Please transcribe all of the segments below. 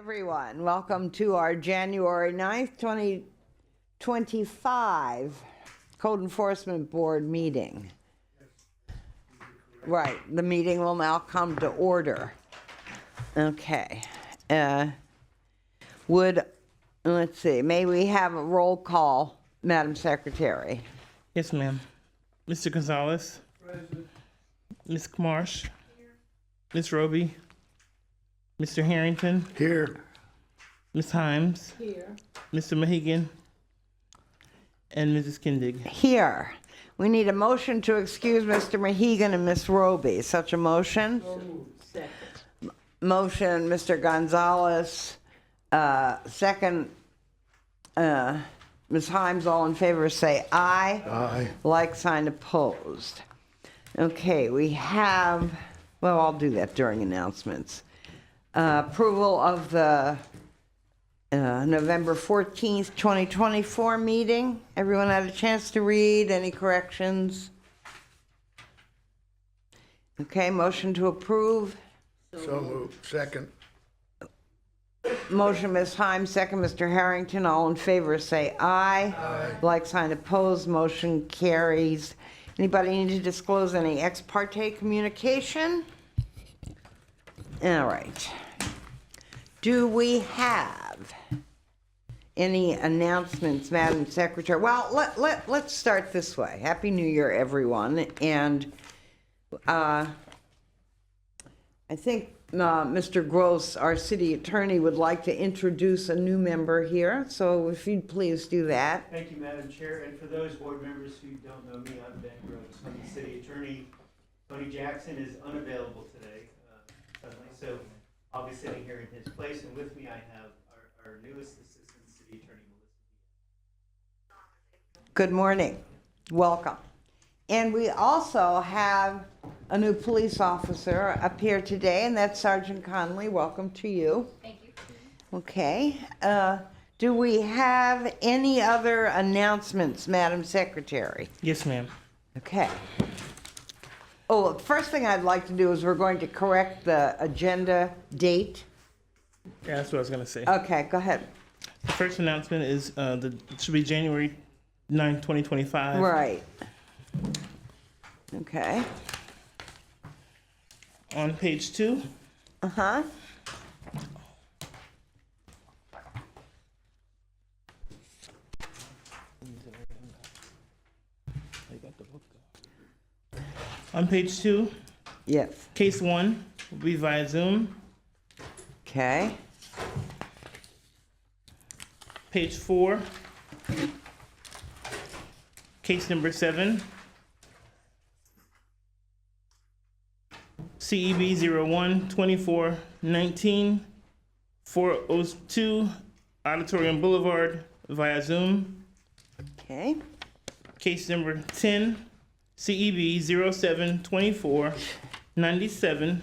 Everyone, welcome to our January 9th, 2025 Code Enforcement Board meeting. Right, the meeting will now come to order. Okay. Let's see, may we have a roll call, Madam Secretary? Yes, ma'am. Mr. Gonzalez. Present. Ms. Marsh. Here. Ms. Roby. Mr. Harrington. Here. Ms. Himes. Here. Mr. Mahigan. And Mrs. Kindig. Here. We need a motion to excuse Mr. Mahigan and Ms. Roby. Such a motion? Second. Motion, Mr. Gonzalez. Second, Ms. Himes, all in favor say aye. Aye. Like sign opposed. Okay, we have, well, I'll do that during announcements. Approval of the November 14th, 2024 meeting. Everyone had a chance to read? Any corrections? Okay, motion to approve. So moved. Second. Motion, Ms. Himes, second, Mr. Harrington. All in favor say aye. Aye. Like sign opposed, motion carries. Anybody need to disclose any ex parte communication? All right. Do we have any announcements, Madam Secretary? Well, let's start this way. Happy New Year, everyone. And I think Mr. Gross, our city attorney, would like to introduce a new member here. So if you'd please do that. Thank you, Madam Chair. And for those board members who don't know me, I'm Ben Gross. I'm the city attorney. Tony Jackson is unavailable today, suddenly, so I'll be sitting here in his place. And with me, I have our newest assistant city attorney, Melissa. Good morning. Welcome. And we also have a new police officer up here today, and that's Sergeant Conley. Welcome to you. Thank you. Okay. Do we have any other announcements, Madam Secretary? Yes, ma'am. Okay. Oh, the first thing I'd like to do is we're going to correct the agenda date. Yeah, that's what I was going to say. Okay, go ahead. The first announcement is it should be January 9th, 2025. Right. Okay. On page 2. Uh-huh. On page 2, Yes. case 1 will be via Zoom. Okay. Page 4, case number 7, CEB 01-2419, 402 Auditorium Boulevard via Zoom. Okay. Case number 10, CEB 07-2497,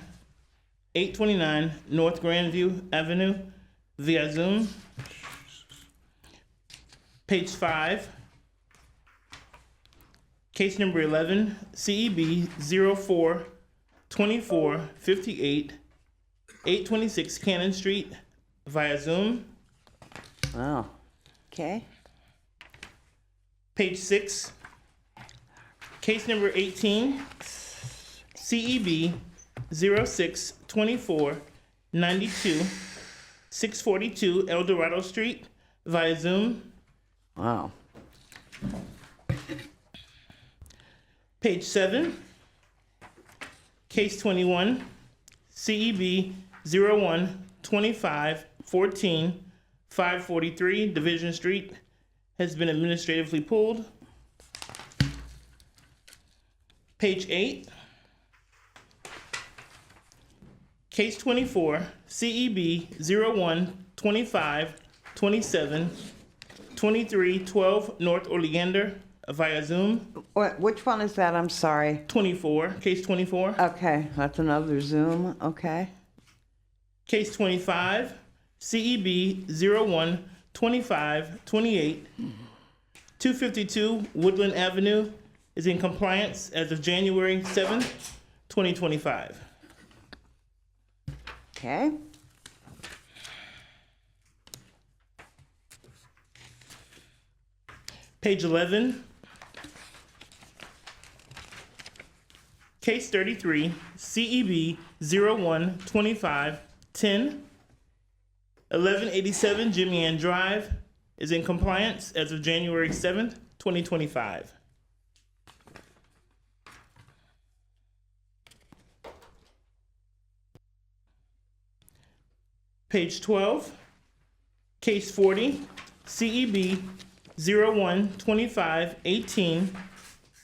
829 North Grandview Avenue via Zoom. Page 5, case number 11, CEB 04-2458, 826 Cannon Street via Zoom. Wow. Okay. Page 6, case number 18, CEB 06-2492, 642 El Dorado Street via Zoom. Wow. Page 7, case 21, CEB 01-2514, 543 Division Street has been administratively pulled. Page 8, case 24, CEB 01-2527, 2312 North Oleander via Zoom. Which one is that? I'm sorry. 24, case 24. Okay, that's another Zoom. Okay. Case 25, CEB 01-2528, 252 Woodland Avenue is in compliance as of January 7th, 2025. Okay. Page 11, case 33, CEB 012510, 1187 Jimmy Ann Drive is in compliance as of January 7th, 2025. Page 12, case 40, CEB 012518,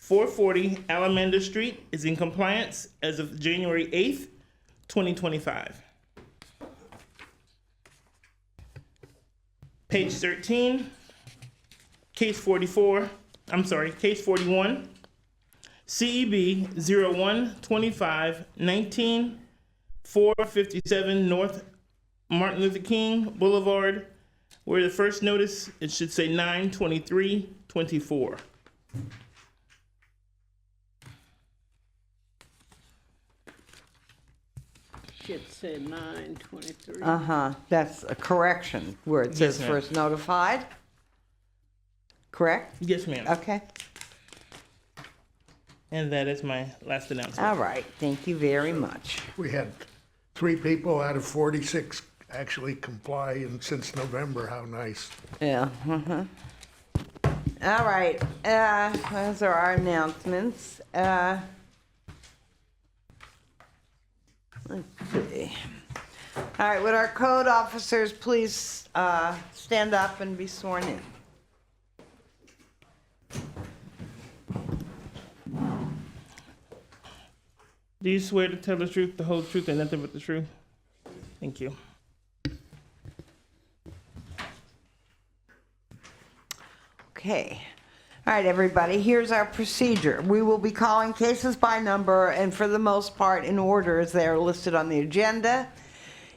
440 Alamander Street is in compliance as of January 8th, 2025. Page 13, case 41, CEB 012519, 457 North Martin Luther King Boulevard, where the first notice, it should say 9/23/24. Should say 9/23. That's a correction where it says Yes, ma'am. first notified. Correct? Yes, ma'am. Okay. And that is my last announcement. All right. Thank you very much. We had 3 people out of 46 actually comply, and since November, how nice. Yeah. All right. Those are our announcements. Let's see. All right. Would our code officers please stand up and be sworn in? Do you swear to tell the truth, the whole truth, and nothing but the truth? Thank you. Okay. All right, everybody, here's our procedure. We will be calling cases by number and for the most part in order as they are listed on the agenda.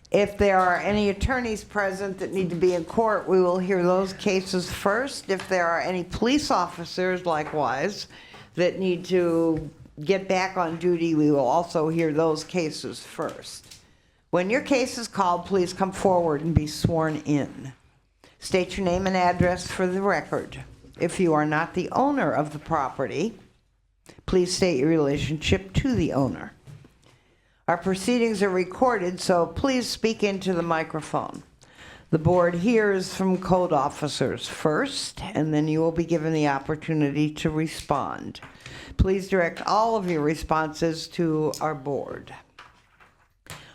If there are any attorneys present that need to be in court, we will hear those cases first. If there are any police officers, likewise, that need to get back on duty, we will also hear those cases first. When your case is called, please come forward and be sworn in. State your name and address for the record. If you are not the owner of the property, please state your relationship to the owner. Our proceedings are recorded, so please speak into the microphone. The board hears from code officers first, and then you will be given the opportunity to respond. Please direct all of your responses to our board.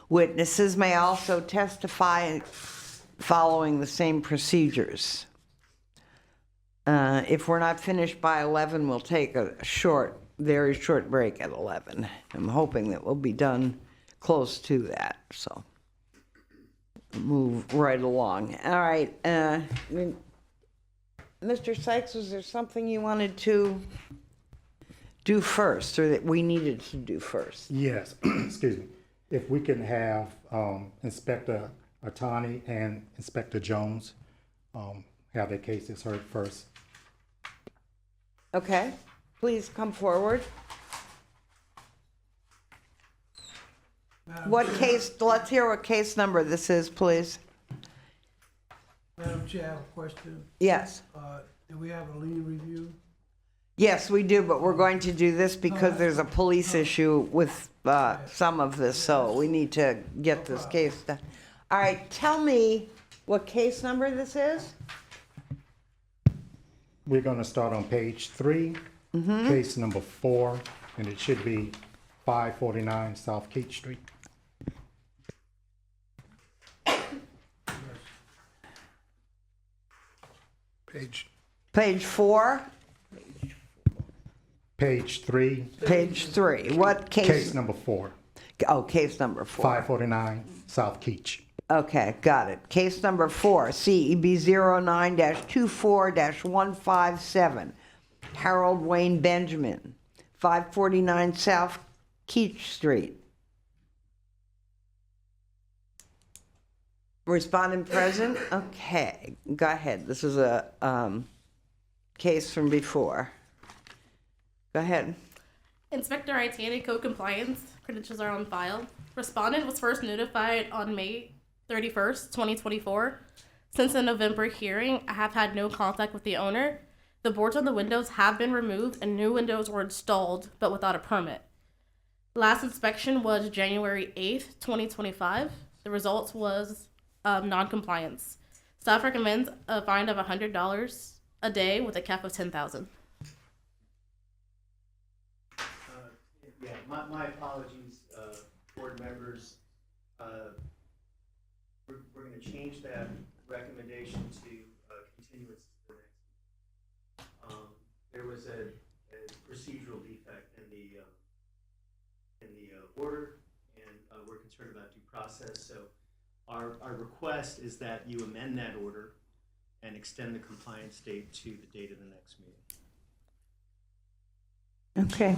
Witnesses may also testify following the same procedures. If we're not finished by 11, we'll take a very short break at 11. I'm hoping that we'll be done close to that, so move right along. All right, Mr. Sykes, was there something you wanted to do first, or that we needed to do first? Yes, excuse me. If we can have Inspector Atani and Inspector Jones have their cases heard first. Okay, please come forward. What case, let's hear what case number this is, please. Madam Chair, I have a question. Yes. Do we have a lien review? Yes, we do, but we're going to do this because there's a police issue with some of this, so we need to get this case done. All right, tell me what case number this is? We're going to start on page 3, case number 4, and it should be 549 South Keach Street. Page 4, Page 3, page 3. What case case? number 4, Oh, case number 4. 549 South Keach. Okay, got it. Case number 4, CEB 09-24-157, Harold Wayne Benjamin, 549 South Keach Street. Respondent present? Okay, go ahead. This is a case from before. Go ahead. Inspector Itani, Code Compliance. Credentials are on file. Respondent was first notified on May 31st, 2024. Since the November hearing, I have had no contact with the owner. The boards on the windows have been removed and new windows were installed, but without a permit. Last inspection was January 8th, 2025. The results was non-compliance. Staff recommends a fine of $100 a day with a cap of $10,000. Yeah, my apologies, board members. We're going to change that recommendation to continuance to the next. There was a procedural defect in the order, and we're concerned about due process. So our request is that you amend that order and extend the compliance date to the date of the next meeting. Okay.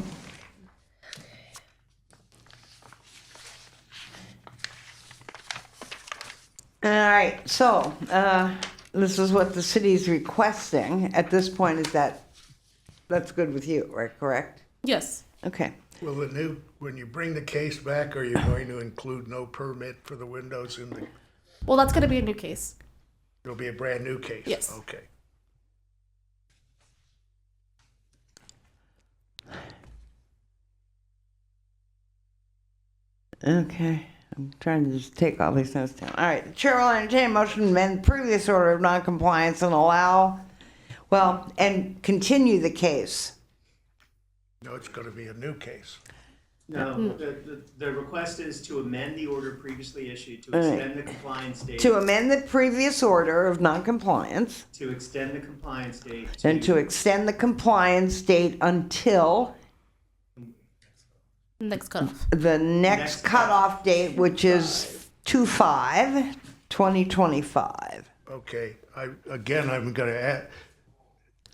All right, so this is what the city's requesting at this point. Is that's good with you, right? Correct? Yes. Okay. Will when you bring the case back, are you going to include no permit for the windows in the, Well, that's going to be a new case. it'll be a brand new case? Yes. Okay. Okay. I'm trying to just take all these notes down. All right. The chair will entertain a motion to amend previous order of noncompliance and and continue the case. No, it's going to be a new case. No, the request is to amend the order previously issued to All right. extend the compliance date. To amend the previous order of noncompliance To extend the compliance date. and to extend the compliance date until Next cutoff. the next Next cutoff date, which is 2/5/2025. Okay, I'm going to add,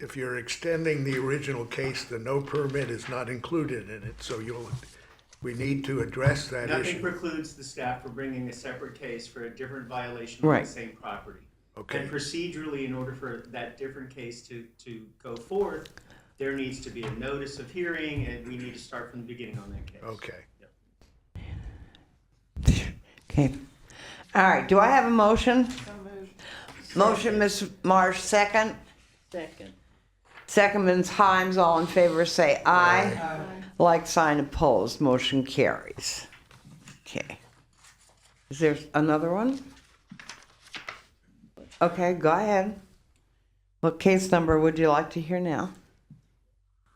if you're extending the original case, the no permit is not included in it, so we need to address that Nothing issue. precludes the staff from bringing a separate case for a different violation on Right. the same property. Okay. And procedurally, in order for that different case to go forth, there needs to be a notice of hearing, and we need to start from the beginning on that case. Okay. Okay. All right, do I have a motion? Motion, Ms. Marsh, second. Second. Second, Ms. Himes, all in favor say aye. Like sign opposed, motion carries. Okay. Is there another one? Okay, go ahead. What case number would you like to hear now?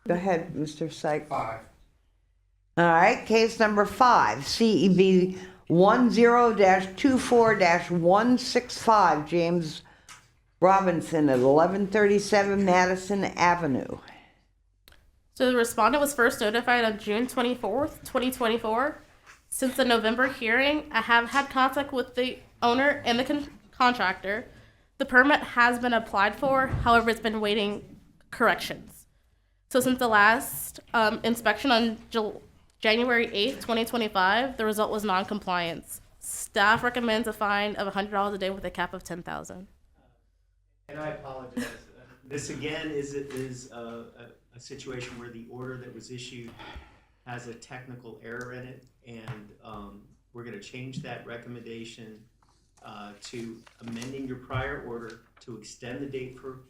Go ahead, Mr. Syke. 5. All right, case number 5, CEB 10-24-165, James Robinson at 1137 Madison Avenue. So the respondent was first notified on June 24th, 2024. Since the November hearing, I have had contact with the owner and the contractor. The permit has been applied for, however, it's been waiting corrections. So since the last inspection on January 8th, 2025, the result was non-compliance. Staff recommends a fine of $100 a day with a cap of $10,000. And I apologize. This again is a situation where the order that was issued has a technical error in it, and we're going to change that recommendation to amending your prior order to extend the date for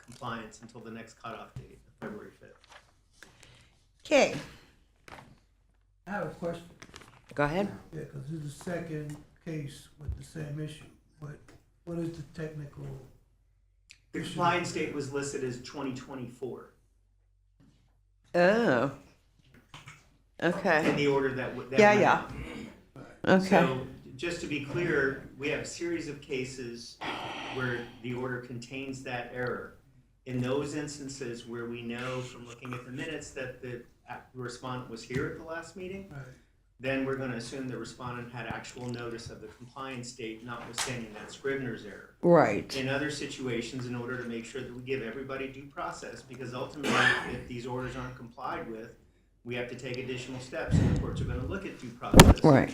compliance until the next cutoff date, February 5th. Okay, I have a question. go ahead. Yeah, because this is the second case with the same issue, but what is the technical? The compliance date was listed as 2024 Oh. in Okay. the order that Yeah, went yeah. out. Okay. So, just to be clear, we have a series of cases where the order contains that error. In those instances where we know from looking at the minutes that the respondent was here at the last meeting, Right. then we're going to assume the respondent had actual notice of the compliance date, notwithstanding that Scrivener's error. Right. In other situations, in order to make sure that we give everybody due process, because ultimately, if these orders aren't complied with, we have to take additional steps, and the courts are going to look at due process. Right.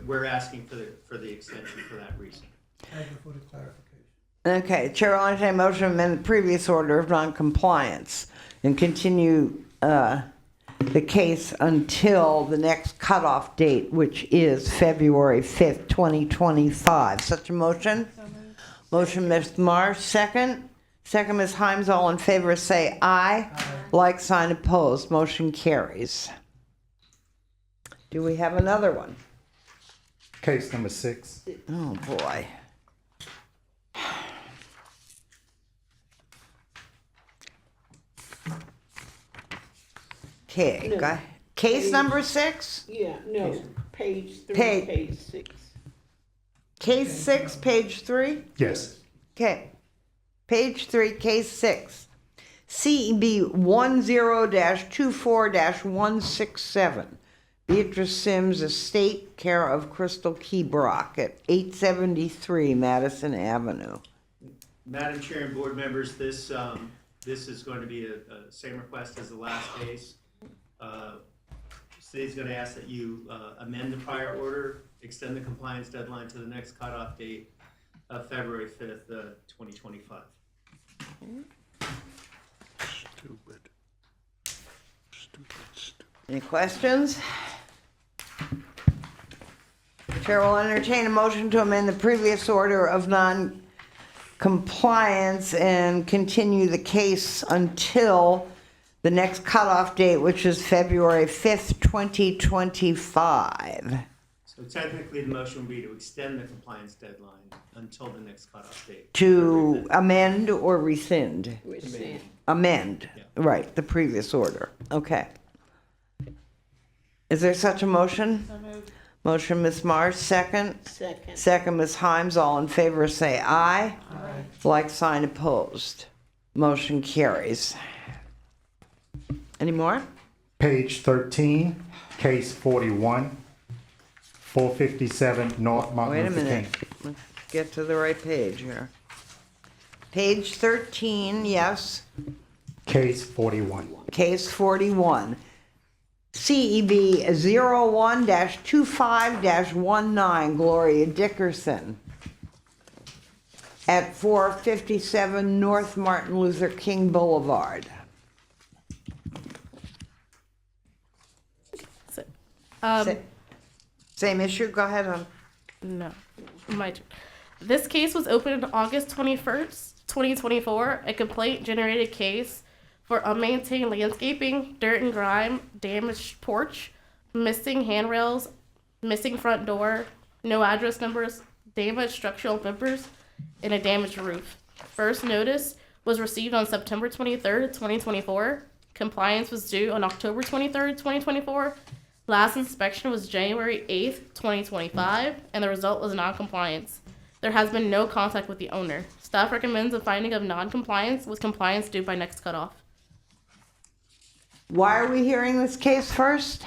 We're asking for the extension for that reason. Thank you for the clarification. Okay, Chair will entertain a motion to amend the previous order of noncompliance and continue the case until the next cutoff date, which is February 5th, 2025. Such a motion? Motion, Ms. Marsh, second. Second, Ms. Himes, all in favor say aye. Like sign opposed, motion carries. Do we have another one? Case number 6. Oh, boy. Okay, No. case number 6? Yeah, no, page 3, Page- page 6. Case 6, page 3? Yes. Okay. Page 3, case 6. CEB 10-24-167. Beatrice Sims Estate, care of Crystal Key Brock at 873 Madison Avenue. Madam Chair and board members, this is going to be a same request as the last case. City's going to ask that you amend the prior order, extend the compliance deadline to the next cutoff date of February 5th, 2025. Stupid. Any questions? Chair will entertain a motion to amend the previous order of non-compliance and continue the case until the next cutoff date, which is February 5th, 2025. So technically, the motion would be to extend the compliance deadline until the next cutoff date. To amend or rescind? Rescind. Amend, Yeah. right, the previous order. Okay. Is there such a motion? Motion, Ms. Marsh, second. Second. Second, Ms. Himes, all in favor say aye. Like sign opposed. Motion carries. Any more? Page 13, case 41, 457 North Martin Wait a Luther minute. King. Let's get to the right page here. Page 13, yes. Case 41. Case 41. CEB 01-25-19, Gloria Dickerson. At 457 North Martin Luther King Boulevard. So, Sa- Same issue, go ahead. no, my turn. This case was opened on August 21st, 2024. A complaint generated case for unmaintained landscaping, dirt and grime, damaged porch, missing handrails, missing front door, no address numbers, damaged structural members, and a damaged roof. First notice was received on September 23rd, 2024. Compliance was due on October 23rd, 2024. Last inspection was January 8th, 2025, and the result was non-compliance. There has been no contact with the owner. Staff recommends a finding of non-compliance with compliance due by next cutoff. Why are we hearing this case first?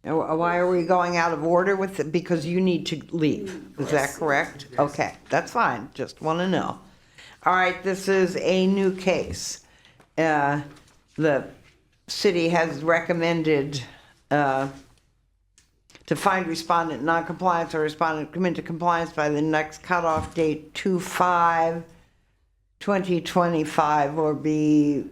Why are we going out of order with it? Because you need to leave. Is that correct? Okay, that's fine. Just want to know. All right, this is a new case. The city has recommended to find respondent non-compliance or respondent come into compliance by the next cutoff date 2/5/2025 or be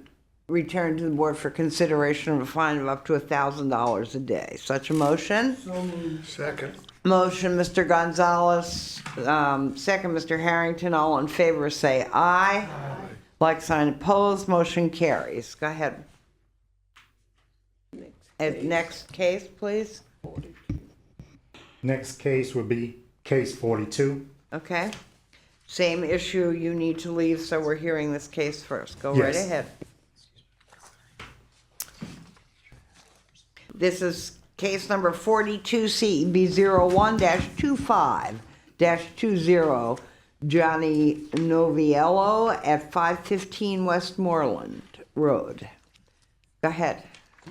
returned to the board for consideration of a fine of up to $1,000 a day. Such a motion? Second. Motion, Mr. Gonzalez. Second, Mr. Harrington. All in favor say aye. Like sign opposed, motion carries. Go ahead. Next case, please. Next case will be case 42. Okay. Same issue, you need to leave, so we're hearing this case first. Go right Yes. ahead. This is case number 42, CEB 01-25-20, Johnny Noviello at 515 Westmoreland Road. Go ahead.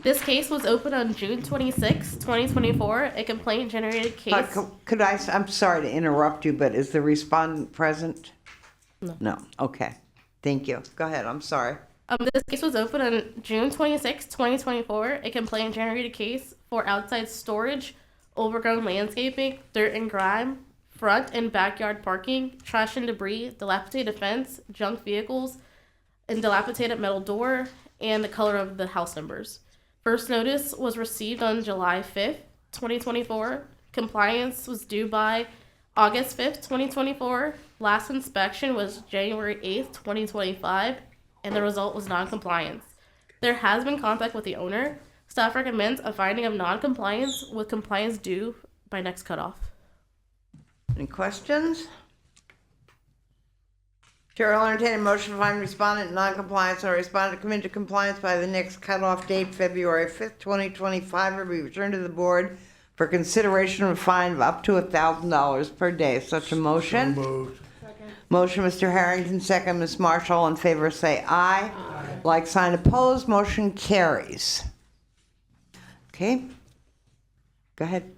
This case was opened on June 26, 2024. A complaint generated case. Could I, I'm sorry to interrupt you, but is the respondent present? No. No, okay. Thank you. Go ahead, I'm sorry. This case was opened on June 26, 2024. A complaint generated case for outside storage, overgrown landscaping, dirt and grime, front and backyard parking, trash and debris, dilapidated fence, junk vehicles, and dilapidated metal door, and the color of the house numbers. First notice was received on July 5th, 2024. Compliance was due by August 5th, 2024. Last inspection was January 8th, 2025, and the result was non-compliance. There has been contact with the owner. Staff recommends a finding of non-compliance with compliance due by next cutoff. Any questions? Chair will entertain a motion to find respondent in non-compliance or respondent come into compliance by the next cutoff date, February 5th, 2025, or be returned to the board for consideration of a fine of up to $1,000 per day. Such a motion? Moved. Motion, Mr. Harrington, second, Ms. Marshall. In favor, say aye. Like sign opposed, motion carries. Okay. Go ahead.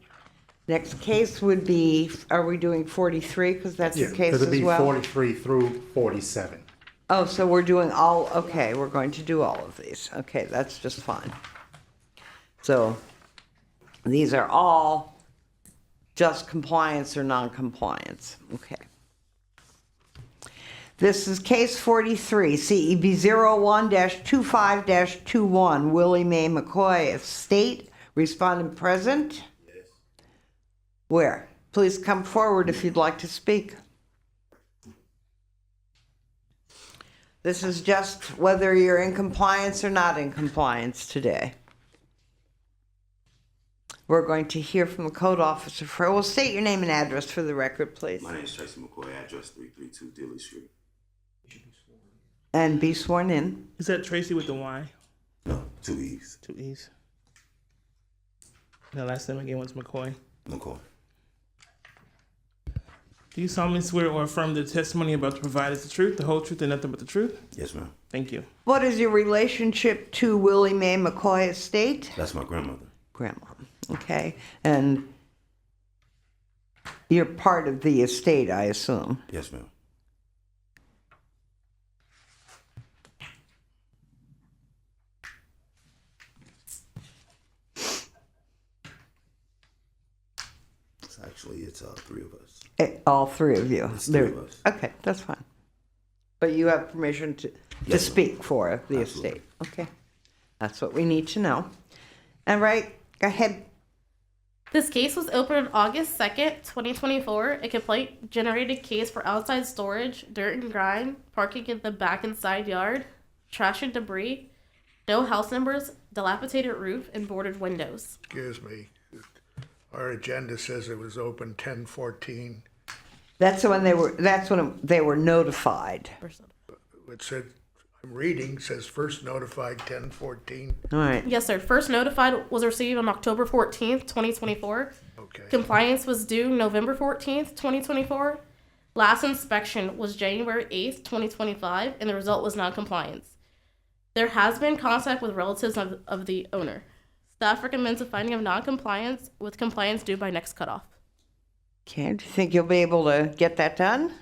Next case would be, are we doing 43? Because that's your case It'll as be well? 43 through 47. Oh, so we're doing all, okay, we're going to do all of these. Okay, that's just fine. So these are all just compliance or non-compliance. Okay. This is case 43, CEB 01-25-21, Willie Mae McCoy Estate. Respondent present? Yes. Where? Please come forward if you'd like to speak. This is just whether you're in compliance or not in compliance today. We're going to hear from the code officer. Well, state your name and address for the record, please. My name is Tracy McCoy, address 332 Dilly Street. And be sworn in. Is that Tracy with the Y? No, 2 E's. 2 E's. The last name again was McCoy. McCoy. Do you solemnly swear or affirm the testimony about to provide is the truth, the whole truth, and nothing but the truth? Yes, ma'am. Thank you. What is your relationship to Willie Mae McCoy Estate? That's my grandmother. Grandma. Okay. And you're part of the estate, I assume. Yes, ma'am. Actually, it's 3 of us. All three of you. It's 3 of us. Okay, that's fine. But you have permission to Yes, ma'am. speak for the Absolutely. estate. Okay. That's what we need to know. All right, go ahead. This case was opened on August 2nd, 2024. A complaint generated case for outside storage, dirt and grime, parking in the back and side yard, trash and debris, no house numbers, dilapidated roof, and boarded windows. Excuse me. Our agenda says it was open 10/14. That's when they were notified. It said, I'm reading, says first notified 10/14. All right. Yes, sir. First notified was received on October 14th, 2024. Okay. Compliance was due November 14th, 2024. Last inspection was January 8th, 2025, and the result was non-compliance. There has been contact with relatives of the owner. Staff recommends a finding of non-compliance with compliance due by next cutoff. Okay, do you think you'll be able to get that done?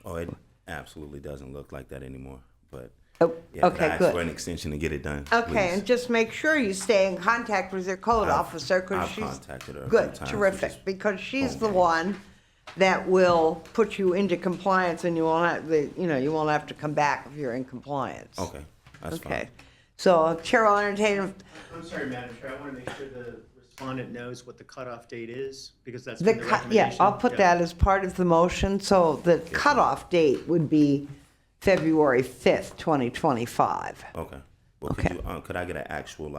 Oh, it absolutely doesn't look like that anymore. But Oh, yeah, okay, I asked good. for an extension to get it done. Okay, please. and just make sure you stay in contact with your code officer because I've she's contacted her a good, few times. terrific, because she's the Okay. one that will put you into compliance, and you won't have to come back if you're in compliance. Okay, that's Okay, fine. so Chair will entertain I'm sorry, Madam Chair, I want to make sure the respondent knows what the cutoff date is, because that's the been the cut. recommendation. Yeah, I'll put that as part of the motion. So the cutoff date would be February 5th, 2025. Okay. Well, Okay. could I get an actual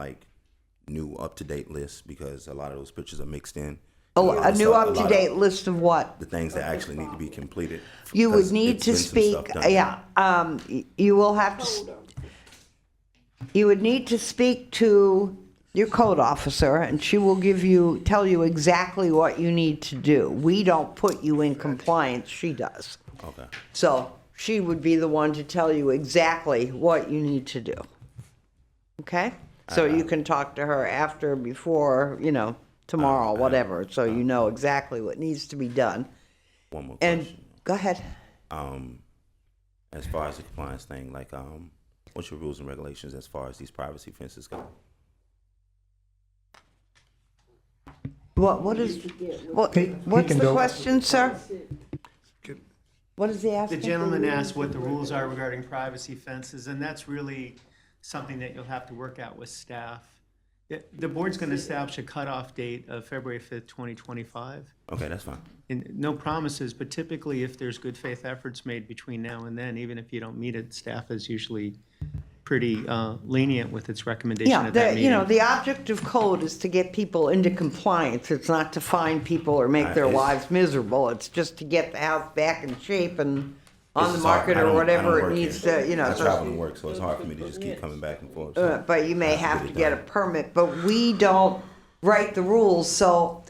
new up to date list, because a lot of those pictures are mixed in. Oh, You know, a so new lot up-to-date of list of what? the things that actually need to be completed. You would 'cause need it's to been some speak, stuff done. you will have to, you would need to speak to your code officer, and she will tell you exactly what you need to do. We don't put you in compliance, she does. Okay. So she would be the one to tell you exactly what you need to do. Okay? So you can talk to her after, before, tomorrow, whatever, so you know exactly what needs to be done. One more And, question. go ahead. As far as the compliance thing, what's your rules and regulations as far as these privacy fences go? What's He the can go. question, sir? What is he The asking? gentleman asked what the rules are regarding privacy fences, and that's really something that you'll have to work out with staff. Yeah, the board's going to establish a cutoff date of February 5th, 2025. Okay, that's fine. And no promises, but typically if there's good faith efforts made between now and then, even if you don't meet it, staff is usually pretty lenient with its recommendation Yeah, at that you know, meeting. the object of code is to get people into compliance. It's not to fine people or make their It's- lives miserable. It's just to get the house back in shape and on It's the just hard. market I or don't whatever it work needs here. to, you know. I so- travel and work, so it's hard for me to just keep coming back and forth. so But you may I have to it get a done. permit, but we don't write the rules, so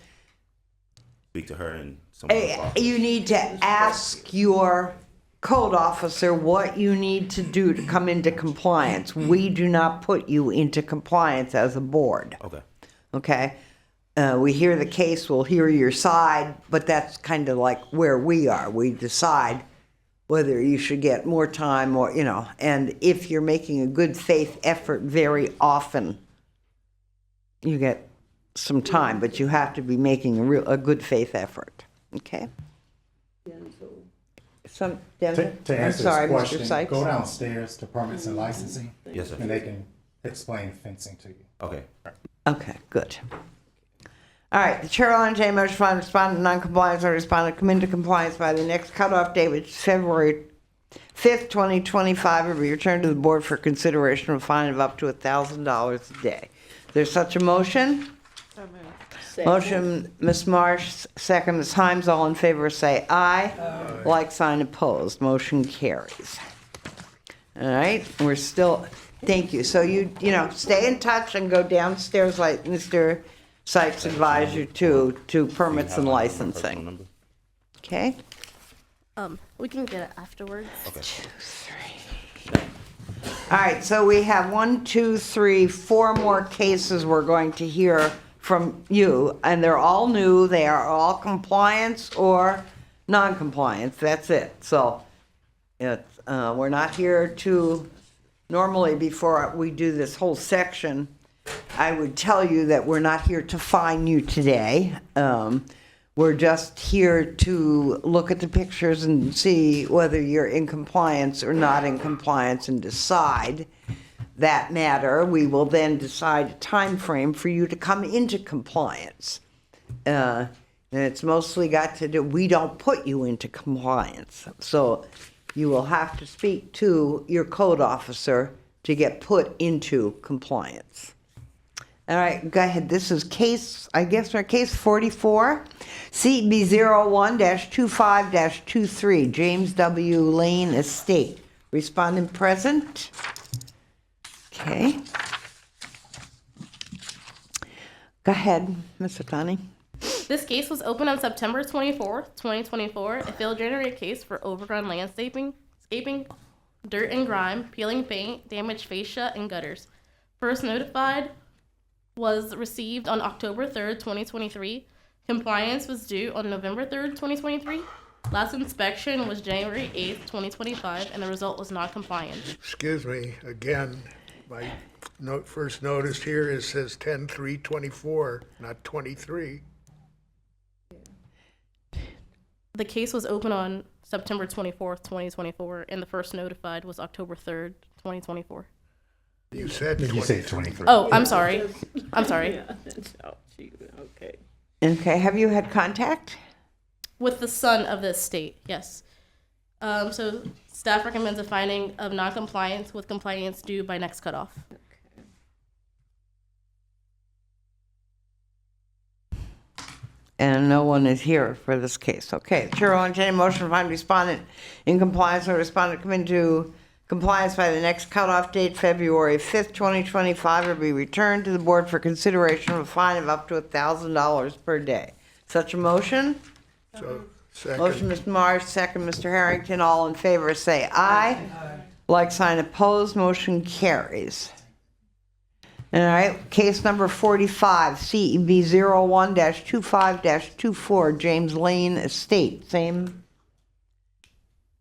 Speak to her and someone else. you need to ask your code officer what you need to do to come into compliance. We do not put you into compliance as a board, Okay. okay? We hear the case, we'll hear your side, but that's kind of like where we are. We decide whether you should get more time or, you know, and if you're making a good faith effort very often, you get some time, but you have to be making a good faith effort, okay? Some, Denver? To I'm answer sorry, this Mr. question, Sykes. go downstairs to permits and licensing, Yes, sir. and they can explain fencing to you. Okay. Okay, good. All right, the chair will entertain a motion to find respondent in non-compliance or respondent come into compliance by the next cutoff date, which is February 5th, 2025, will be returned to the board for consideration of a fine of up to $1,000 a day. There's such a motion? Motion, Ms. Marsh, second, Ms. Himes, all in favor say aye. Like sign opposed, motion carries. All right, we're still, thank you. So you know, stay in touch and go downstairs like Mr. Sykes advised you to permits and licensing, okay? We can get it afterwards. All right, so we have 4 more cases we're going to hear from you, and they're all new, they are all compliance or non-compliance, that's it. So it's, we're not here to, normally before we do this whole section, I would tell you that we're not here to fine you today. We're just here to look at the pictures and see whether you're in compliance or not in compliance and decide that matter. We will then decide a time frame for you to come into compliance. And it's mostly got to do, we don't put you into compliance. So you will have to speak to your code officer to get put into compliance. All right, go ahead. This is case, I guess, our case 44, CB 01-25-23, James W. Lane Estate. Respondent present. Okay. Go ahead, Mr. Tani. This case was opened on September 24th, 2024. A field generated case for overgrown landscaping, dirt and grime, peeling paint, damaged fascia, and gutters. First notified was received on October 3rd, 2023. Compliance was due on November 3rd, 2023. Last inspection was January 8th, 2025, and the result was not compliant. Excuse me, again, my first notice here is says 10/3/24, not 23. The case was opened on September 24th, 2024, and the first notified was October 3rd, 2024. You said You 23. say 23. Oh, I'm sorry. I'm sorry. Okay. Okay, have you had contact? With the son of the estate, yes. So staff recommends a finding of non-compliance with compliance due by next cutoff. And no one is here for this case. Okay, Chair will entertain a motion to find respondent in compliance or respondent come into compliance by the next cutoff date, February 5th, 2025, or be returned to the board for consideration of a fine of up to $1,000 per day. Such a motion? So, Motion, second, Mr. Marsh, second, Mr. Harrington. All in favor, say aye. Like sign opposed, motion carries. All right, case number 45, CEB 01-25-24, James Lane Estate. Same,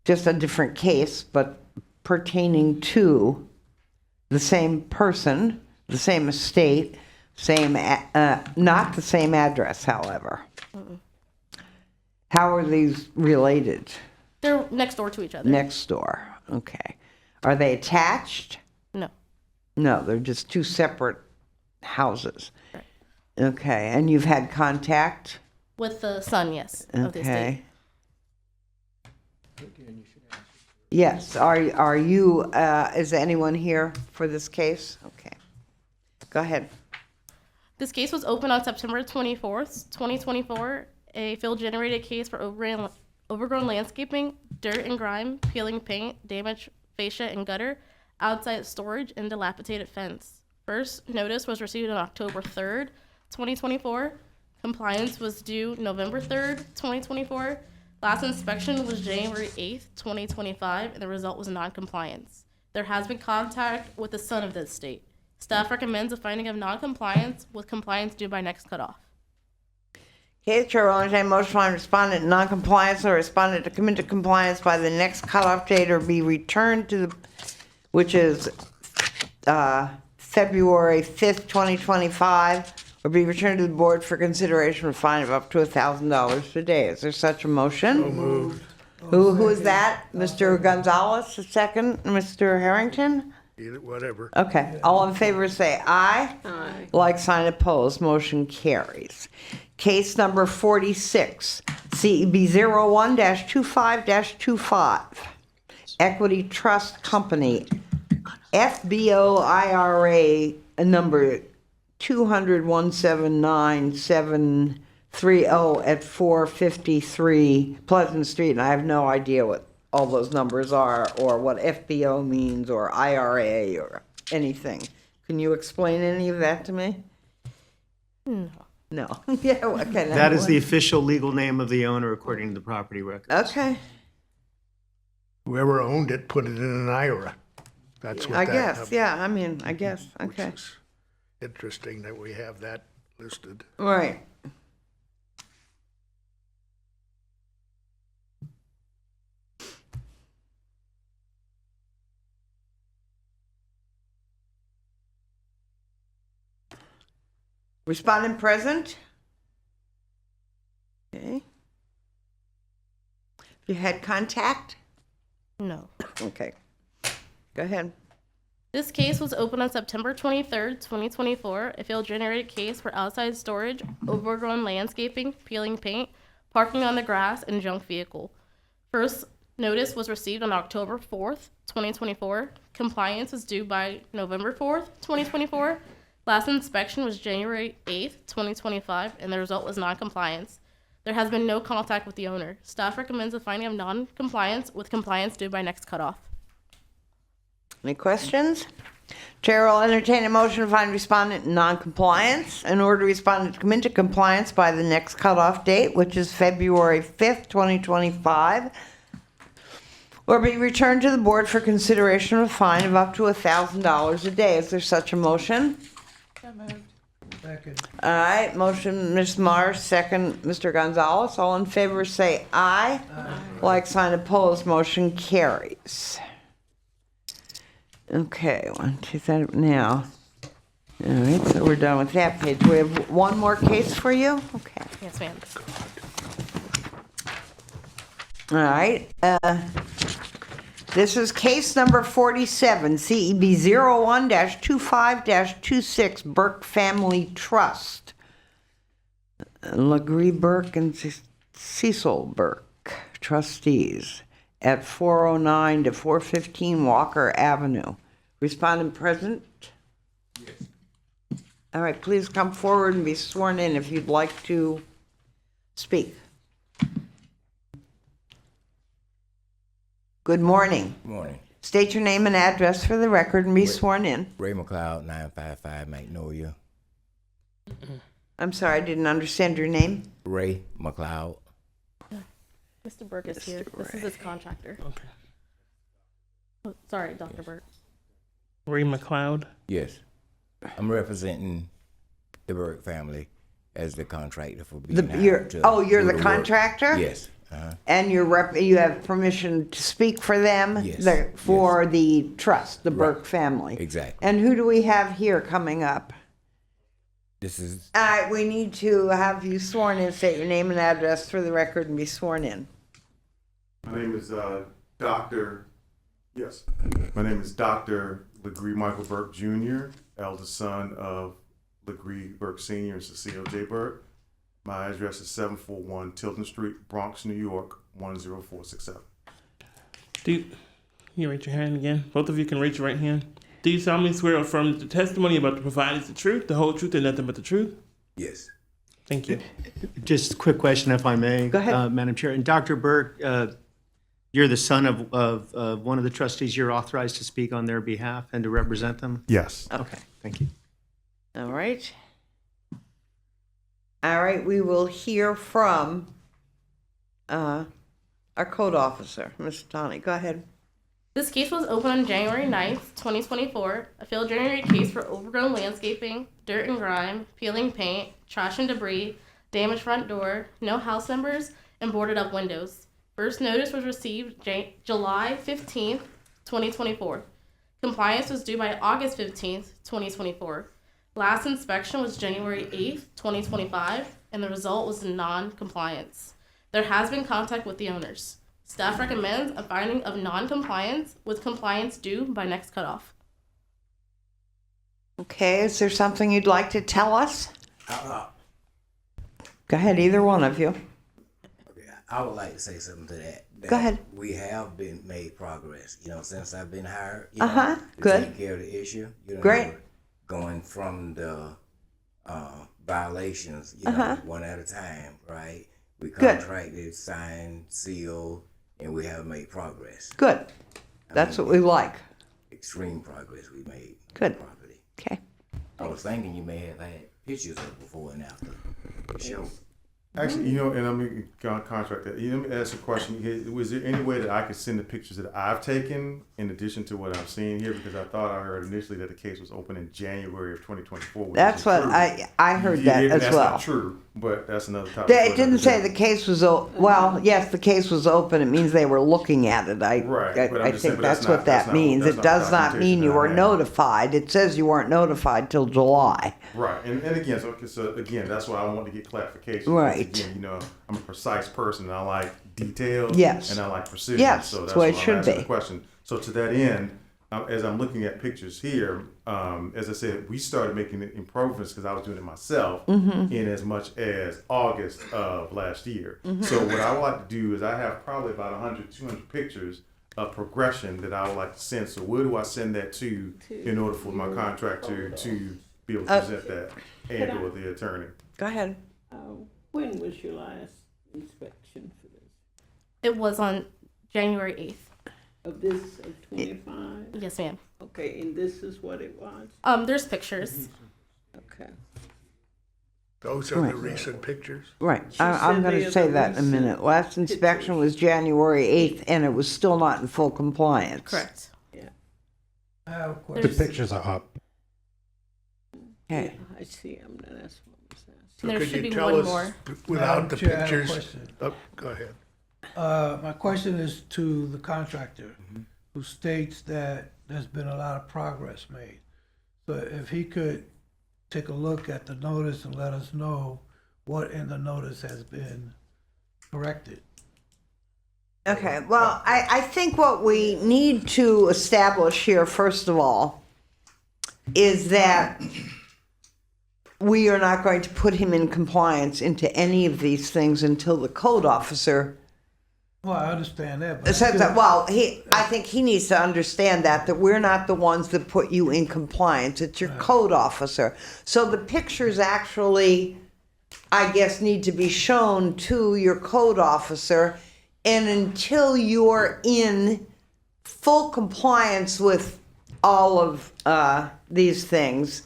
just a different case, but pertaining to the same person, the same estate, same, not the same address, however. How are these related? They're next door to each other. Next door, okay. Are they attached? No. No, they're just two separate houses. Okay, and you've had contact? With the son, yes, of the estate. Okay. Yes, are you, is anyone here for this case? Okay. Go ahead. This case was opened on September 24th, 2024. A field-generated case for overgrown landscaping, dirt and grime, peeling paint, damaged fascia and gutter, outside storage, and dilapidated fence. First notice was received on October 3rd, 2024. Compliance was due November 3rd, 2024. Last inspection was January 8th, 2025, and the result was non-compliance. There has been contact with the son of the estate. Staff recommends a finding of non-compliance with compliance due by next cutoff. Okay, the chair will entertain a motion on respondent in non-compliance or respondent to come into compliance by the next cutoff date or be returned to the, which is February 5th, 2025, or be returned to the board for consideration of a fine of up to $1,000 per day. Is there such a motion? So moved. Who is that? Mr. Gonzalez, a second. Mr. Harrington? Either, whatever. Okay, all in favor say aye. Aye. Like sign opposed, motion carries. Case number 46, CEB 01-25-25. Equity Trust Company, FBO IRA number 20179-730 at 453 Pleasant Street. And I have no idea what all those numbers are or what FBO means or IRA or anything. Can you explain any of that to me? No. No. Yeah, okay. That is the official legal name of the owner according to the property records. Okay, Whoever owned it put it in an IRA. That's what I that. guess, yeah, I mean, I guess, Which okay. is interesting that we have that listed. Right. Respondent present? Okay. You had contact? No. Okay. Go ahead. This case was opened on September 23rd, 2024. A field-generated case for outside storage, overgrown landscaping, peeling paint, parking on the grass, and junk vehicle. First notice was received on October 4th, 2024. Compliance is due by November 4th, 2024. Last inspection was January 8th, 2025, and the result was non-compliance. There has been no contact with the owner. Staff recommends a finding of non-compliance with compliance due by next cutoff. Any questions? Chair will entertain a motion to find respondent in non-compliance and order respondent to come into compliance by the next cutoff date, which is February 5th, 2025, or be returned to the board for consideration of a fine of up to $1,000 a day. Is there such a motion? Second. All right, motion, Ms. Mars, second, Mr. Gonzalez. All in favor say aye. Like sign opposed, motion carries. Okay, 1, 2, 3, now. All right, so we're done with that page. We have one more case for you? Okay. Yes, ma'am. All right. This is case number 47, CEB 01-25-26, Burke Family Trust. Legree Burke and Cecil Burke, trustees, at 409 to 415 Walker Avenue. Respondent present? Yes. All right, please come forward and be sworn in if you'd like to speak. Good morning. Good morning. State your name and address for the record and be sworn in. Ray McLeod, 955 Magnolia. I'm sorry, I didn't understand your name. Ray McLeod. Mr. Burke is here. This is his contractor. Okay. Oh, sorry, Dr. Burke. Ray McLeod. Yes. I'm representing the Burke family as the contractor for being You're hired to you're do the work. contractor? Yes. And you have permission to speak for them? Yes, For the trust, the Burke family? Exactly. And who do we have here coming up? This is We need to have you sworn in, state your name and address for the record and be sworn in. My name is Dr. My name is Dr. Legree Michael Burke Jr., eldest son of Legree Burke Sr. and Cecile J. Burke. My address is 741 Tilton Street, Bronx, New York, 10467. You raise your hand again. Both of you can raise your right hand. Do you solemnly swear or affirm that the testimony about to provide is the truth, the whole truth, and nothing but the truth? Yes. Thank you. Just a quick question, if I may. Go ahead. Madam Chair. And Dr. Burke, you're the son of one of the trustees. You're authorized to speak on their behalf and to represent them? Yes. Okay, thank you. All right. All right, we will hear from our code officer, Mr. Tani. Go ahead. This case was opened on January 9th, 2024, a failed January case for overgrown landscaping, dirt and grime, peeling paint, trash and debris, damaged front door, no house numbers, and boarded up windows. First notice was received July 15th, 2024. Compliance was due by August 15th, 2024. Last inspection was January 8th, 2025, and the result was non-compliance. There has been contact with the owners. Staff recommends a finding of non-compliance with compliance due by next cutoff. Okay, is there something you'd like to tell us? Uh, Go ahead, either one of you. okay, I would like to say something to that. Go ahead. We have been made progress, since I've been hired. Uh-huh, To good. take care of the issue. Great. we're going from the violations, Uh-huh. one at a time, right? We Good. contracted, signed, sealed, and we have made progress. Good. That's what we like. Extreme progress we made. Good. Property. Okay. I was thinking you may have had pictures of before and after the show. Actually, and I'm going to contract that. Let me ask a question. Was there any way that I could send the pictures that I've taken in addition to what I'm seeing here? Because I thought I heard initially that the case was open in January of 2024. which That's isn't what true. I heard that as That's well. not true, but that's another topic. It didn't say the case was well, yes, the case was open. It means they were looking at it. Right, but I'm I just saying, think but that's that's what not- that that's not- means. that's It not does not documentation mean you that I were have. notified. It says you weren't notified till July. Right, and again, so again, that's why I want to get clarification. Right. Because again, I'm a precise person, and I like detail. Yes. And I like precision. Yes, so that's that's what why it I'm should asking be. the question. So to that end, as I'm looking at pictures here, as I said, we started making improvements because I was doing it myself in as much as August of last year. So what I would like to do is I have probably about 100, 200 pictures of progression that I would like to send. So where do I send that to in order for my contractor to be able to present that and or the attorney? Go ahead. When was your last inspection for this? It was on January 8th. Of this, of 25? Yes, ma'am. Okay, and this is what it was? There's pictures. Okay. Those are Right. the recent pictures. Right. She I'm said going they to are say the that in a recent minute. Last inspection pictures. was January 8th, and it was still not in full compliance. Correct. I have a The question. pictures are up. Okay. I see them, that's what I was asking. So There could should you be tell one us more. without the Madam Chair, I have a pictures? question. Oh, go ahead. My question is to the contractor who states that there's been a lot of progress made. So if he could take a look at the notice and let us know what in the notice has been corrected. Okay, well, I think what we need to establish here, first of all, is that we are not going to put him in compliance into any of these things until the code officer Well, I understand that, but. says that. Well, I think he needs to understand that we're not the ones that put you in compliance. It's your code officer. So the pictures actually, I guess, need to be shown to your code officer. And until you're in full compliance with all of these things,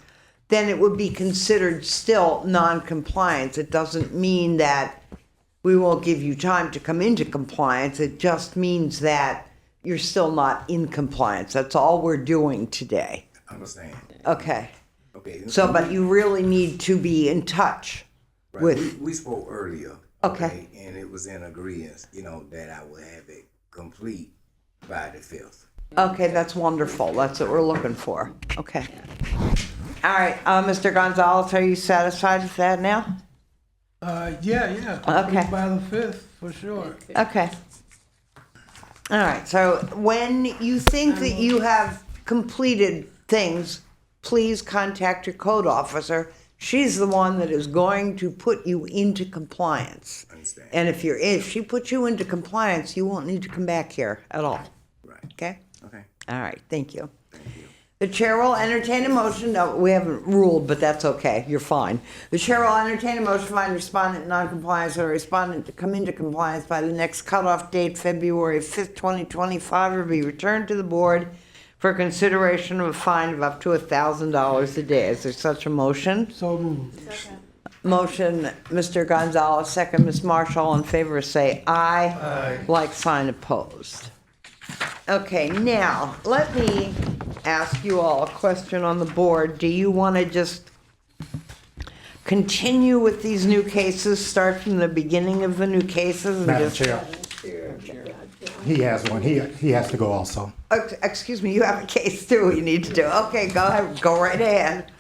then it would be considered still non-compliance. It doesn't mean that we won't give you time to come into compliance. It just means that you're still not in compliance. That's all we're doing today. I understand. Okay. Okay. So, but you really need to be in touch Right. with. We spoke earlier. Okay. And it was in agreement, that I would have it complete by the 5th. Okay, that's wonderful. That's what we're looking for. Okay. All right, Mr. Gonzalez, are you satisfied with that now? Yeah. Okay. By the 5th, for sure. Okay. All right, so when you think that you have completed things, please contact your code officer She's the one that is going to put you into compliance. Understand. And if she puts you into compliance, you won't need to come back here at all. Right. Okay? Okay. All right, thank you. Thank you. The chair will entertain a motion, no, we haven't ruled, but that's okay, you're fine. The chair will entertain a motion to find respondent in non-compliance or respondent to come into compliance by the next cutoff date, February 5th, 2025, or be returned to the board for consideration of a fine of up to $1,000 a day. Is there such a motion? So moved. Motion, Mr. Gonzalez, second, Ms. Marshall, all in favor, say aye. Aye. Like sign opposed. Okay, now, let me ask you all a question on the board. Do you want to just continue with these new cases, start from the beginning of the new cases? and Madam just- Chair, he has one. He has to go also. Excuse me, you have a case too you need to do. Okay, go ahead, go right ahead.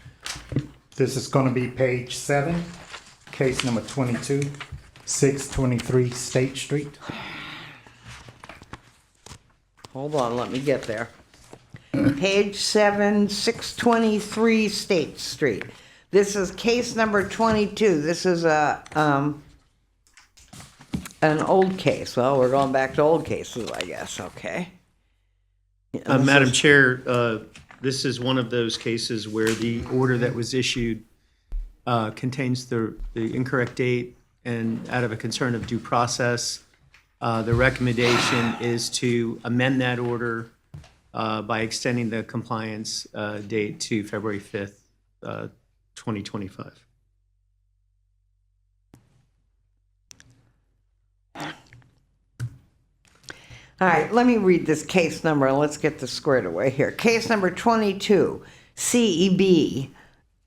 This is going to be page 7, case number 22, 623 State Street. Hold on, let me get there. Page 7, 623 State Street. This is case number 22. This is an old case. Well, we're going back to old cases, I guess, okay? And this Madam is- Chair, this is one of those cases where the order that was issued contains the incorrect date, and out of a concern of due process, the recommendation is to amend that order by extending the compliance date to February 5th, 2025. All right, let me read this case number and let's get this squared away here. Case number 22, CEB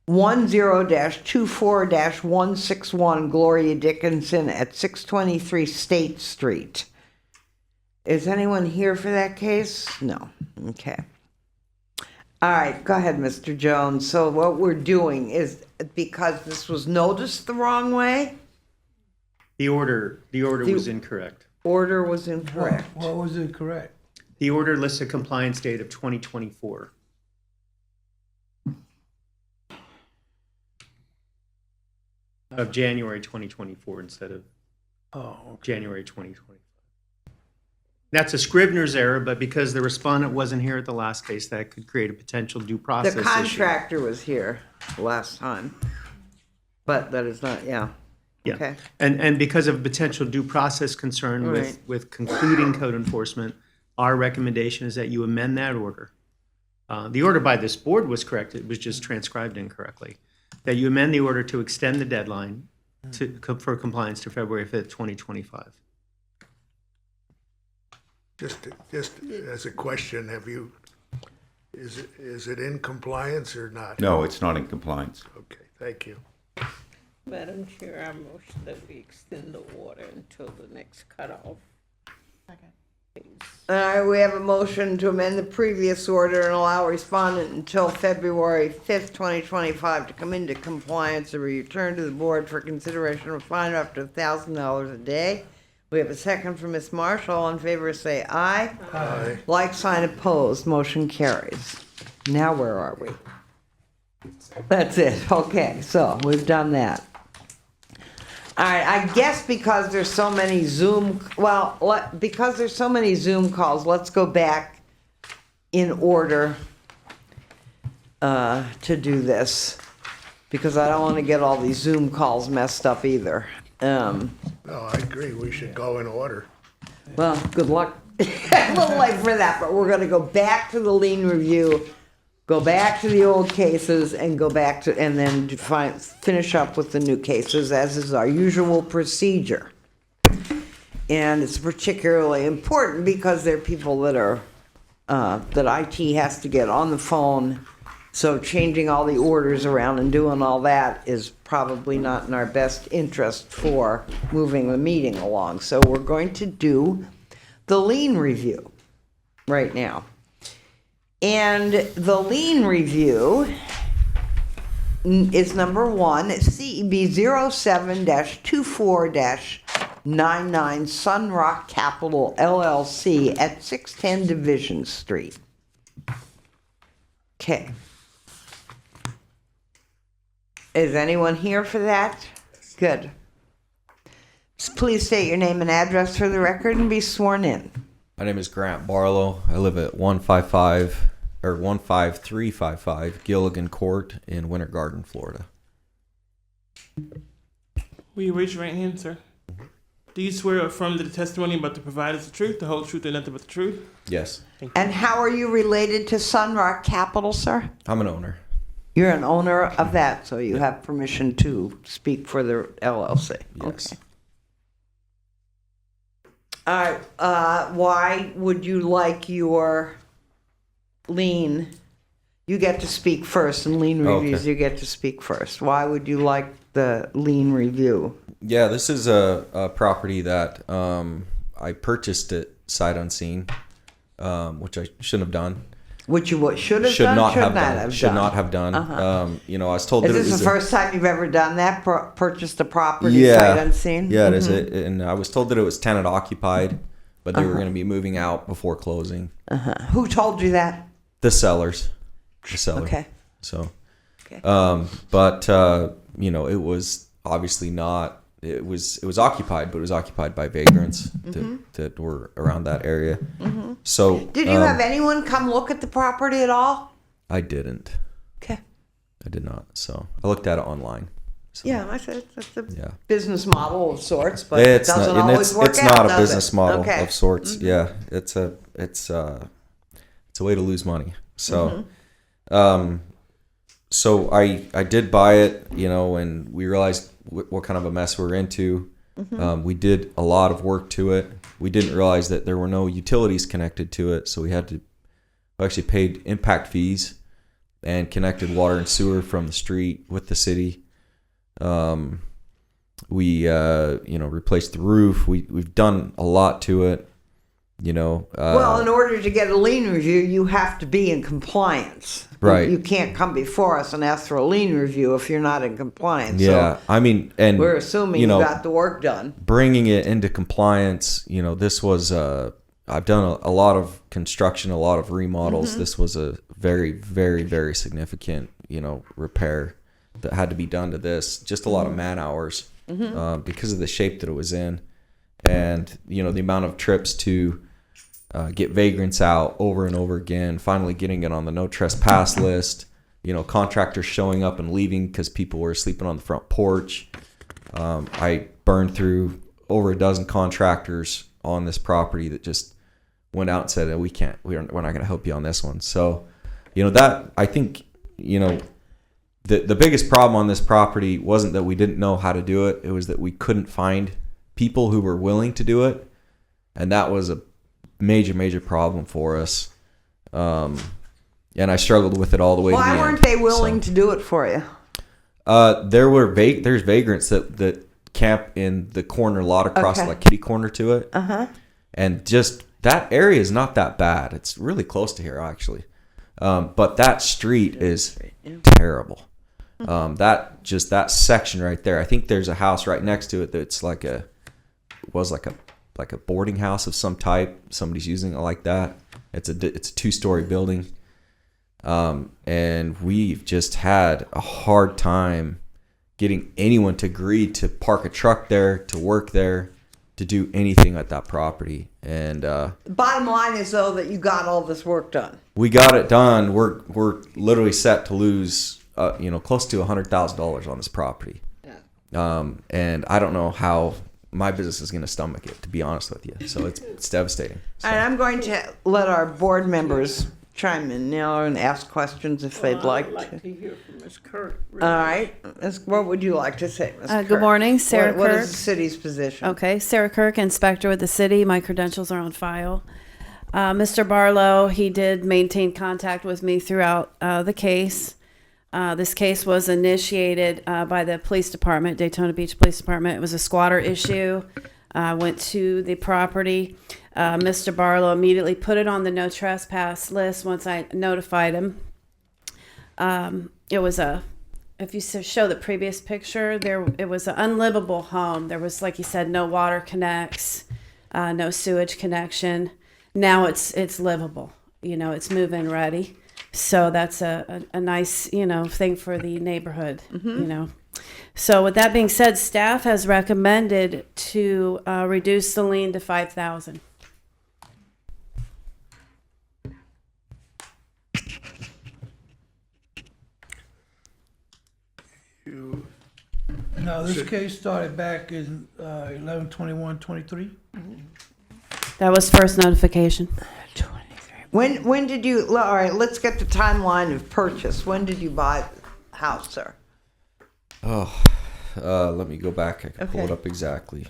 10-24-161, Gloria Dickinson at 623 State Street. Is anyone here for that case? No. Okay. All right, go ahead, Mr. Jones. So what we're doing is, because this was noticed the wrong way, The order was incorrect. order was incorrect. What was incorrect? The order lists a compliance date of 2024. Of January 2024 instead of Oh, January 2025. That's a Scrivener's error, but because the respondent wasn't here at the last case, that could create a potential due process The issue. contractor was here last time, but that is not, yeah. Yeah. Okay. And because of potential due process concern Right. with concluding code enforcement, our recommendation is that you amend that order. The order by this board was correct, it was just transcribed incorrectly. That you amend the order to extend the deadline for compliance to February 5th, 2025. Just as a question, is it in compliance or not? No, it's not in compliance. Okay, thank you. Madam Chair, I motion that we extend the order until the next cutoff. All right, we have a motion to amend the previous order and allow respondent until February 5th, 2025 to come into compliance or return to the board for consideration of a fine of up to $1,000 a day. We have a second from Ms. Marshall. All in favor, say aye. Aye. Like sign opposed, motion carries. Now where are we? That's it, okay, so we've done that. All right, I guess because there's so many because there's so many Zoom calls, let's go back in order to do this, because I don't want to get all these Zoom calls messed up either. No, I agree, we should go in order. Well, good luck. A little late for that, but we're going to go back to the lien review, go back to the old cases, and go back to, and then finish up with the new cases, as is our usual procedure. And it's particularly important because there are people that are, that IT has to get on the phone, so changing all the orders around and doing all that is probably not in our best interest for moving the meeting along. So we're going to do the lien review right now. And the lien review is number 1, CEB 07-24-99 Sunrock Capital LLC at 610 Division Street. Is anyone here for that? Good. Please state your name and address for the record and be sworn in. My name is Grant Barlow. I live at 15355 Gilligan Court in Winter Garden, Florida. Will you raise your right hand, sir? Do you swear or affirm that the testimony about to provide is the truth, the whole truth, and nothing but the truth? Yes, And how are you related to Sunrock Capital, sir? I'm an owner. You're an owner of that, so you have permission to speak for the LLC. Yes. Okay. All right. Why would you like your lien? You get to speak first, and lien reviews, Okay. you get to speak first. Why would you like the lien review? Yeah, this is a property that I purchased it sight unseen, which I shouldn't have done. Which you should have Should done, not should have not done. have Should done. not have done. Uh-huh. You know, I was told Is that it this was the first time you've ever done that? Purchased a property yeah, sight unseen? Yeah, it is. Mhm. And I was told that it was tenant occupied, but they were going to be moving out before closing. Uh-huh. Who told you that? The sellers. The seller. Okay. So, Okay. but you know, it was obviously not. It was occupied, but it was occupied by vagrants that were around that area. Mhm. So, Did you have anyone come look at the property at all? I didn't. Okay. I did not. So I looked at it online. So, Yeah, I said it's a yeah. business model of sorts, but it doesn't and always work it's out, not a does business it? model Okay. of sorts. Yeah, it's a way to lose money. So, so I did buy it, you know, and we realized what kind of a mess we're into. We did a lot of work to it. We didn't realize that there were no utilities connected to it, so we actually paid impact fees and connected water and sewer from the street with the city. We you know, replaced the roof. We've done a lot to it, you know. Well, in order to get a lien review, you have to be in compliance. Right. You can't come before us and ask for a lien review if you're not in compliance. Yeah, So I mean, and we're assuming you know, you got the work done. bringing it into compliance. You know, this was I've done a lot of construction, a lot of remodels. This was a very, very, very significant, you know, repair that had to be done to this. Just a lot of man hours because of the shape that it was in, and you know, the amount of trips to get vagrants out over and over again. Finally, getting it on the no trespass list. You know, contractors showing up and leaving because people were sleeping on the front porch. I burned through over a dozen contractors on this property that just went out and said, we're not going to help you on this one. So, you know, that I think, you know, the biggest problem on this property wasn't that we didn't know how to do it. It was that we couldn't find people who were willing to do it. And that was a major problem for us. And I struggled with it all the way to the Why end. weren't they willing to do it for you? There's vagrants that camp in the corner lot across Okay. like kitty corner to it. Uh-huh. And just that area is not that bad. It's really close to here actually. But that street is terrible. That section right there. I think there's a house right next to it that's like a boarding house of some type. Somebody's using it like that. It's a 2-story building. And we've just had a hard time getting anyone to agree to park a truck there, to work there, to do anything at that property. And The bottom line is, though, that you got all this work done. we got it done. We're literally set to lose, close to $100,000 on this property. And I don't know how my business is going to stomach it, to be honest with you. So it's devastating. So. And I'm going to let our board members chime in now and ask questions if they'd like I'd like to. to hear from Ms. Kirk. All right. What would you like to say, Ms. Kirk? Good morning, Sarah What Kirk. is the city's position? Okay, Sarah Kirk, inspector with the city. My credentials are on file. Mr. Barlow, he did maintain contact with me throughout the case. This case was initiated by the police department, Daytona Beach Police Department. It was a squatter issue. Went to the property. Mr. Barlow immediately put it on the no trespass list once I notified him. It was if you show the previous picture, it was an unlivable home. There was, like you said, no water connects, no sewage connection. Now it's livable. You know, it's move-in ready. So that's a nice, you know, thing for the neighborhood, you know. So with that being said, staff has recommended to reduce the lien to 5,000. You, Now, this case started back in 11/21/23. That was first notification. When did you, all right, let's get the timeline of purchase. When did you buy the house, sir? Oh, let me go back. I can pull it Okay. up exactly.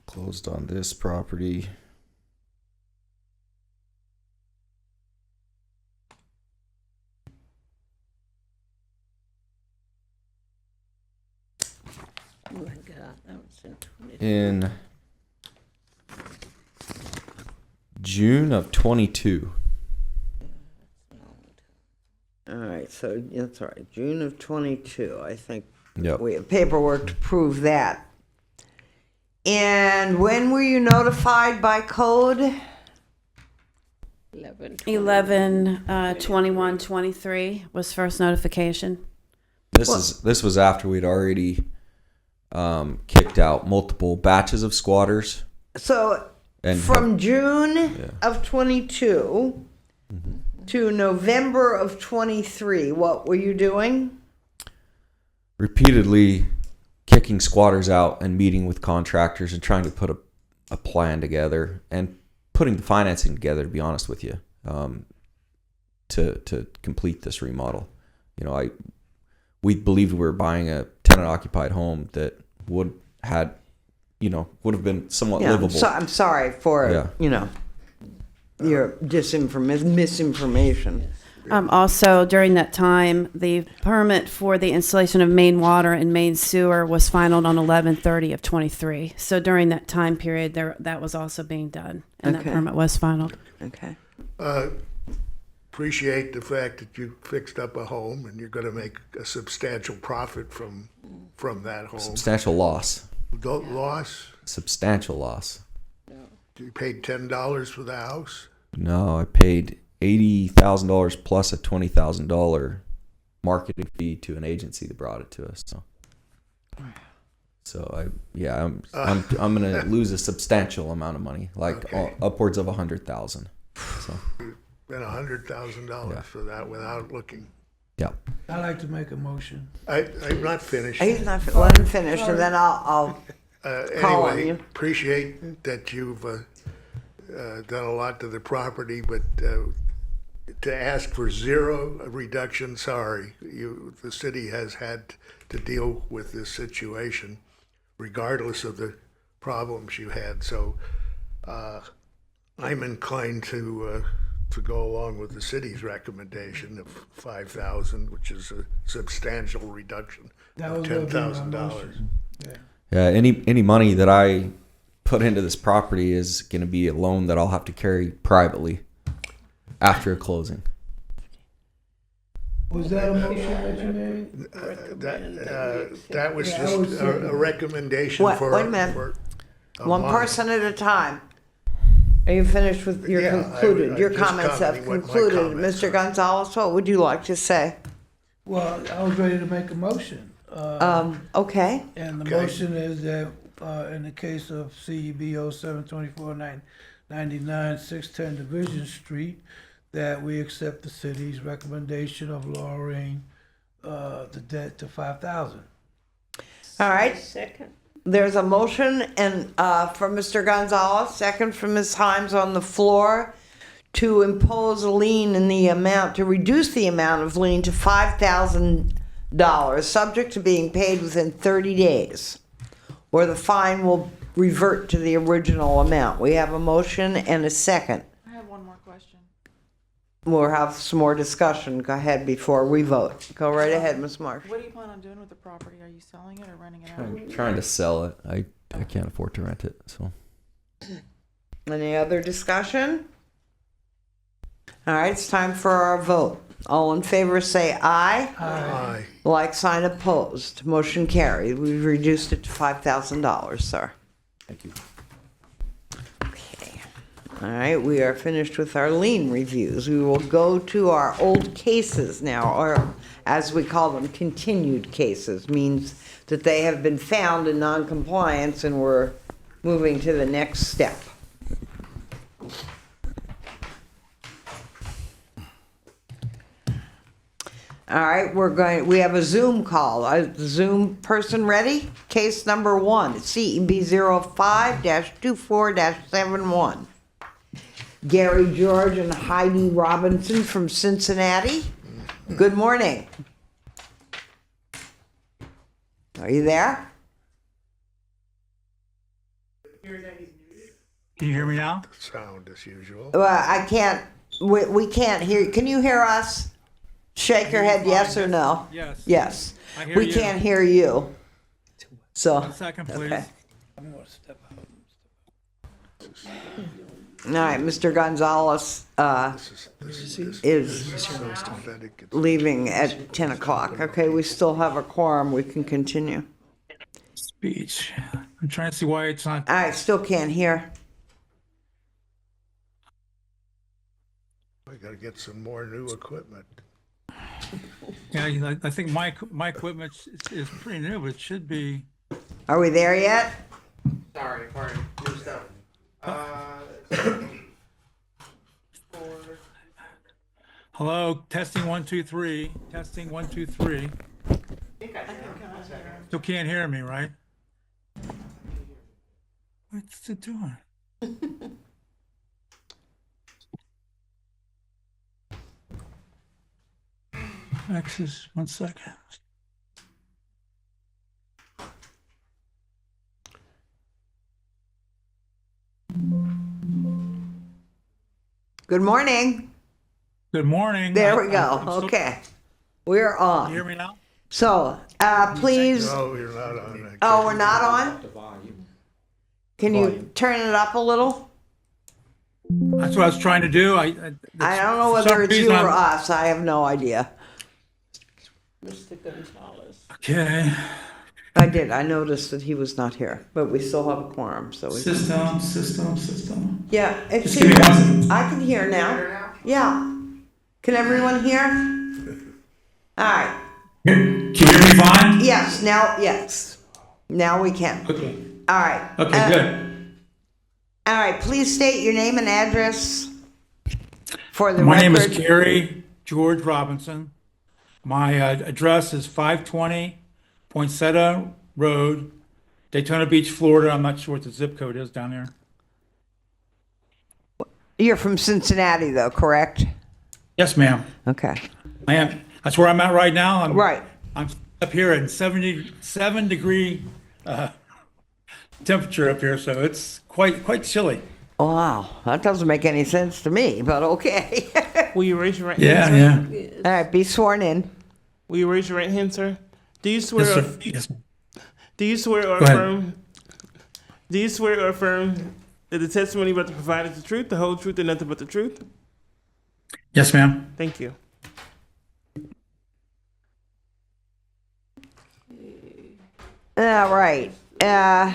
Closed on this property. Oh my God, that was in 20. In June of 22. All right, so that's all right. June of 22, I think. Yep. We have paperwork to prove that. And when were you notified by code? 11/21/23 was first notification. This was after we'd already kicked out multiple batches of squatters. So And from June of 22 to November of 23, what were you doing? Repeatedly kicking squatters out and meeting with contractors and trying to put a plan together and putting the financing together, to be honest with you, to complete this remodel. You know, we believed we were buying a tenant occupied home that would have been somewhat livable. So I'm sorry for, Yeah. your misinformation. Also, during that time, the permit for the installation of main water and main sewer was finalized on 11/30/23. So during that time period, that was also being done, and that Okay. permit was final. Okay. appreciate the fact that you fixed up a home and you're gonna make a substantial profit from that home. Substantial loss. Don't loss, Substantial loss. you paid $10 for the house? No, I paid $80,000 plus a $20,000 marketing fee to an agency that brought it to us. So I'm gonna lose a substantial amount of money, like Okay. upwards of 100,000. So Spent $100,000 for that without looking. yeah. I'd like to make a motion. I'm not finished. He's not, let him finish, and then I'll call on Anyway, you. appreciate that you've done a lot to the property, but to ask for zero reduction, sorry. The city has had to deal with this situation regardless of the problems you had. So I'm inclined to go along with the city's recommendation of 5,000, which is a substantial reduction That of was gonna be my $10,000. motion. Yeah. Yeah, any money that I put into this property is going to be a loan that I'll have to carry privately after a closing. Was that a motion that you made? That was Yeah, I just was saying- a recommendation Wait for. a minute. for a One month. person at a time. Are you finished with your Yeah, concluded? I'm Your just comments have commenting what my concluded. comments Mr. are. Gonzalez, what would you like to say? Well, I was ready to make a motion. Okay. And the Okay. motion is that, in the case of CEB 07-24-99, 610 Division Street, that we accept the city's recommendation of lowering, the debt to 5,000. All right. Second. There's a motion and from Mr. Gonzalez, second from Ms. Himes on the floor to impose a lien in the amount, to reduce the amount of lien to $5,000, subject to being paid within 30 days, or the fine will revert to the original amount. We have a motion and a second. I have one more question. We'll have some more discussion. Go ahead before we vote. Go right ahead, Ms. Marsh. What do you plan on doing with the property? Are you selling it or renting it out? I'm trying to sell it. I can't afford to rent it. So Any other discussion? All right, it's time for our vote. All in favor say aye. Aye. Like sign opposed. Motion carried. We've reduced it to $5,000, sir. thank you. All right, we are finished with our lien reviews. We will go to our old cases now, or as we call them, continued cases. Means that they have been found in non-compliance and we're moving to the next step. All right, we have a Zoom call. A Zoom person ready? Case number 1, CEB 05-24-71. Gary George and Heidi Robinson from Cincinnati. Good morning. Are you there? Can you hear me now? Sound as usual. Well, I can't, we can't hear you. Can you hear us? Shake your head yes or no. Yes. Yes. I hear We you. can't hear you. So. 1 second, please. Okay. All right, Mr. Gonzalez is leaving at 10 o'clock. Okay, we still have a quorum. We can continue. Speech. I'm trying to see why it's not. I still can't hear. We gotta get some more new equipment. Yeah, I think my equipment is pretty new, but it should be. Are we there yet? Sorry, pardon. New stuff. Hello, testing 1 2 3. Testing 1 2 3. Still can't hear me, right? What's it doing? Access, 1 second. Good morning. Good morning. There we go. I'm still- Okay. We're on. Can you hear me now? So, please. No, you're not on. Oh, we're not on? Can you turn it up a little? That's what I was trying to do. I don't know for whether some it's you reason or I'm- us. I have no idea. Mr. Gonzalez. Okay. I did. I noticed that he was not here, but we still have a quorum, so we. System. Yeah, it Just give me seems, one- I can hear now. Yeah. Can everyone hear? All right. Can you hear me fine? Yes, now, yes. Now we can. Okay. All right. Okay, good. All right, please state your name and address for the My name is record. Gary George Robinson. My address is 520 Poinsettia Road, Daytona Beach, Florida. I'm not sure what the zip code is down there. You're from Cincinnati, though, correct? Yes, ma'am. Okay. I am. That's where I'm at right now. Right. I'm up here at 77 degree temperature up here, so it's quite chilly. Wow, that doesn't make any sense to me, but okay. Will you raise your right Yeah, hand, sir? yeah. All right, be sworn in. Will you raise your right hand, sir? Do you swear? Yes, or, sir. Yes. Do you swear or Go ahead. affirm? Do you swear or affirm that the testimony you're about to provide is the truth, the whole truth, and nothing but the truth? Yes, ma'am. Thank you. All right. All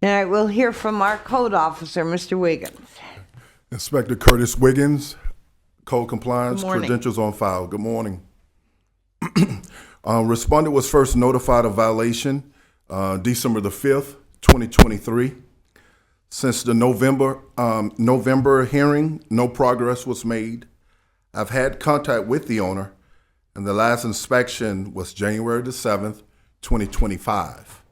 right, we'll hear from our code officer, Mr. Wiggins. Inspector Curtis Wiggins, Code Compliance, Good morning. credentials on file. Good morning. Respondent was first notified of violation December the 5th, 2023. Since the November hearing, no progress was made. I've had contact with the owner, and the last inspection was January the 7th, 2025.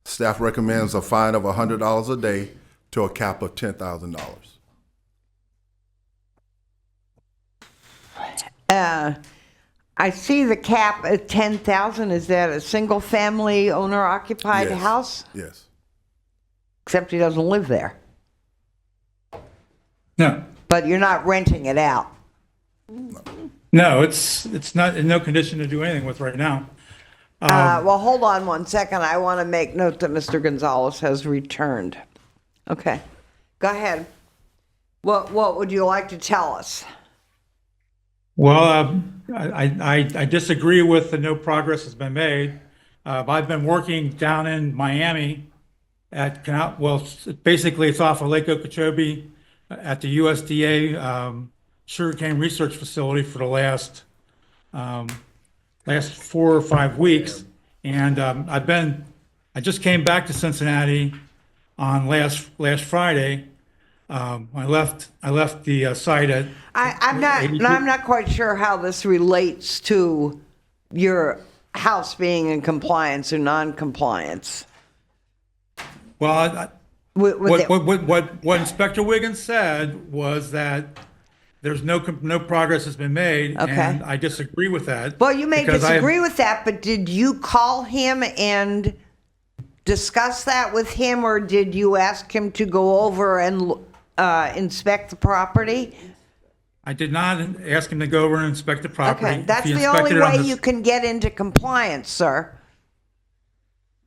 Staff recommends a fine of $100 a day to a cap of $10,000. I see the cap at 10,000. Is that a single family owner occupied Yes. house? Yes. Except he doesn't live there. No. But you're not renting it out. No, it's not in no condition to do anything with right now. Well, hold on 1 second. I want to make note that Mr. Gonzalez has returned. Okay, go ahead. What would you like to tell us? Well, I disagree with the no progress has been made. I've been working down in Miami at Canal, well, basically it's off of Lake Okeechobee at the USDA sugarcane research facility for the last 4 or 5 weeks. And I just came back to Cincinnati on last Friday. I left the site at. I'm not quite sure how this relates to your house being in compliance or non-compliance. Well, what Inspector Wiggins said was that there's no progress has been made, Okay. and I disagree with that. Well, you may because I have- disagree with that, but did you call him and discuss that with him, or did you ask him to go over and inspect the property? I did not ask him to go over and inspect the property. Okay, that's He the only inspected it on way the- you can get into compliance, sir.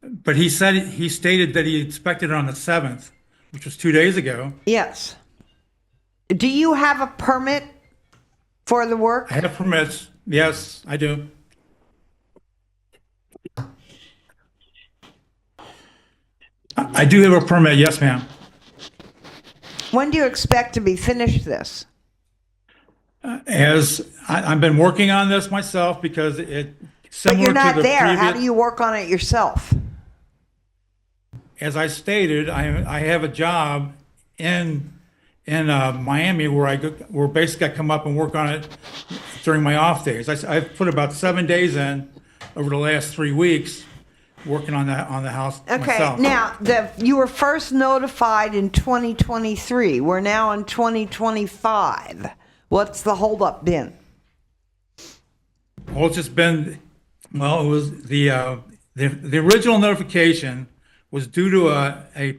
But he stated that he inspected it on the 7th, which was 2 days ago. Yes. Do you have a permit for the work? I have permits. Yes, I do. I do have a permit. Yes, ma'am. When do you expect to be finished this? As I've been working on this myself because it But similar you're not to the there. previous. How do you work on it yourself? As I stated, I have a job in Miami where basically I come up and work on it during my off days. I've put about 7 days in over the last 3 weeks working on the house Okay, myself. now, you were first notified in 2023. We're now in 2025. What's the holdup been? Well, it's just been, well, it was the original notification was due to the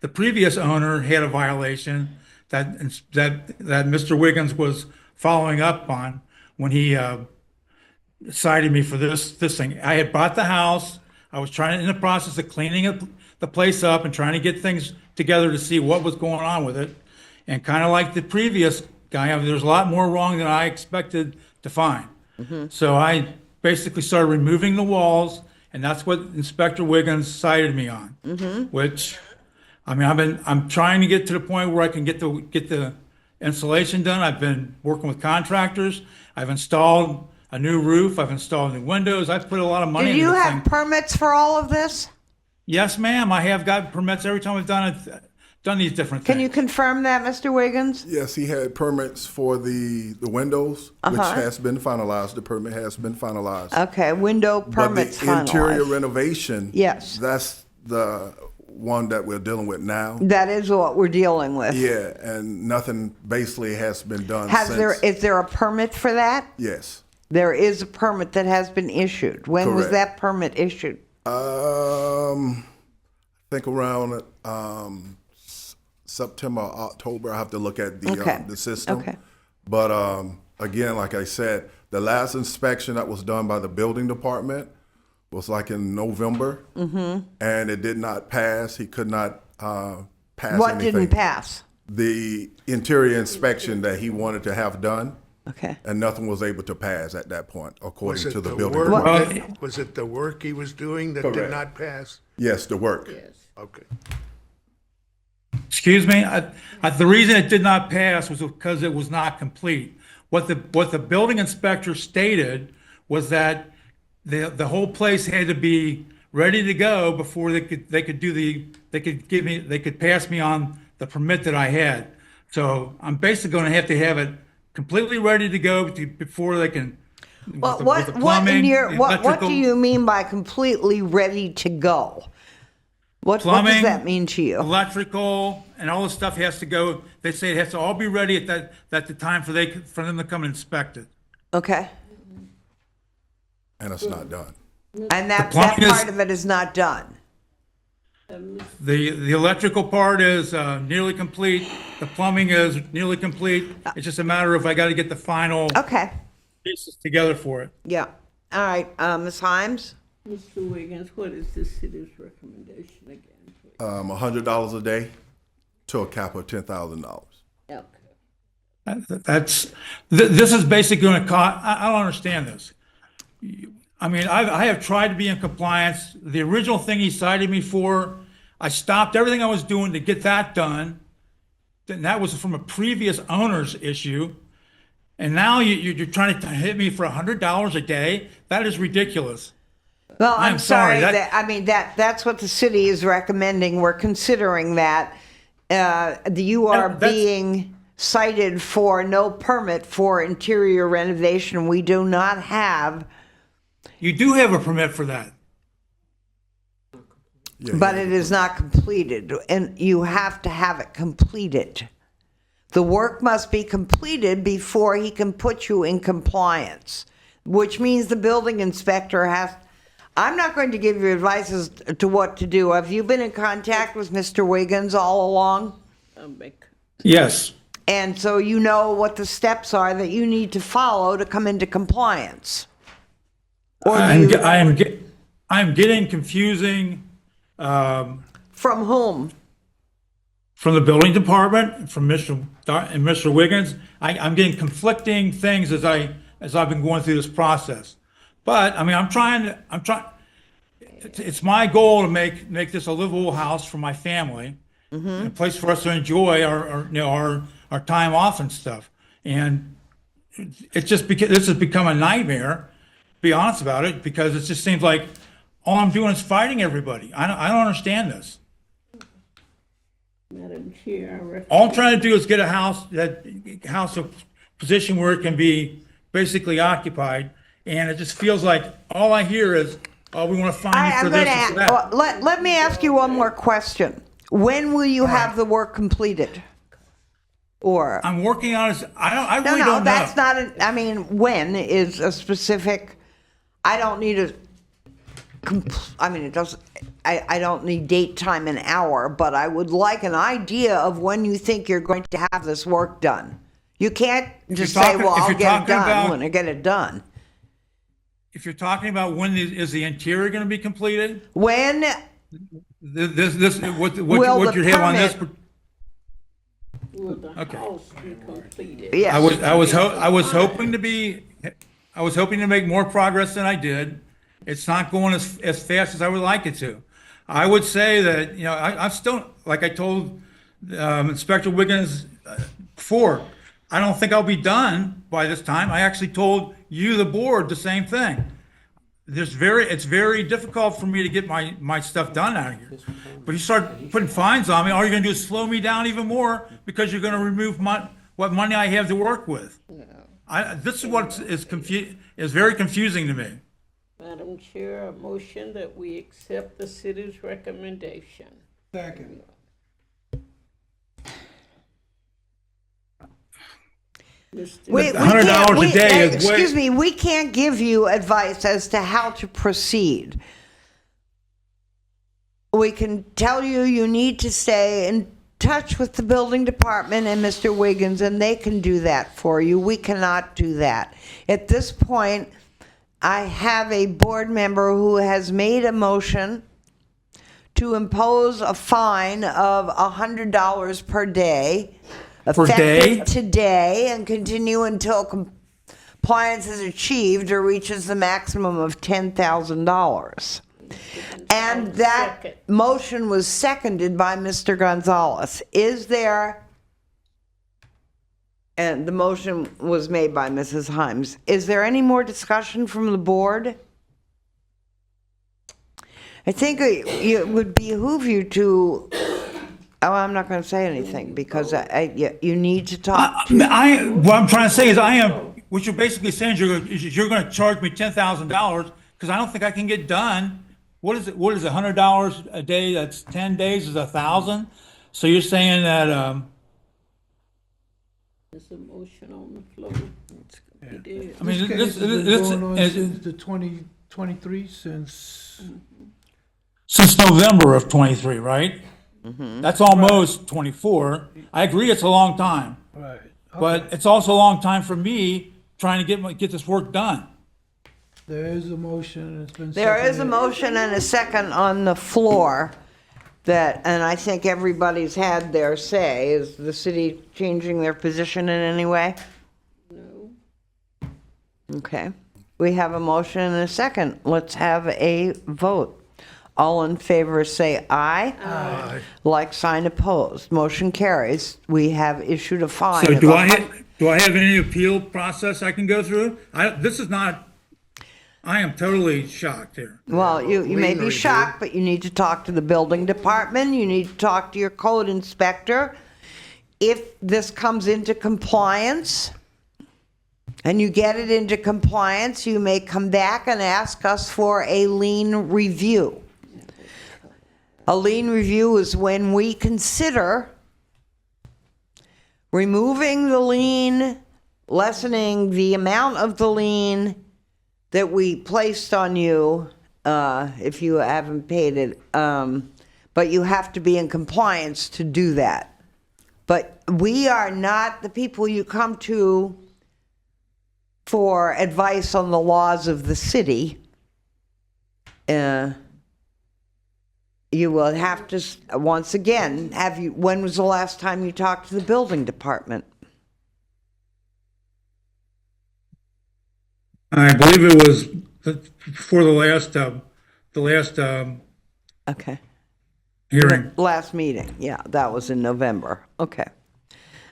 previous owner had a violation that Mr. Wiggins was following up on when he cited me for this thing. I had bought the house. I was in the process of cleaning the place up and trying to get things together to see what was going on with it. And kind of like the previous guy, there's a lot more wrong than I expected to find. So I basically started removing the walls, and that's what Inspector Wiggins cited me on. Which, I mean, I'm trying to get to the point where I can get the insulation done. I've been working with contractors. I've installed a new roof. I've installed new windows. I've put a lot of money Do into you this have thing. permits for all of this? Yes, ma'am. I have got permits every time I've done these different things. Can you confirm that, Mr. Wiggins? Yes, he had permits for the windows, which Uh-huh. has been finalized. The permit has been finalized. Okay, window permits But the interior finalized. renovation, Yes. that's the one that we're dealing with now. That is what we're dealing with. Yeah, and nothing basically has been done since. Is there a permit for that? Yes. There is a permit that has been issued. When was Correct. that permit issued? I think around September, October. I have to look at Okay. the system. Okay. But again, like I said, the last inspection that was done by the building department was like in November, and it did not pass. He could not pass What anything. didn't pass? The interior inspection that he wanted to have done, Okay. and nothing was able to pass at that point, according Was to it the the building work, department. was it the work he was doing that did Correct. not pass? Yes, the work. Okay. Excuse me. The reason it did not pass was because it was not complete. What the building inspector stated was that the whole place had to be ready to go before they could pass me on the permit that I had. So I'm basically going to have it completely ready to go before they can. Well, with the what plumbing, what do electrical- you mean by completely ready to go? What does Plumbing, that mean to you? electrical, and all this stuff has to go. They say it has to all be ready at the time for them to come and inspect it. Okay. And it's not done. And that plumbing is- part of it is not done. The electrical part is nearly complete. The plumbing is nearly complete. It's just a matter of I got to get the final Okay. pieces together for it. Yeah. All right. Ms. Himes? Mr. Wiggins, what is the city's recommendation again? $100 a day to a cap of $10,000. Okay. This is basically going to cost. I don't understand this. I mean, I have tried to be in compliance. The original thing he cited me for, I stopped everything I was doing to get that done. And that was from a previous owner's issue. And now you're trying to hit me for $100 a day? That is ridiculous. Well, I'm I'm sorry. sorry, That's what the city is recommending. We're considering that. You are that's- being cited for no permit for interior renovation. We do not have, You do have a permit for that. but it is not completed, and you have to have it completed. The work must be completed before he can put you in compliance, which means the building inspector has. I'm not going to give you advice as to what to do. Have you been in contact with Mr. Wiggins all along? Yes. And so you know what the steps are that you need to follow to come into compliance. I'm getting confusing From whom? from the building department, from Mr. Wiggins. I'm getting conflicting things as I've been going through this process. But I mean, I'm trying. It's my goal to make this a livable house for my family, and a place for us to enjoy our time off and stuff. And it's just because this has become a nightmare. To be honest about it, because it just seems like all I'm doing is fighting everybody. I don't understand this. Madam Chair, All I'm trying to do is get a house a position where it can be basically occupied, and it just feels like all I hear is, "Oh, we want to find you for this and for that." Let me ask you one more question. When will you have the work completed? Or I'm working on it. I really no, don't know. that's not. I mean, when is a specific. I don't need a. I mean, it doesn't. I don't need date, time, and hour, but I would like an idea of when you think you're going to have this work done. You can't just say, "Well, I'll get it done when I get it done." If you're talking about when is the interior going to be completed? When what will you have on this? will the Okay. house be completed? Yes. I was hoping to make more progress than I did. It's not going as fast as I would like it to. I would say that I'm still, like I told Inspector Wiggins before, I don't think I'll be done by this time. I actually told you, the board, the same thing. It's very difficult for me to get my stuff done out of here. But you start putting fines on me, all you're going to do is slow me down even more because you're going to remove what money I have to work with. This is what is very confusing to me. Madam Chair, a motion that we accept the city's recommendation. Second. $100 a day is way. Excuse me, we can't give you advice as to how to proceed. We can tell you you need to stay in touch with the building department and Mr. Wiggins, and they can do that for you. We cannot do that. At this point, I have a board member who has made a motion to impose a fine of $100 per day, effective today, and continue until compliance is achieved or reaches the maximum of $10,000. And that motion was seconded by Mr. Gonzalez. Is there, and the motion was made by Mrs. Himes. Is there any more discussion from the board? I think it would behoove you to, oh, I'm not going to say anything because you need to talk. What I'm trying to say is what you're basically saying is you're going to charge me $10,000 because I don't think I can get done. What is it? $100 a day? That's 10 days is $1,000. So you're saying that, There's a motion on the floor. It is. I mean, This case has been going on since the 2023, since November of 23, right? That's almost 24. I agree it's a long time. right. But it's also a long time for me trying to get this work done. There is a motion, it's been There is a seconded. motion and a second on the floor that, and I think everybody's had their say. Is the city changing their position in any way? No. Okay. we have a motion and a second. Let's have a vote. All in favor say aye. Aye. Like sign opposed. Motion carries. We have issued a fine. So of do I have any appeal process I can go through? I am totally shocked here. Well, you may Lien be review. shocked, but you need to talk to the building department. You need to talk to your code inspector. If this comes into compliance and you get it into compliance, you may come back and ask us for a lien review. A lien review is when we consider removing the lien, lessening the amount of the lien that we placed on you if you haven't paid it. But you have to be in compliance to do that. But we are not the people you come to for advice on the laws of the city. You will have to, once again, when was the last time you talked to the building department? I believe it was before the last Okay. hearing. Last meeting, yeah, that was in November. Okay.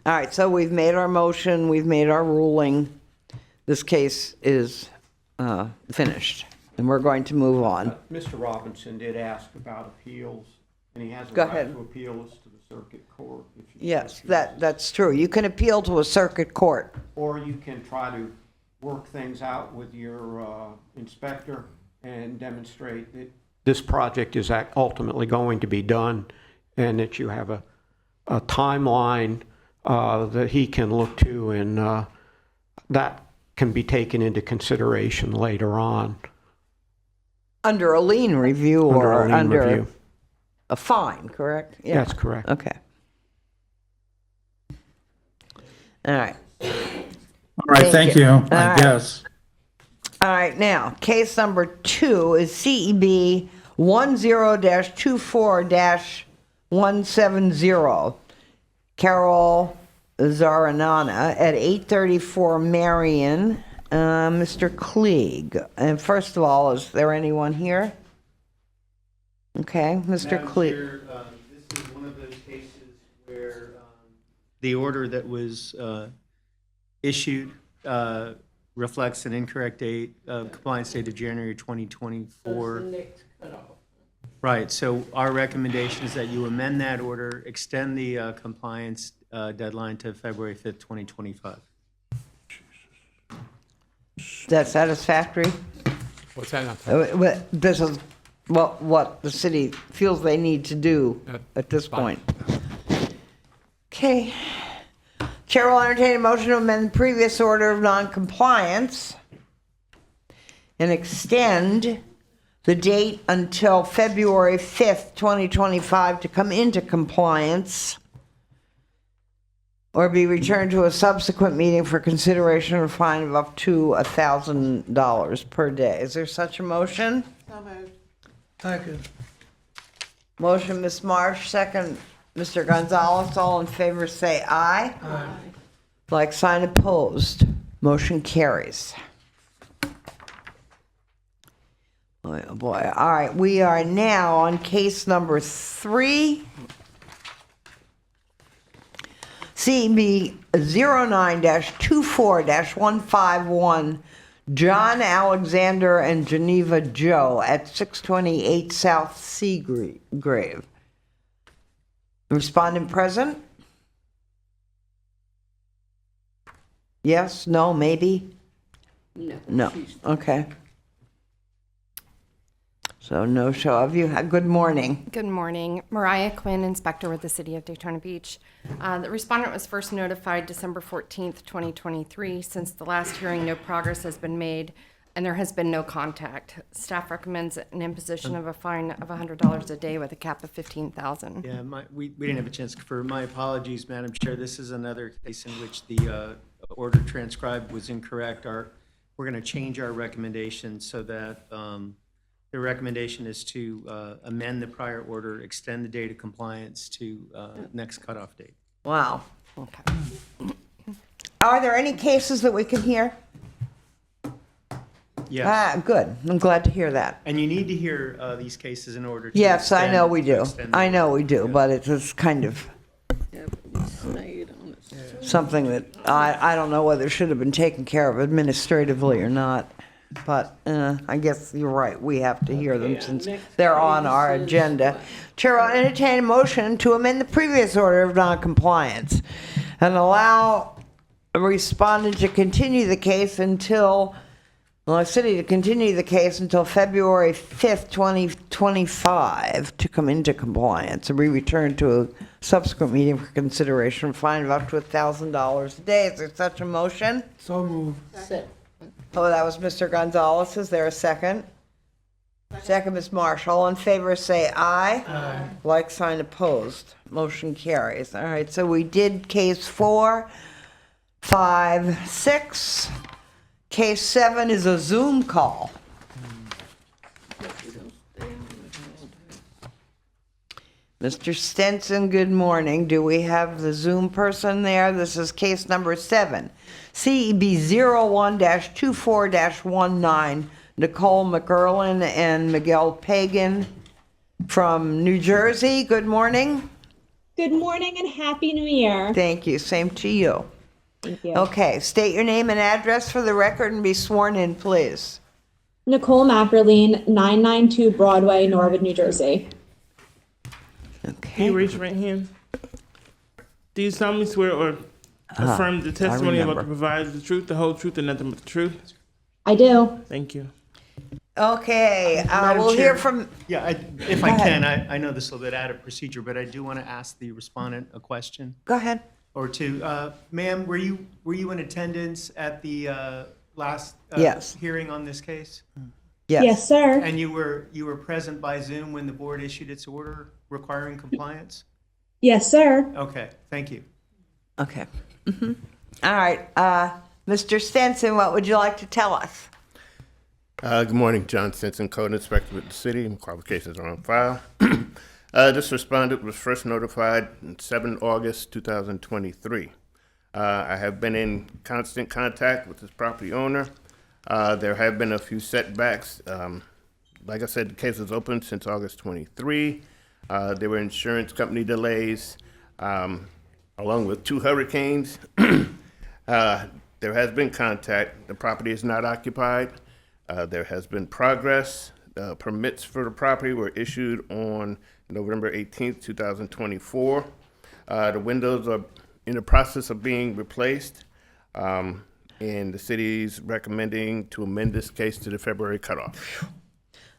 All right, so we've made our motion, we've made our ruling. This case is finished, and we're going to move on. Mr. Robinson did ask about appeals, and he has a Go right ahead. to appeal this to the circuit court. If you Yes, choose. that's true. You can appeal to a circuit court. Or you can try to work things out with your inspector and demonstrate that this project is ultimately going to be done, and that you have a timeline that he can look to, and that can be taken into consideration later on. Under a lien review Under a or lien under review. a fine, correct? Yeah. That's correct. Okay. All right. All right, thank you, All I right. guess. All right, now, case number 2 is CEB 10-24-170. Carol Zaranana at 834 Marion. Mr. Klieg. And first of all, is there anyone here? Okay, Mr. Madam Klieg. Chair, this is one of those cases where the order that was issued reflects an incorrect date, compliance date of January 2024. Next cutoff. Right, so our recommendation is that you amend that order, extend the compliance deadline to February 5th, 2025. Is that satisfactory? What's that? This is what the city feels they need to do at this point. Okay. Chair will entertain a motion to amend the previous order of noncompliance and extend the date until February 5th, 2025 to come into compliance or be returned to a subsequent meeting for consideration of a fine of up to $1,000 per day. Is there such a motion? So moved. Second. Motion, Ms. Marsh, second, Mr. Gonzalez. All in favor say aye. Aye. Like sign opposed. Motion carries. Boy, oh boy. All right, we are now on case number 3. CB 09-24-151, John Alexander and Geneva Joe at 628 South Seagrave. Respondent present? Yes, no, maybe? No. No, okay. So no show of you. Good morning. Good morning. Mariah Quinn, inspector with the City of Daytona Beach. The respondent was first notified December 14th, 2023. Since the last hearing, no progress has been made, and there has been no contact. Staff recommends an imposition of a fine of $100 a day with a cap of $15,000. Yeah, we didn't have a chance. For my apologies, Madam Chair. This is another case in which the order transcribed was incorrect. We're going to change our recommendation so that the recommendation is to amend the prior order, extend the date of compliance to next cutoff date. Wow. Okay. Are there any cases that we can hear? Yes. Ah, good. I'm glad to hear that. And you need to hear these cases in order to. Yes, I know extend- we to do. extend the I know we do, but it's just kind of something that I don't know whether it should have been taken care of administratively or not. But I guess you're right. We have to hear them Okay, since next they're on page our says agenda. Chair will entertain a motion to amend the previous order of noncompliance and allow a respondent to continue the case until, well, the city to continue the case until February 5th, 2025 to come into compliance and be returned to a subsequent meeting for consideration, fine of up to $1,000 a day. Is there such a motion? So moved. Oh, that was Mr. Gonzalez. Is there a second? Second, Ms. Marsh. All in favor, say aye. Aye. Like sign opposed. Motion carries. All right, so we did case 4, 5, 6. Case 7 is a Zoom call. Mr. Stenson, good morning. Do we have the Zoom person there? This is case number 7. CEB 01-24-19, Nicole McErlin and Miguel Pagan from New Jersey. Good morning. Good morning and Happy New Year. Thank you. Same to you. Thank you. Okay, state your name and address for the record and be sworn in, please. Nicole Mackerline, 992 Broadway, Norwood, New Jersey. Can you raise your right hand? Do you solemnly swear or affirm the testimony about to provide the truth, the whole truth, and nothing but the truth? I do. Thank you. Okay, Madam we'll Chair, hear from. Yeah, if Go I ahead. can, I know this is a little bit out of procedure, but I do want to ask the respondent a question Go ahead. or two. Ma'am, were you in attendance at the last Yes. hearing on this case? Yes, sir. And you were present by Zoom when the board issued its order requiring compliance? Yes, sir. Okay, thank you. Okay. All right, Mr. Stenson, what would you like to tell us? Good morning, John Stinson, Code Inspector with the city. Qualifications are on file. This respondent was first notified on 7 August 2023. I have been in constant contact with this property owner. There have been a few setbacks. Like I said, the case was open since August 23. There were insurance company delays, along with 2 hurricanes. There has been contact. The property is not occupied. There has been progress. Permits for the property were issued on November 18th, 2024. The windows are in the process of being replaced, and the city's recommending to amend this case to the February cutoff.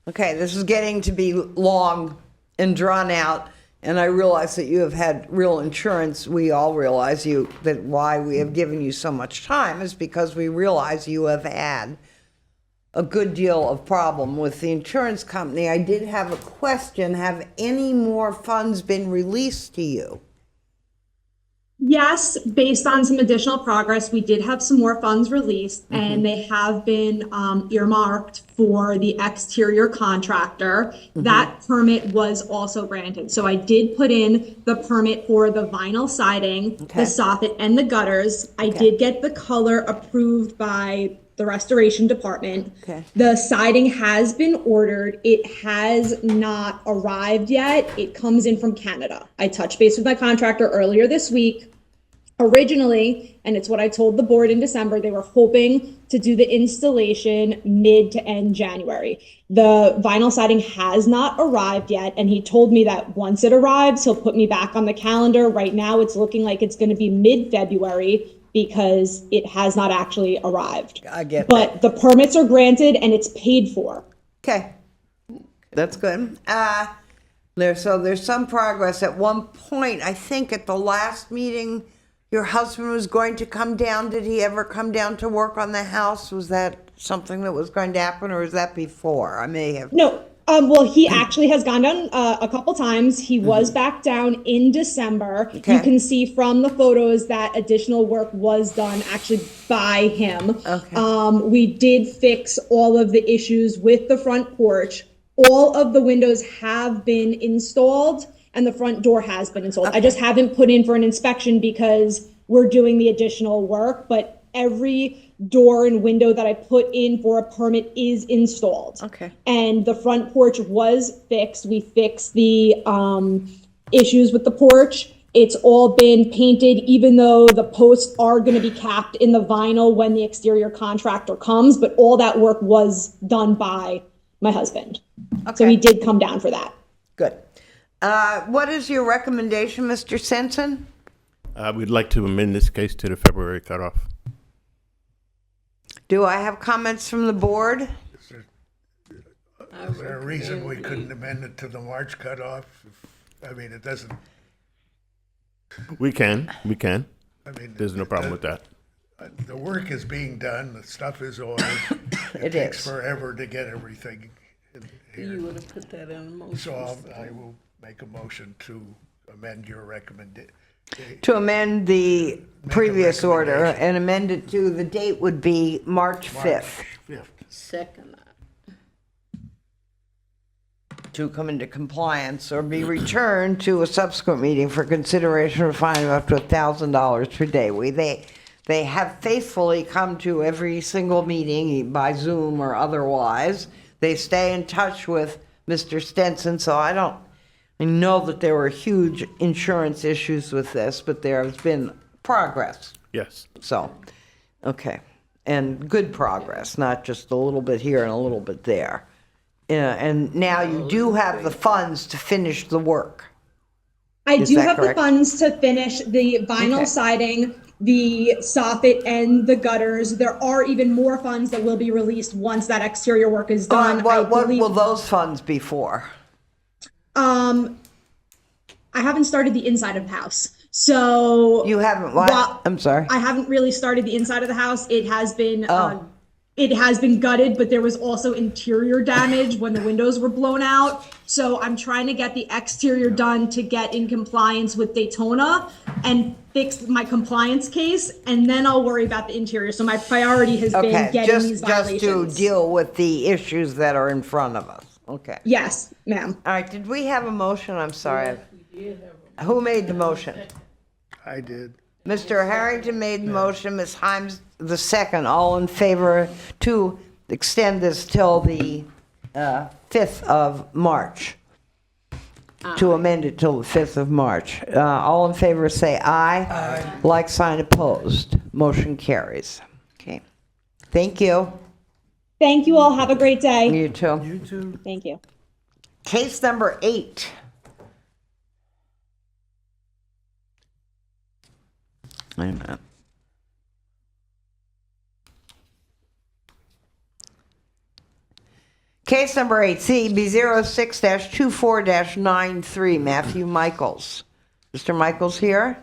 Okay, this is getting to be long and drawn out, and I realize that you have had real insurance. We all realize that why we have given you so much time is because we realize you have had a good deal of problem with the insurance company. I did have a question. Have any more funds been released to you? Yes, based on some additional progress, we did have some more funds released, and they have been earmarked for the exterior contractor. That permit was also granted. So I did put in the permit for the vinyl siding, the soffit, and the gutters. I did get the color approved by the restoration department. The siding has been ordered. It has not arrived yet. It comes in from Canada. I touched base with my contractor earlier this week. Originally, and it's what I told the board in December, they were hoping to do the installation mid to end January. The vinyl siding has not arrived yet, and he told me that once it arrives, he'll put me back on the calendar. Right now, it's looking like it's going to be mid-February, because it has not actually arrived. I get But the permits are granted and it's paid for. Okay, that's good. So there's some progress. At one point, I think at the last meeting, your husband was going to come down. Did he ever come down to work on the house? Was that something that was going to happen, or was that before? I may have. No. Well, he actually has gone down a couple times. He was back down in December. You can see from the photos that additional work was done actually by him. We did fix all of the issues with the front porch. All of the windows have been installed and the front door has been installed. I just haven't put in for an inspection because we're doing the additional work, but every door and window that I put in for a permit is installed. Okay. And the front porch was fixed. We fixed the issues with the porch. It's all been painted, even though the posts are going to be capped in the vinyl when the exterior contractor comes, but all that work was done by my husband. So he did come down for that. Good. What is your recommendation, Mr. Sensen? We'd like to amend this case to the February cutoff. Do I have comments from the board? Is there a reason we couldn't amend it to the March cutoff? I mean, it doesn't, We can. I mean. There's no problem with that. The work is being done, the stuff is ordered. It takes is. forever to get everything in here. You would have put that in a motion. So I will make a motion to amend your recommendation. To amend the previous order and amend it to, the date would be March 5th. Second. To come into compliance or be returned to a subsequent meeting for consideration of a fine of up to $1,000 per day. They have faithfully come to every single meeting by Zoom or otherwise. They stay in touch with Mr. Stenson, so I know that there were huge insurance issues with this, but there has been progress. Yes. So, okay. And good progress, not just a little bit here and a little bit there. And now you do have the funds to finish the work. I Is do that have correct? the funds to finish the vinyl Okay. siding, the soffit, and the gutters. There are even more funds that will be released once that exterior work is done. What I believe, will those funds be for? I haven't started the inside of the house. So You haven't what? Well, I'm sorry. I haven't really started the inside of the house. It has been gutted, but there was also interior damage when the windows were blown out. So I'm trying to get the exterior done to get in compliance with Daytona and fix my compliance case, and then I'll worry about the interior. So my priority has been Okay, getting these just to violations. deal with the issues that are in front of us. Okay. Yes, ma'am. All right, did we have a motion? I'm sorry. Who made the motion? I did. Mr. Harrington made the motion, Ms. Himes the second. All in favor to extend this till the 5th of March? To amend it till the 5th of March. All in favor say aye. Aye. Like sign opposed. Motion carries. Okay. Thank you. Thank you all. Have a great day. You too. You too. Thank you. Case number 8. Wait a minute. Case number 8, CB 06-24-93, Matthew Michaels. Mr. Michaels here?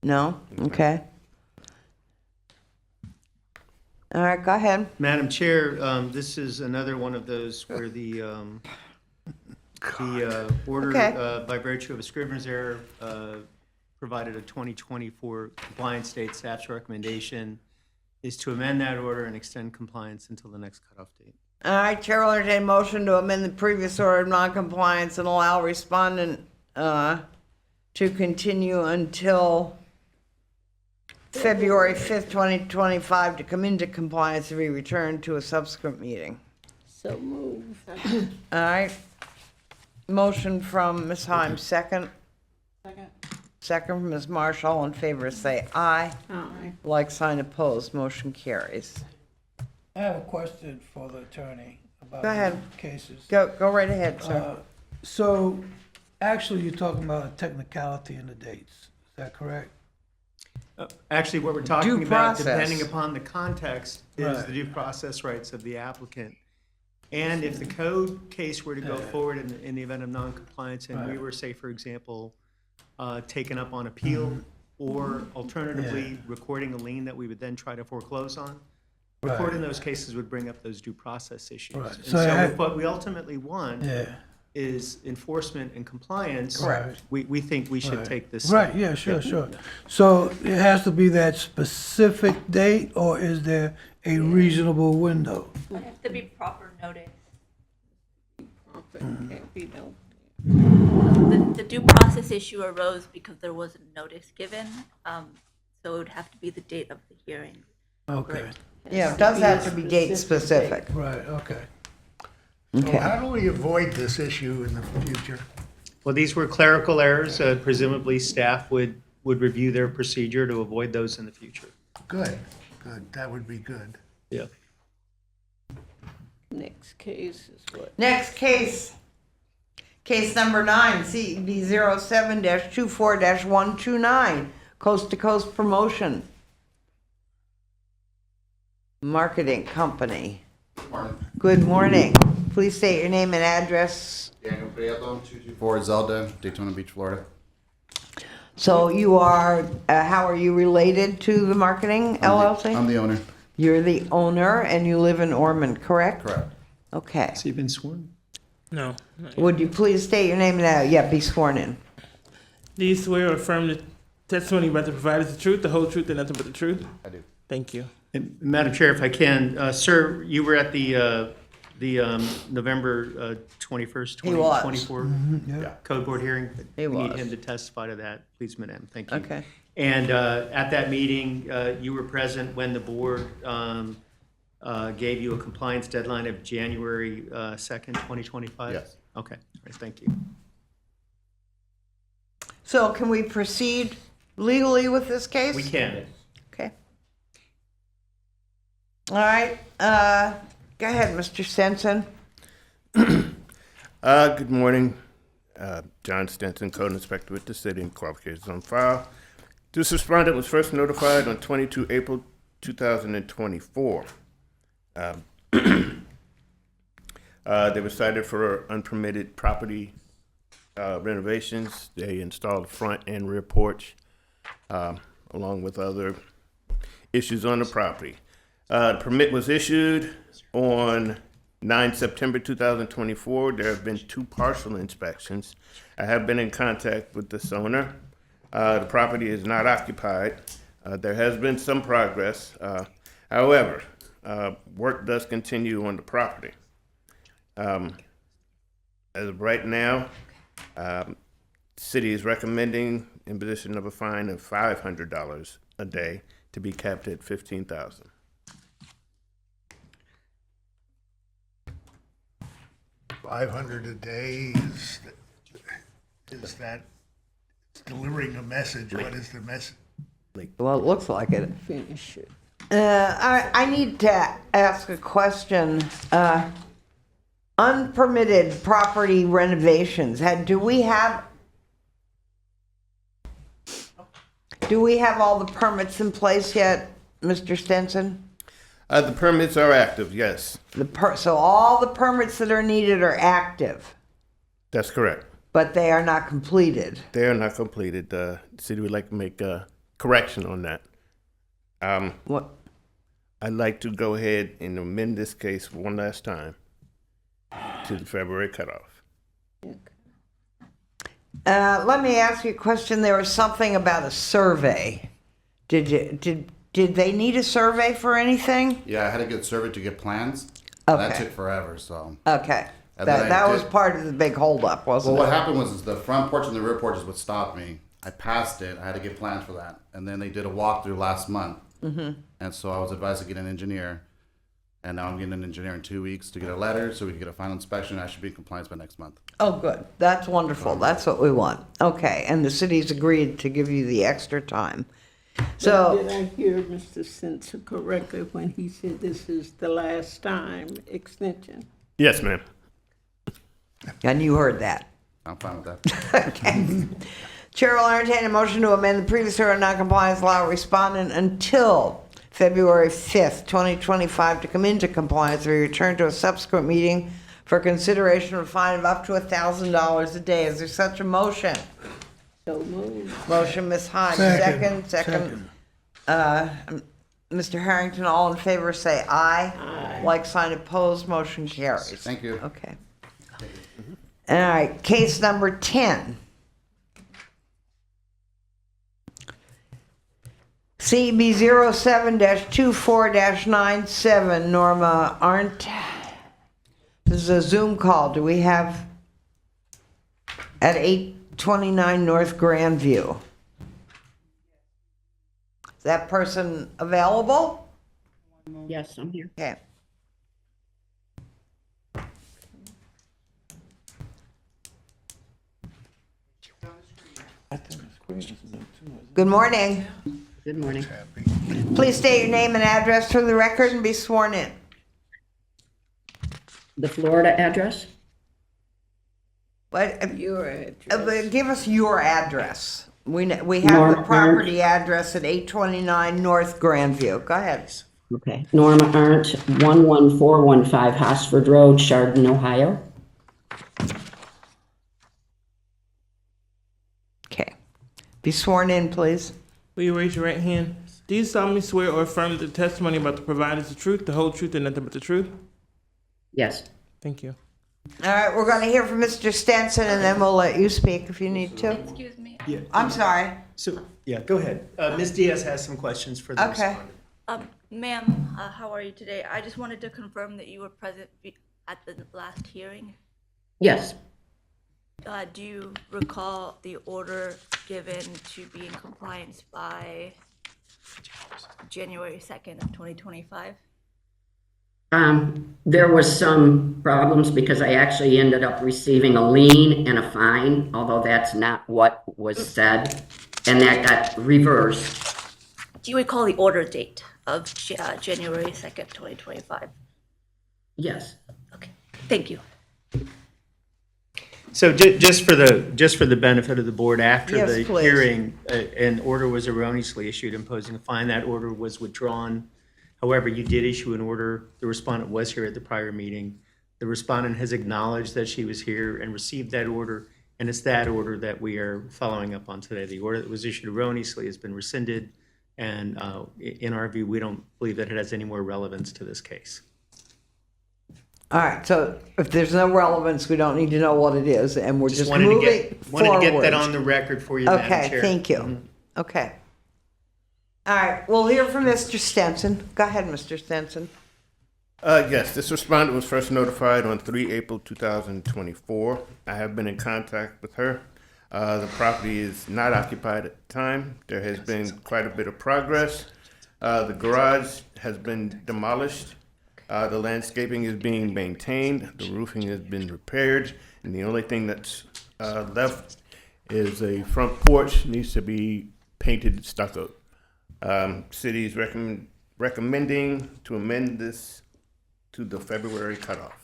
No? Okay. All right, go ahead. Madam Chair, this is another one of those where the order, Okay. by virtue of a Scrivener's error, provided a 2024 compliance date. Staff's recommendation is to amend that order and extend compliance until the next cutoff date. All right, Chair will entertain a motion to amend the previous order of noncompliance and allow respondent to continue until February 5th, 2025, to come into compliance and be returned to a subsequent meeting. So move. All right. Motion from Ms. Himes, second. Second. Second from Ms. Marsh. All in favor say aye. Aye. Like sign opposed. Motion carries. I have a question for the attorney about Go ahead. these cases. Go right ahead, sir. So, actually, you're talking about a technicality in the dates. Is that correct? Actually, what we're talking Due about, process. depending upon the context, is Right. the due process rights of the applicant. And if the code case were to go forward in the event of noncompliance, and we Right. were, say, for example, taken up on appeal, or alternatively, recording a lien that we would then try to foreclose on, Right. recording those cases would bring up those due process issues. Right. And So so, it had- what we ultimately want Yeah. is enforcement and compliance. Correct. We think we should Right. take this. Right, yeah, sure. So it has to be that specific date, or is there a reasonable window? It has to be proper notice. but can't be no. The due process issue arose because there was a notice given, so it would have to be the date of the hearing. Okay. Yeah, it does have to be date specific. Right, okay. So how do we avoid this issue in the future? Well, these were clerical errors. Presumably, staff would review their procedure to avoid those in the future. Good, good, that would be good. Yeah. Next case is what? Next case. Case number 9, CB 07-24-129, Coast to Coast Promotion Marketing Company. Morning. Good morning. Please state your name and address. Daniel Prieto, 224 Zelda, Daytona Beach, Florida. So you are, how are you related to the marketing LLC? I'm the owner. You're the owner and you live in Ormond, correct? Correct. Okay. Has he been sworn? No. Would you please state your name now? Yeah, be sworn in. Do you swear or affirm the testimony you're about to provide is the truth, the whole truth, and nothing but the truth? I do. Thank you. And Madam Chair, if I can, sir, you were at the November 21st, He was. 2024 Yeah. Code Board hearing. He We need was. him to testify to that, please, madam. Thank you. Okay. And at that meeting, you were present when the board gave you a compliance deadline of January 2nd, 2025? Yes. Okay, all right, thank you. So can we proceed legally with this case? We can. Okay. All right, go ahead, Mr. Stenson. Good morning. John Stenson, Code Inspector with the city, and qualifications on file. This respondent was first notified on 22 April 2024. They were cited for unpermitted property renovations. They installed a front and rear porch, along with other issues on the property. The permit was issued on 9 September 2024. There have been 2 partial inspections. I have been in contact with this owner. The property is not occupied. There has been some progress. However, work does continue on the property. As of right now, city is recommending imposition of a fine of $500 a day to be capped at $15,000. $500 a day is that delivering a message? What is the message? Well, it looks like it. Finish it. I need to ask a question. Unpermitted property renovations. Do we have all the permits in place yet, Mr. Stenson? The permits are active, yes. So all the permits that are needed are active, That's correct. but they are not completed. They are not completed. The city would like to make a correction on that. What? I'd like to go ahead and amend this case one last time to the February cutoff. Let me ask you a question. There was something about a survey. Did they need a survey for anything? Yeah, I had to get surveyed to get plans. Okay. That took forever, so. Okay. And then I That was did- part of the big holdup, wasn't Well, it? what happened was is the front porch and the rear porch is what stopped me. I passed it. I had to get plans for that. And then they did a walkthrough last month. Mm-hmm. And so I was advised to get an engineer. And now I'm getting an engineer in 2 weeks to get a letter so we can get a final inspection. I should be in compliance by next month. Oh, good. That's wonderful. That's what we want. Okay, and the city's agreed to give you the extra time. So, Did I hear Mr. Simpson correctly when he said this is the last time extension? Yes, ma'am. and you heard that. I'm fine with that. Okay. Chair will entertain a motion to amend the previous order of noncompliance law respondent until February 5th, 2025 to come into compliance or return to a subsequent meeting for consideration of a fine of up to $1,000 a day. Is there such a motion? So moved. Motion, Ms. Hodge. Second. Second. Mr. Harrington, all in favor say aye. Aye. Like sign opposed, motion carries. Thank you. Okay. All right, case number 10. CB 07-24-97, Norma Arndt, This is a Zoom call. Do we have at 829 North Grandview? Is that person available? Yes, I'm here. Okay. Good morning. Good morning. Please state your name and address for the record and be sworn in. The Florida address? What? Your address. Give us your address. We have Norma the property address at 829 North Grandview. Go ahead. Okay. Norma Arndt, 11415 Hosford Road, Chardon, Ohio. Okay. Be sworn in, please. Will you raise your right hand? Do you solemnly swear or affirm that the testimony about the provided is the truth, the whole truth, and nothing but the truth? Yes. Thank you. All right, we're going to hear from Mr. Stenson, and then we'll let you speak if you need to. Excuse me. Yeah. I'm sorry. So, yeah, go ahead. Ms. Diaz has some questions for the Okay. respondent. Ma'am, how are you today? I just wanted to confirm that you were present at the last hearing. Yes. Do you recall the order given to be in compliance by January 2nd of 2025? There was some problems because I actually ended up receiving a lien and a fine, although that's not what was said, and that got reversed. Do you recall the order date of January 2nd, 2025? Yes. Thank you. So just for the benefit of the board, after Yes, the please. hearing, an order was erroneously issued imposing a fine. That order was withdrawn. However, you did issue an order. The respondent was here at the prior meeting. The respondent has acknowledged that she was here and received that order, and it's that order that we are following up on today. The order that was issued erroneously has been rescinded, and in our view, we don't believe that it has any more relevance to this case. All right, so if there's no relevance, we don't need to know what it is, and we're just wanted moving to get that forward. on the record for you, Madam Okay, Chair. thank you. Okay. All right, we'll hear from Mr. Stenson. Go ahead, Mr. Stenson. Yes, this respondent was first notified on 3 April 2024. I have been in contact with her. The property is not occupied at the time. There has been quite a bit of progress. The garage has been demolished. The landscaping is being maintained. The roofing has been repaired. And the only thing that's left is a front porch needs to be painted stucco. City is recommending to amend this to the February cutoff.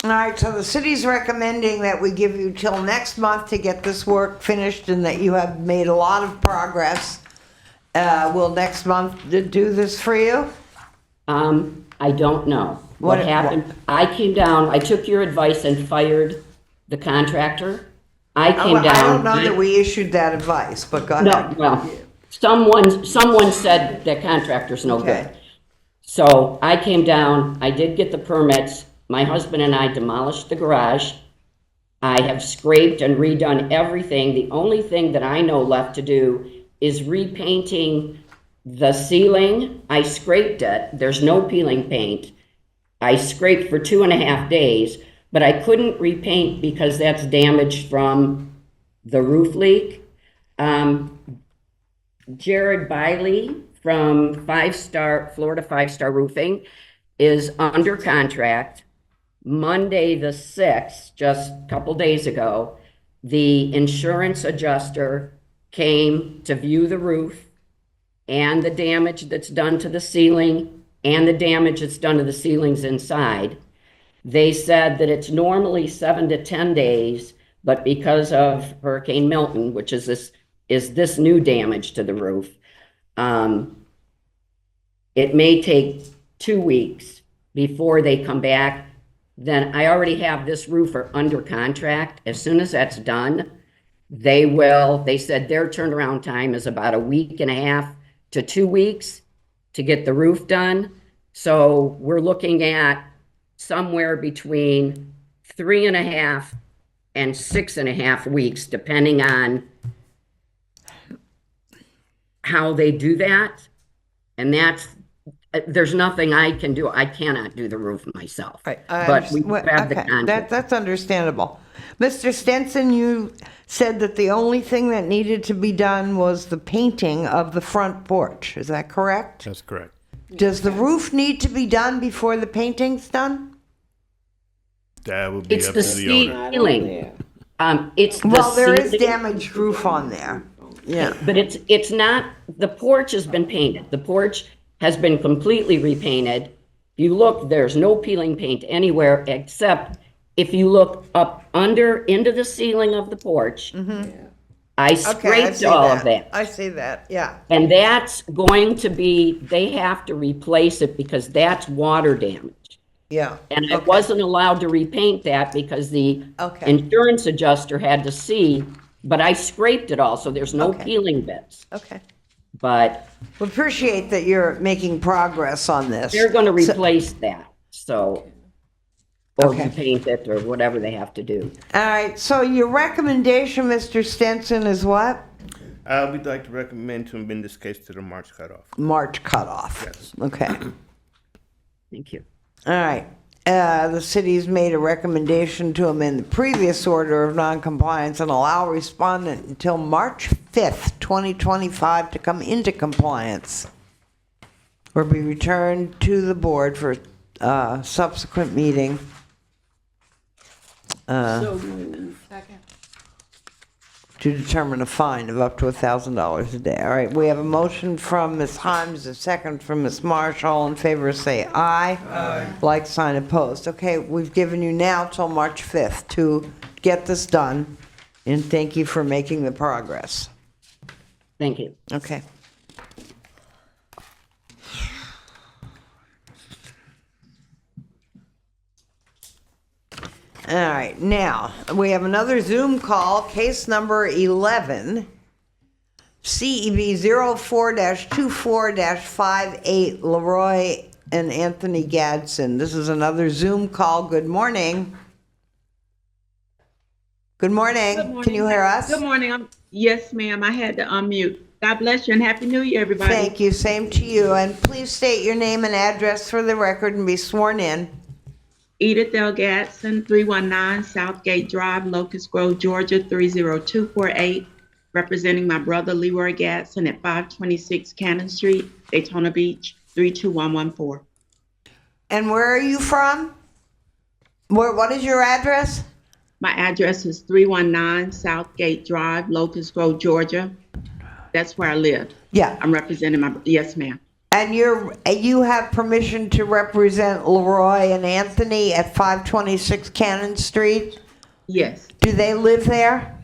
All right, so the city's recommending that we give you till next month to get this work finished and that you have made a lot of progress. Will next month do this for you? I don't know. What happened, I came down, I took your advice and fired the contractor. I came down. I don't know that we issued that advice, but go No, ahead. well, someone said that contractor's no Okay. good. So I came down, I did get the permits. My husband and I demolished the garage. I have scraped and redone everything. The only thing that I know left to do is repainting the ceiling. I scraped it. There's no peeling paint. I scraped for 2.5 days, but I couldn't repaint because that's damage from the roof leak. Jared Biley from Florida 5-Star Roofing is under contract. Monday the 6th, just a couple days ago, the insurance adjuster came to view the roof and the damage that's done to the ceiling and the damage that's done to the ceilings inside. They said that it's normally 7 to 10 days, but because of Hurricane Milton, which is this new damage to the roof, it may take 2 weeks before they come back. Then I already have this roofer under contract. As soon as that's done, they said their turnaround time is about 1.5 to 2 weeks to get the roof done. So we're looking at somewhere between 3.5 and 6.5 weeks, depending on how they do that. And that's, there's nothing I can do. I cannot do the roof myself. I But we understand. have the Okay, contract. that's understandable. Mr. Stenson, you said that the only thing that needed to be done was the painting of the front porch. Is that correct? That's correct. Does the roof need to be done before the painting's done? That would be It's up the to the owner. ceiling. It's the Well, there is ceiling. damaged roof on there. Yeah. But it's not, the porch has been painted. The porch has been completely repainted. You look, there's no peeling paint anywhere except if you look up under into the ceiling of the porch. I scraped all of that. I see that, yeah. And that's going to be, they have to replace it because that's water damage. Yeah. And I wasn't allowed to repaint that because the Okay. insurance adjuster had to see, but I scraped it all, so there's no peeling bits. Okay. But We appreciate that you're making progress on this. they're gonna So- replace that, so, or Okay. repaint it, or whatever they have to do. All right, so your recommendation, Mr. Stenson, is what? We'd like to recommend to amend this case to the March cutoff. March cutoff. Yes. Okay. Thank you. All right. The city's made a recommendation to amend the previous order of noncompliance and allow respondent until March 5th, 2025 to come into compliance or be returned to the board for subsequent meeting. Second. To determine a fine of up to $1,000 a day. All right, we have a motion from Ms. Himes, a second from Ms. Marsh. All in favor, say aye. Aye. Like sign opposed. Okay, we've given you now till March 5th to get this done, and thank you for making the progress. Thank you. Okay. All right, now, we have another Zoom call, case number 11, CEB 04-24-58, Leroy and Anthony Gadsden. This is another Zoom call. Good morning. Good morning. Good morning. Can you hear us? Good morning. Yes, ma'am. I had to unmute. God bless you and Happy New Year, everybody. Thank you. Same to you. And please state your name and address for the record and be sworn in. Edith L. Gadsden, 319 Southgate Drive, Locust Grove, Georgia, 30248. Representing my brother Leroy Gadsden at 526 Cannon Street, Daytona Beach, 32114. And where are you from? What is your address? My address is 319 Southgate Drive, Locust Grove, Georgia. That's where I live. Yeah. I'm representing my, yes, ma'am. And you have permission to represent Leroy and Anthony at 526 Cannon Street? Yes. Do they live there?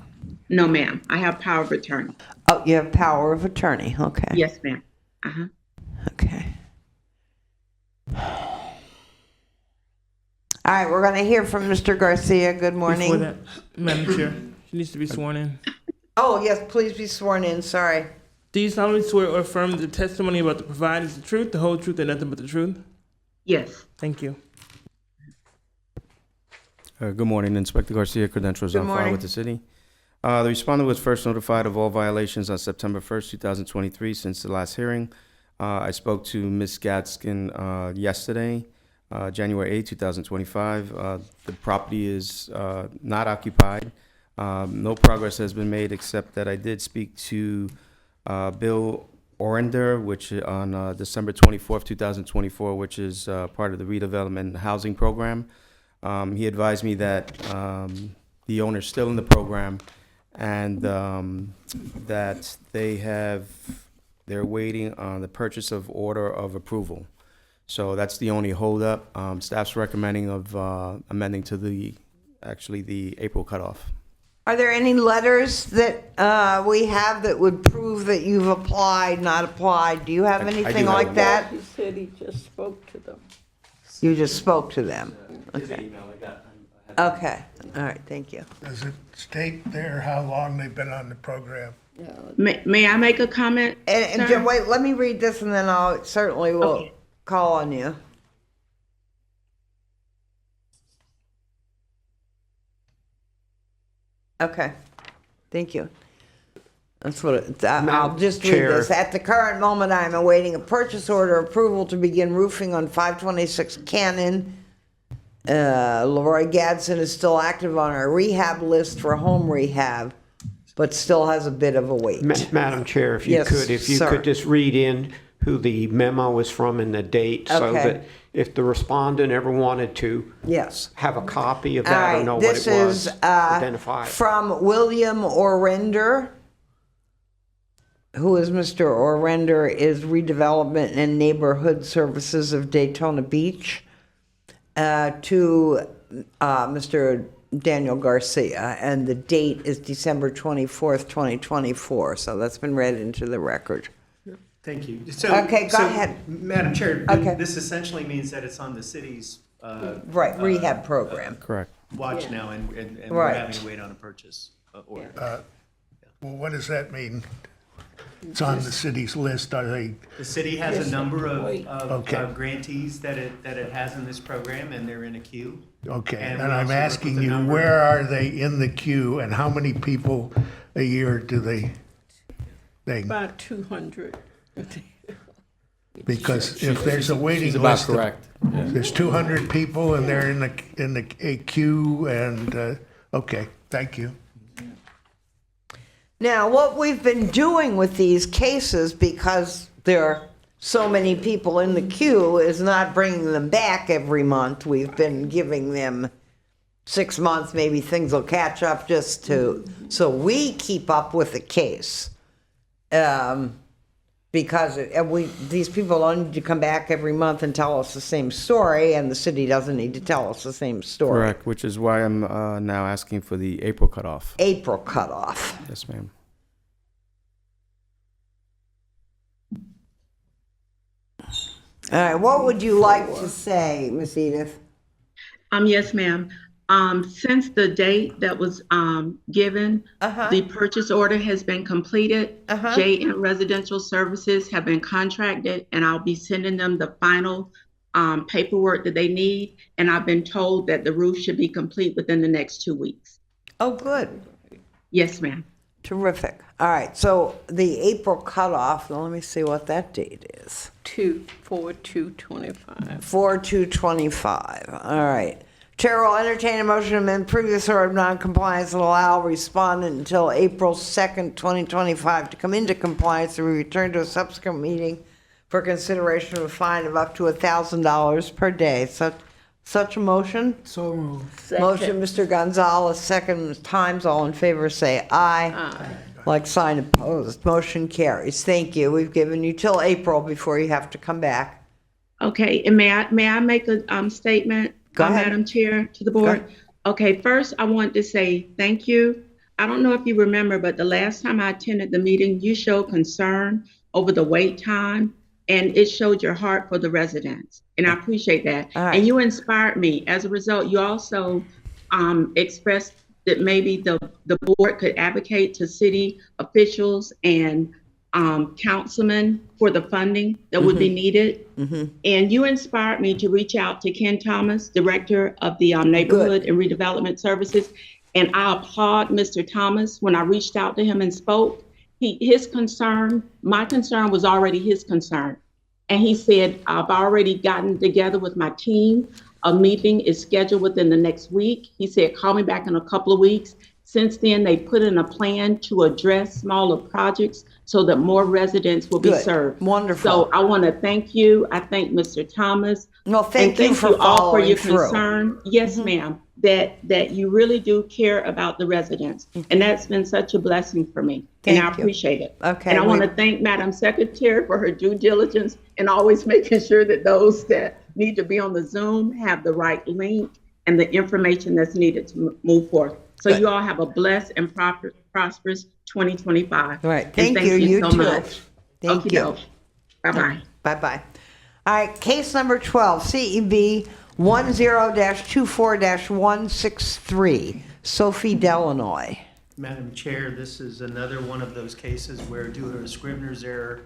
No, ma'am. I have power of attorney. Oh, you have power of attorney. Okay. Yes, ma'am. Uh-huh. Okay. All right, we're going to hear from Mr. Garcia. Good morning. Before that, Madam Chair, she needs to be sworn in. Oh, yes, please be sworn in. Sorry. Do you solemnly swear or affirm that the testimony about to provide is the truth, the whole truth, and nothing but the truth? Yes. Thank you. Good morning, Inspector Garcia, credentials Good on file morning. with the city. The respondent was first notified of all violations on September 1st, 2023, since the last hearing. I spoke to Ms. Gadsden yesterday, January 8, 2025. The property is not occupied. No progress has been made, except that I did speak to Bill Orender, which on December 24th, 2024, which is part of the redevelopment housing program. He advised me that the owner's still in the program and that they're waiting on the purchase of order of approval. So that's the only holdup. Staff's recommending of amending to the April cutoff. Are there any letters that we have that would prove that you've applied, not applied? Do you have I do anything have like one. that? He said he just spoke to them. You just spoke to them? Okay. Okay, all right, thank you. Does it state there how long they've been on the program? May I make a comment? And sir? wait, let me read this and then I'll certainly will Okay. call on you. Okay, thank you. That's what I'll just read Chair. this. At the current moment, I am awaiting a purchase order approval to begin roofing on 526 Cannon. Leroy Gadsden is still active on our rehab list for home rehab, but still has a bit of a wait. Madam Chair, if you Yes, could, if you sir. could just read in who the memo is from and the date, so Okay. that if the respondent ever wanted to Yes. have a copy of All that or right, know what this it was, is identify it. from William Orender. Who is Mr. Orender, is Redevelopment and Neighborhood Services of Daytona Beach, to Mr. Daniel Garcia, and the date is December 24th, 2024, so that's been read into the record. Thank you. So, Okay, go so, ahead. Madam Chair, Okay. this essentially means that it's on the city's Right, rehab program. Correct. watch now, and we're Right. having to wait on a purchase order. Well, what does that mean? It's on the city's list, are they? The city has a number of Okay. grantees that it has in this program, and they're in a queue. Okay, And and we I'm also work asking with a you, number- where are they in the queue, and how many people a year do they? About 200. Because if there's a waiting She's about list, of- correct. Yeah. there's 200 people and they're in a queue, and, okay, thank you. Now, what we've been doing with these cases, because there are so many people in the queue, is not bringing them back every month. We've been giving them 6 months, maybe things will catch up just to, so we keep up with the case. Because these people don't need to come back every month and tell us the same story, and the city doesn't need to tell us the same story. Correct, which is why I'm now asking for the April cutoff. April cutoff. Yes, ma'am. All right, what would you like to say, Miss Edith? Yes, ma'am. Since the date that was given, the purchase order has been completed. JM Residential Services have been contracted, and I'll be sending them the final paperwork that they need. And I've been told that the roof should be complete within the next 2 weeks. Oh, good. Yes, ma'am. Terrific. All right, so the April cutoff, now let me see what that date is. 4/2/25. 4/2/25. All right. Chair will entertain a motion to amend previous order of noncompliance and allow respondent until April 2nd, 2025 to come into compliance and return to a subsequent meeting for consideration of a fine of up to $1,000 per day. Such a motion? So moved. Motion, Mr. Gonzalez, second times. All in favor say aye. Aye. Like sign opposed. Motion carries. Thank you. We've given you till April before you have to come back. Okay, and may I make a statement, Go ahead. Madam Chair, to the board? Okay, first, I want to say thank you. I don't know if you remember, but the last time I attended the meeting, you showed concern over the wait time, and it showed your heart for the residents, and I appreciate that. All right. And you inspired me. As a result, you also expressed that maybe the board could advocate to city officials and councilmen for the funding that would be needed. And you inspired me to reach out to Ken Thomas, Director of the Neighborhood and Redevelopment Services. And I applaud Mr. Thomas. When I reached out to him and spoke, his concern, my concern was already his concern. And he said, I've already gotten together with my team. A meeting is scheduled within the next week. He said, call me back in a couple of weeks. Since then, they put in a plan to address smaller projects so that more residents will be Good. served. Wonderful. So I want to thank you. I thank Mr. Thomas. Well, thank you and for all for following your through. concern. Yes, ma'am. That you really do care about the residents, and that's been such a blessing for me. And I Thank you. appreciate it. Okay, And I want to thank Madam Secretary for her due diligence and always making sure that those that need to be on the Zoom have the right link and the information that's needed to move forward. So Good. you all have a blessed and prosperous 2025. Right. And Thank you. You so too. much. Thank you. Okey-doke. Bye-bye. Bye-bye. All right, case number 12, CEB 10-24-163, Sophie Delanoy. Madam Chair, this is another one of those cases where due to a Scrivener's error,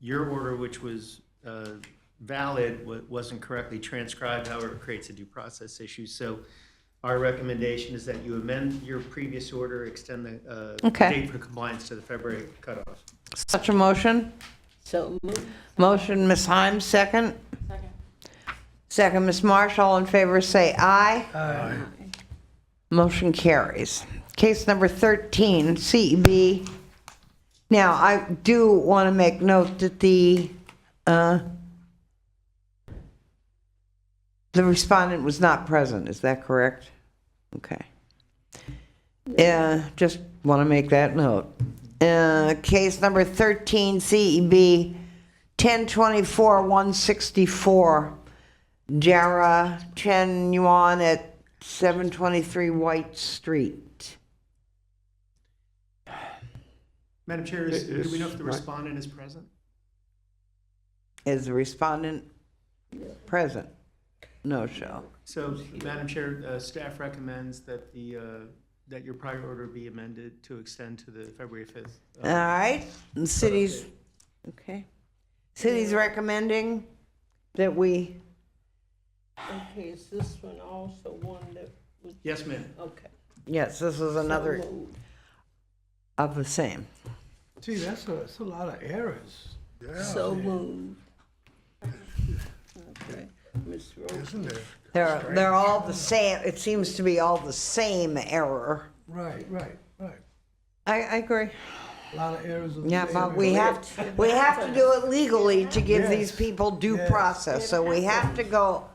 your order, which was valid, wasn't correctly transcribed, however, it creates a due process issue. So our recommendation is that you amend your previous order, extend the Okay. date for compliance to the February cutoff. Such a motion? So moved. Motion, Ms. Himes, second? Second, Ms. Marsh, all in favor, say aye. Aye. Motion carries. Case number 13, CEB. Now, I do want to make note that the respondent was not present, is that correct? Okay. Just want to make that note. Case number 13, CEB, 1024-164, Jara Chen Yuan at 723 White Street. Madam Chair, do we know if the respondent is present? Is the respondent present? No show. So, Madam Chair, staff recommends that that your prior order be amended to extend to the February 5th. All right, the city's, okay. City's recommending that we, Okay, is this one also one that was? Yes, ma'am. Okay. yes, this is another So moved. of the same. Gee, that's a lot of errors. So moved. Okay, Ms. Rose. Isn't there? They're all the same, it seems to be all the same error. Right. I agree. A lot of errors. of the Yeah, same but we error. have to do it legally to give Yes. these people due Yes. process. So we have to go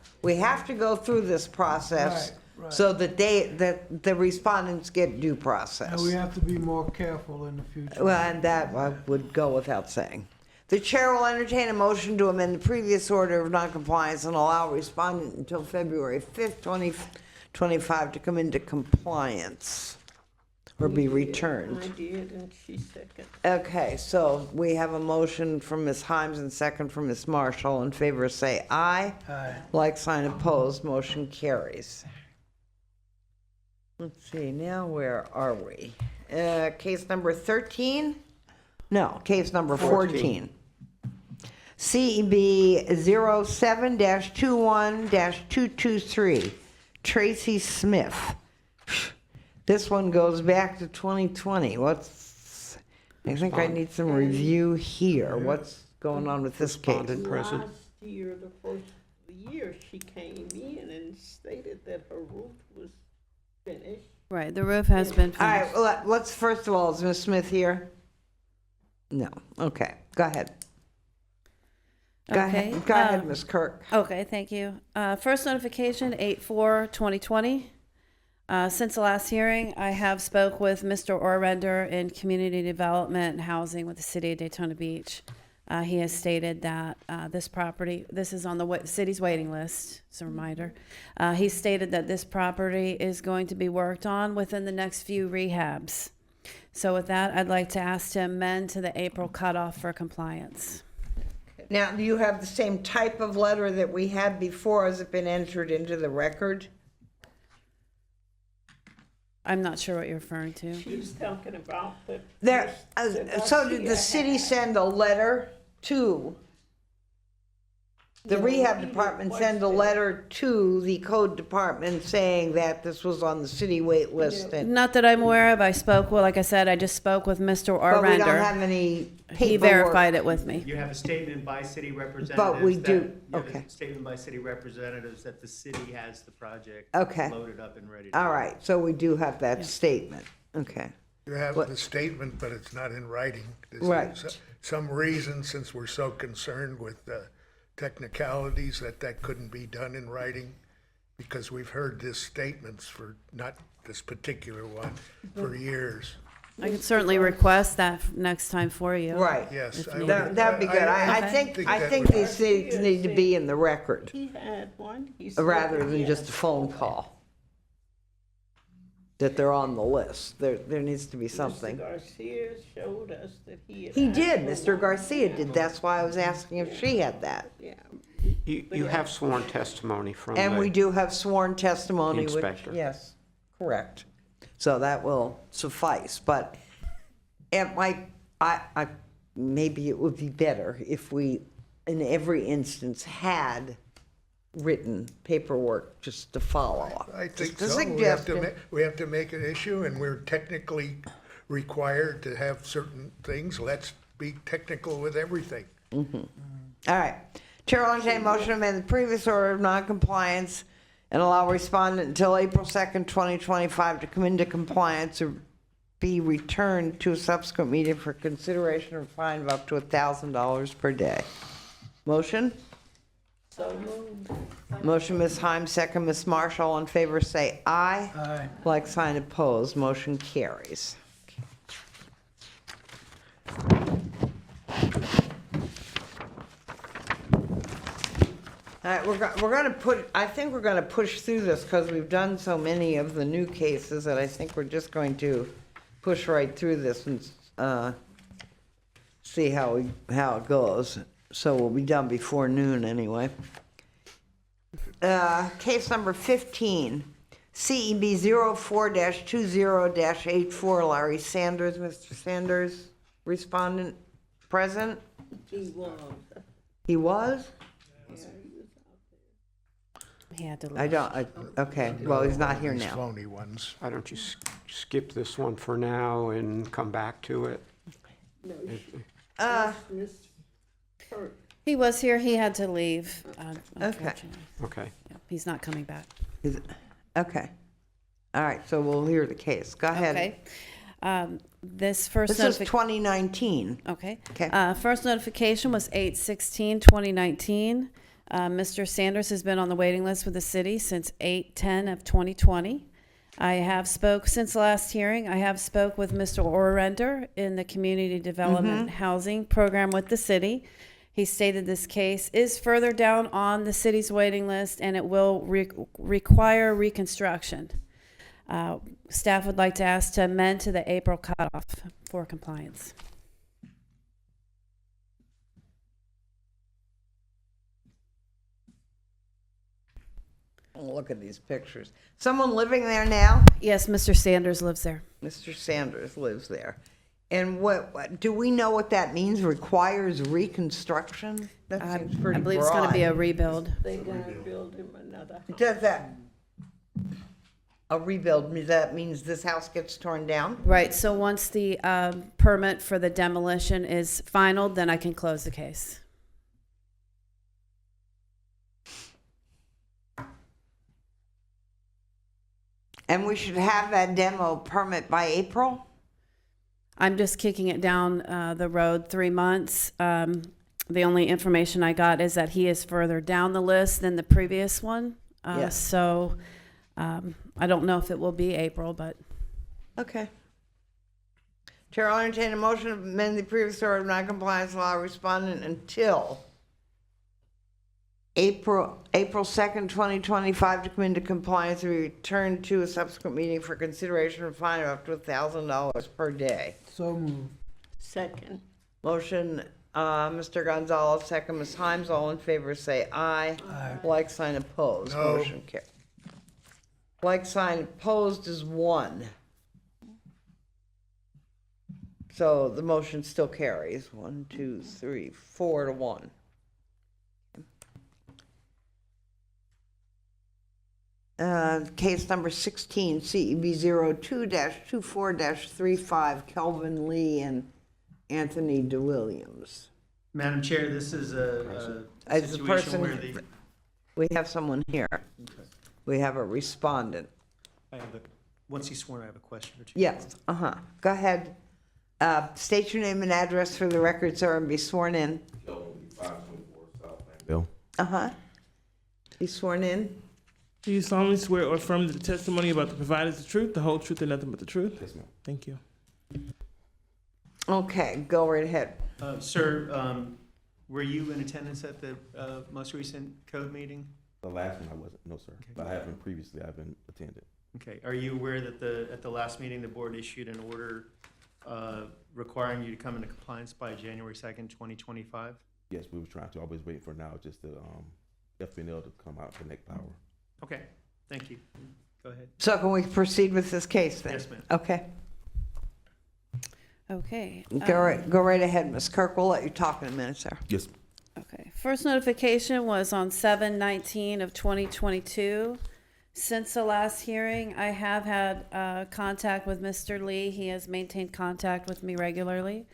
through this process Right. so that the respondents get due process. And we have to be more careful in the future. Well, and that I would go without saying. The chair will entertain a motion to amend the previous order of noncompliance and allow respondent until February 5th, 2025 to come into compliance or be returned. I did, and she seconded. Okay, so we have a motion from Ms. Himes and second from Ms. Marsh. All in favor, say aye. Aye. Like sign opposed, motion carries. Let's see, now where are we? Case number 13? No, case number 14. CEB 07-21-223, Tracy Smith. This one goes back to 2020. I think I need some review here. What's going on with this case? Respondent present. Last year, the first of the year, she came in and stated that her roof was finished. Right, the roof has been All right, finished. well, let's, first of all, is Ms. Smith here? No, okay, go ahead. Go Okay, ahead, Ms. Kirk. Okay, thank you. First notification, 8/4/2020. Since the last hearing, I have spoke with Mr. Orrender in Community Development and Housing with the City of Daytona Beach. He has stated that this property, this is on the city's waiting list, it's a reminder. He stated that this property is going to be worked on within the next few rehabs. So with that, I'd like to ask to amend to the April cutoff for compliance. Now, do you have the same type of letter that we had before? Has it been entered into the record? I'm not sure what you're referring to. She's talking about the. There, so did the city send a letter to, the rehab department send a letter to the code department saying that this was on the city wait list? And Not that I'm aware of. I spoke, well, like I said, I just spoke with Mr. But we don't Arrender. have any He paperwork. verified it with me. You have a statement by city representatives. But we do, you have a okay. Statement by city representatives that the city has the project Okay. loaded up and ready to All go. right, so we do have that statement, okay. You have What- the statement, but it's not in writing. There's Right. Some reason, since we're so concerned with technicalities, that couldn't be done in writing, because we've heard this statements for, not this particular one, for years. I can certainly request that next time for you. Right. Yes. if I needed. would- That'd be good. I Okay. think that these things need to be in the record He had one. He said rather that than he just had a phone call. That they're on the list. There needs to be something. Mr. Garcia showed us that he had. He asked did, for Mr. one. Garcia did. That's why I was asking if she had that. Yeah. You have sworn testimony from And the- we do have sworn testimony, which, Inspector. yes, correct. So that will suffice, but it might, maybe it would be better if we, in every instance, had written paperwork just to follow. I think Just a so. suggestion. We have to make an issue, and we're technically required to have certain things. Let's be technical with everything. All right. Chair will entertain a motion to amend the previous order of noncompliance and allow respondent until April 2nd, 2025 to come into compliance or be returned to a subsequent meeting for consideration or fine of up to $1,000 per day. Motion? So moved. Motion, Ms. Heim, second, Ms. Marshall. All in favor, say aye. Aye. Like sign opposed, motion carries. All right, we're gonna put, I think we're gonna push through this because we've done so many of the new cases that I think we're just going to push right through this and see how it goes. So we'll be done before noon anyway. Case number 15, CEB 04-20-84, Larry Sanders. Mr. Sanders, respondent present? He was. He was? He had to leave. I don't, okay, well, he's not here These now. phony ones. Why don't you skip this one for now and come back to it? No, Uh, Miss Kurt. He was here, he had to leave, Okay. unfortunately. Okay. Yeah, he's not coming back. Okay. All right, so we'll hear the case. Go ahead. Okay. This first This is notification. 2019. Okay. Okay. First notification was 8/16/2019. Mr. Sanders has been on the waiting list with the city since 8/10 of 2020. I have spoke since last hearing. I have spoke with Mr. Orender in the Community Development Housing Program with the city. He stated this case is further down on the city's waiting list and it will require reconstruction. Staff would like to ask to amend to the April cutoff for compliance. Look at these pictures. Someone living there now? Yes, Mr. Sanders lives there. Mr. Sanders lives there. And what do we know what that means? Requires reconstruction? That seems pretty I believe it's going to be a broad. rebuild. They're gonna build him another house. Does that, a rebuild, that means this house gets torn down? Right, so once the permit for the demolition is final, then I can close the case. And we should have that demo permit by April? I'm just kicking it down the road 3 months. The only information I got is that he is further down the list than the previous one. Yes. So I don't know if it will be April, but Okay. Chair will entertain a motion to amend the previous order of noncompliance law respondent until April 2nd, 2025 to come into compliance and return to a subsequent meeting for consideration of fine of up to $1,000 per day. So moved. Second. Motion, Mr. Gonzalez, second, Ms. Himes, all in favor say aye. Aye. Like sign opposed, No. motion carried. Like sign opposed is 1. So the motion still carries, 1, 2, 3, 4 to 1. Case number 16, CEB 02-24-35, Kelvin Lee and Anthony DeWilliams. Madam Chair, this is a As the situation where person, the, we have someone here. We have a respondent. once he's sworn, I have a question or two. Yes, Go ahead. State your name and address for the record, sir, and be sworn in. Bill? Be sworn in. Do you solemnly swear or affirm that the testimony about to provide is the truth, the whole truth, and nothing but the truth? Yes, ma'am. Thank you. Okay, go right ahead. Sir, were you in attendance at the most recent code meeting? The last one I wasn't, no, sir. But I haven't previously, I've been attended. Okay, are you aware that at the last meeting, the board issued an order requiring you to come into compliance by January 2nd, 2025? Yes, we were trying to, always waiting for now, just the FNL to come out for Connect Power. Okay, thank you. Go ahead. So can we proceed with this case then? Yes, ma'am. Okay. okay. Go right ahead, Ms. Kirk. We'll let you talk in a minute, sir. Yes. Okay, first notification was on 7/19 of 2022. Since the last hearing, I have had contact with Mr. Lee. He has maintained contact with me regularly.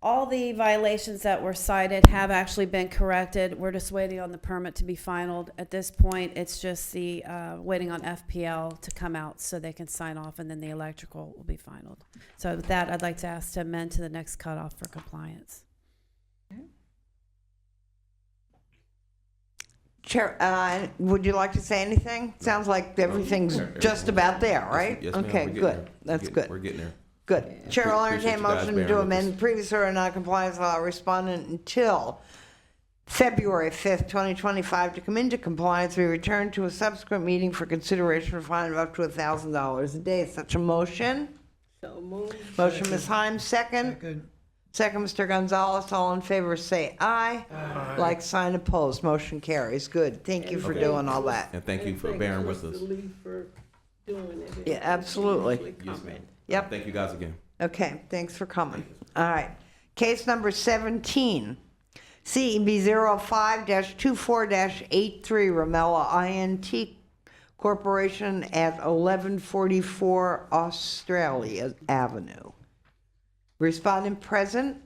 All the violations that were cited have actually been corrected. We're just waiting on the permit to be finalized. At this point, it's just the waiting on FPL to come out so they can sign off, and then the electrical will be finalized. So with that, I'd like to ask to amend to the next cutoff for compliance. Chair, would you like to say anything? Sounds like everything's just about there, right? Yes, ma'am, Okay, we're getting good. there. That's good. We're getting there. Good. Chair will Appreciate entertain you guys motion bearing to with amend us. previous order of non-compliance law respondent until February 5th, 2025 to come into compliance. We return to a subsequent meeting for consideration of fine of up to $1,000 a day. Such a motion? So moved. Motion, Ms. Himes, second. Second. Second, Mr. Gonzalez. All in favor, say aye. Like sign opposed. Motion carries. Good. Thank you for Okay. doing all that. And thank you for Thank bearing with Mr. us. Lee for doing it. Yeah, absolutely. Usually Yes, comment. ma'am. Yep. Thank you guys again. Okay, thanks for coming. All right. Case number 17, CEB 05-24-83, Ramella INT Corporation at 1144 Australia Avenue. Respondent present?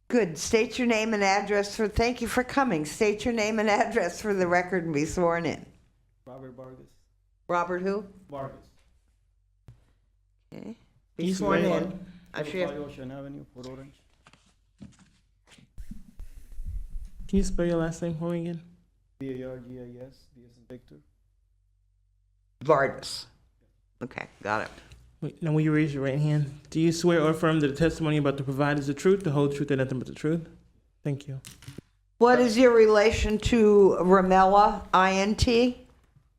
Good. State your name and address for, thank you for coming. State your name and address for the record and be sworn in. Robert Vargas. Robert who? Vargas. Okay. Be sworn in. I 45 should- Ocean Avenue, Port Orange. Can you spell your last name for me again? Vargas, D as in Victor. Vargas. Okay, got it. Wait, now will you raise your right hand? Do you swear or affirm that the testimony about to provide is the truth, the whole truth, and nothing but the truth? Thank you. What is your relation to Ramella INT?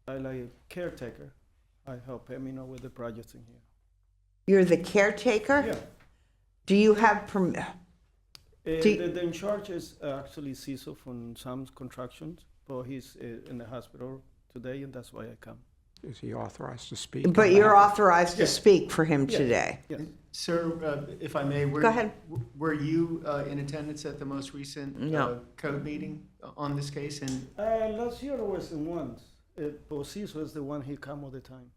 I like a caretaker. I help him, with the projects in here. You're the caretaker? Yeah. Do you have The in charge is actually Cecil from Sam's Constructions, but he's in the hospital today, and that's why I come. Is he authorized to speak? But on you're that? authorized to speak for him Yeah. today? Yes. Sir, if I may, Go ahead. Were you in attendance at the most recent No. code meeting on this case? And Last year I was in once. But Cecil is the one he come all the time.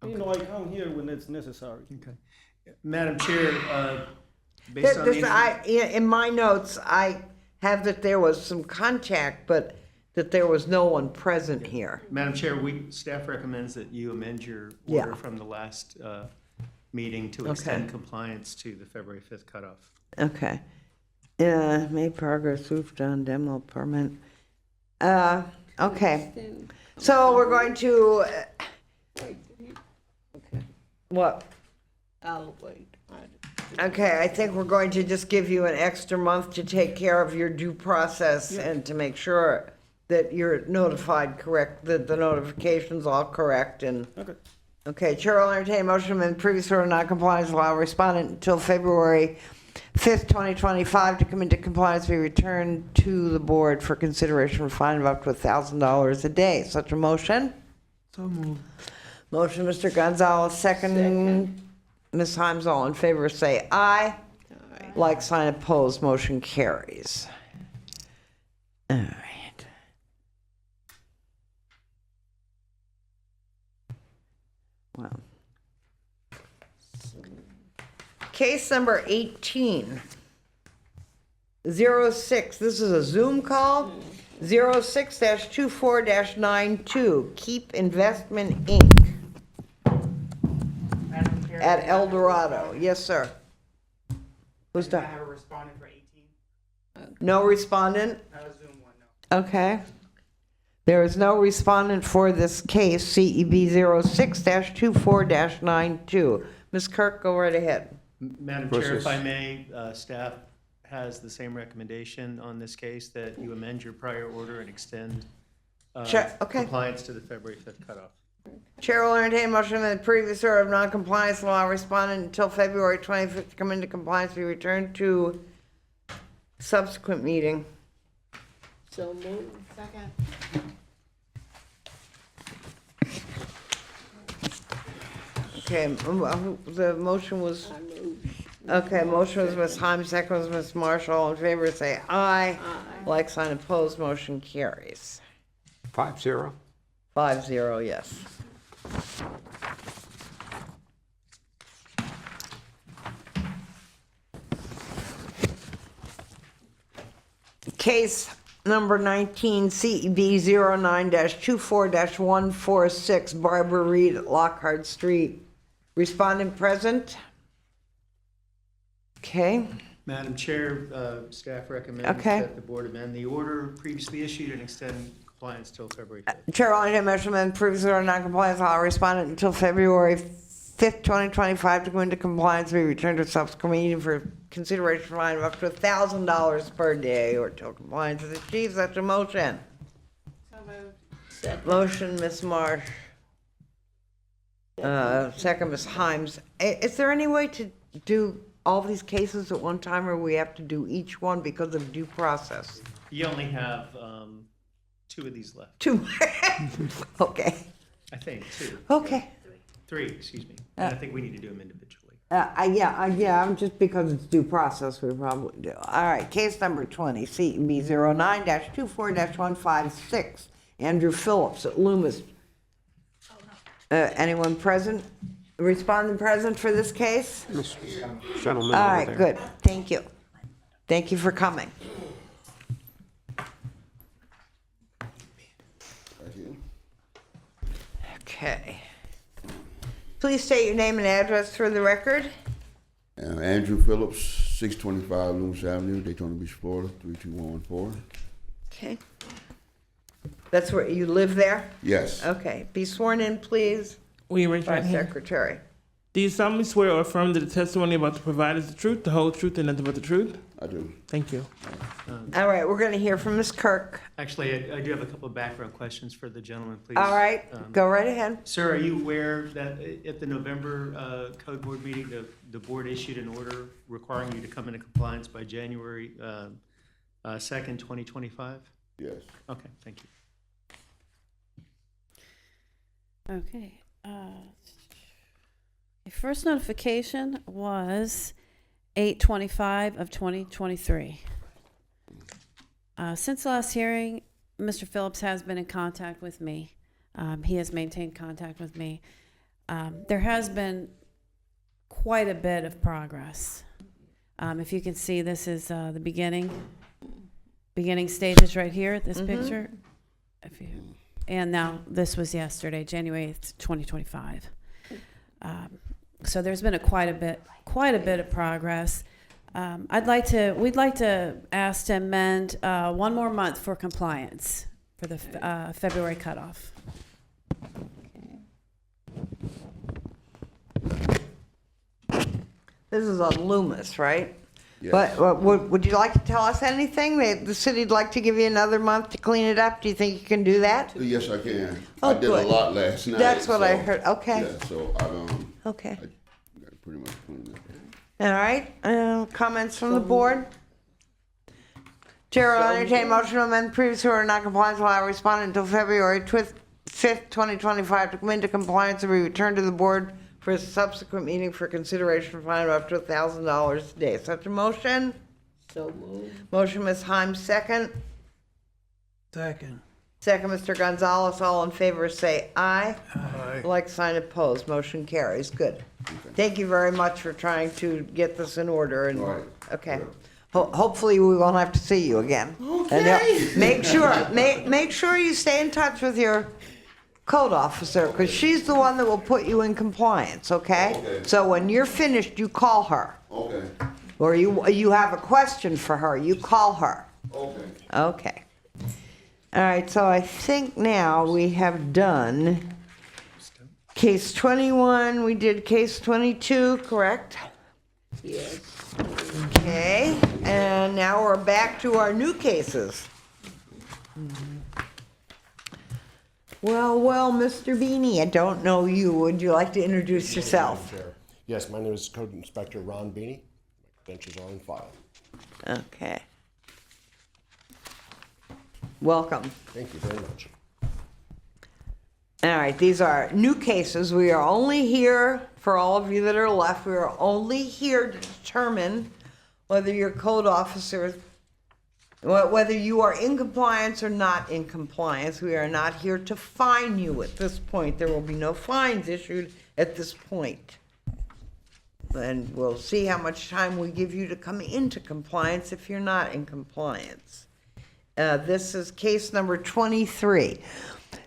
I come here when it's necessary. Okay. Madam Chair, based on the In my notes, I have that there was some contact, but that there was no one present here. Madam Chair, staff recommends that you amend your Yeah. order from the last meeting to extend compliance to the February 5th cutoff. Okay. Made progress, roof done, demo permit. Okay. So we're going to, what? I'll wait. Okay, I think we're going to just give you an extra month to take care of your due process and to make sure that you're notified correct, that the notification's all correct and. Okay. Okay, Chair will entertain a motion to amend previous order of non-compliance allow respondent until February 5th, 2025 to come into compliance, be returned to the board for consideration of a fine of up to $1,000 a day. Such a motion? So moved. Motion, Mr. Gonzalez, second. Ms. Himes, all in favor, say aye. Aye. Like sign opposed, motion carries. All right. Well. Case number 18. 06, this is a Zoom call. 06-24-92, Keep Investment Inc. At El Dorado. Yes, sir. Who's that? I have a respondent for 18. No respondent? Not a Zoom one, no. Okay. There is no respondent for this case, CEB 06-24-92. Ms. Kirk, go right ahead. Madam Chair, if I may, staff has the same recommendation on this case, that you amend your prior order and extend compliance to the February 5th cutoff. Chair will entertain a motion that the previous order of non-compliance law respondent until February 25th to come into compliance be returned to subsequent meeting. So moved. Second. Okay, the motion was, I moved. Okay, motion was Ms. Heim, second was Ms. Marshall. All in favor, say aye. Like sign opposed, motion carries. 5-0. 5-0, yes. Case number 19, CEB 09-24-146, Barbara Reed at Lockhart Street. Respondent present? Okay. Madam Chair, staff recommends Okay. that the board amend the order previously issued and extend compliance till February 5th. Chair will entertain a motion to approve the non-compliance of all respondent until February 5th, 2025 to go into compliance, be returned to subsequent meeting for consideration fine of up to $1,000 per day or till compliance is achieved. Such a motion. So moved. Motion, Ms. Marsh. Second, Ms. Himes. Is there any way to do all these cases at one time, or we have to do each one because of due process? You only have 2 of these left. 2. Okay. I think 2. Okay. 3, excuse me. And I think we need to do them individually. Yeah, just because it's due process, we probably do. All right, case number 20, CEB 09-24-156, Andrew Phillips at Loomis. Anyone present? Respondent present for this case? This gentleman All over right, there. good. Thank you. Thank you for coming. Okay. Please state your name and address for the record. Andrew Phillips, 625 Loomis Avenue, Daytona Beach, Florida, 32114. Okay. That's where you live there? Yes. Okay. Be sworn in, please. Will you raise your By right hand? Secretary. Do you solemnly swear or affirm that the testimony about to provide is the truth, the whole truth, and nothing but the truth? I do. Thank you. All right, we're going to hear from Ms. Kirk. Actually, I do have a couple of background questions for the gentleman, please. All right, go right ahead. Sir, are you aware that at the November code board meeting, the board issued an order requiring you to come into compliance by January 2nd, 2025? Yes. Okay, thank you. Okay. The first notification was 8/25 of 2023. Since the last hearing, Mr. Phillips has been in contact with me. He has maintained contact with me. There has been quite a bit of progress. If you can see, this is the beginning stages right here at this picture. And now this was yesterday, January 8th, 2025. So there's been quite a bit of progress. We'd like to ask to amend 1 more month for compliance for the February cutoff. This is on Loomis, right? Yes. But would you like to tell us anything? The city'd like to give you another month to clean it up. Do you think you can do that? Yes, I can. Oh, I did good. a lot last night. That's what I so- heard. Okay. Yeah, so Okay. I got pretty much cleaned it. All right. Comments from the board? Chair will entertain a motion to amend previous order non-compliance allow respondent until February 5th, 2025 to come into compliance and be returned to the board for a subsequent meeting for consideration fine of up to $1,000 a day. Such a motion? So moved. Motion, Ms. Himes, second. Second. Second, Mr. Gonzalez. All in favor, say aye. Aye. Like sign opposed. Motion carries. Good. Thank you very much for trying to get this in order. And All right. okay. Hopefully, we won't have to see you again. Okay. Make sure you stay in touch with your code officer, because she's the one that will put you in compliance. Okay. Okay. So when you're finished, you call her, Okay. or you have a question for her, you call her. Okay. Okay. All right, so I think now we have done case 21, we did case 22, correct? Yes. Okay, and now we're back to our new cases. Well, Mr. Beanie, I don't know you. Would you like to introduce yourself? Yes, my name is Code Inspector Ron Beanie. My credentials are on file. Okay. Welcome. Thank you very much. All right, these are new cases. We are only here, for all of you that are left, we are only here to determine whether your code officer, whether you are in compliance or not in compliance. We are not here to fine you at this point. There will be no fines issued at this point. And we'll see how much time we give you to come into compliance if you're not in compliance. This is case number 23.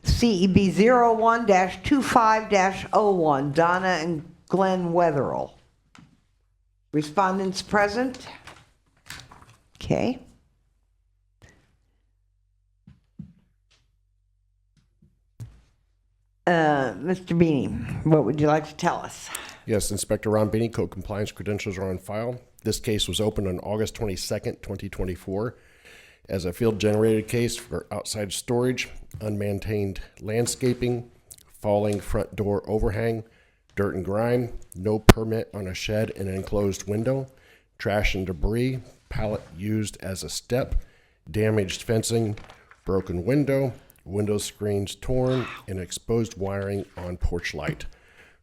CEB 01-25-01, Donna and Glenn Wetherill. Respondents present? Okay. Mr. Beanie, what would you like to tell us? Yes, Inspector Ron Beanie, code compliance credentials are on file. This case was opened on August 22nd, 2024 as a field-generated case for outside storage, unmaintained landscaping, falling front door overhang, dirt and grime, no permit on a shed and an enclosed window, trash and debris, pallet used as a step, damaged fencing, broken window, window screens torn, and exposed wiring on porch light.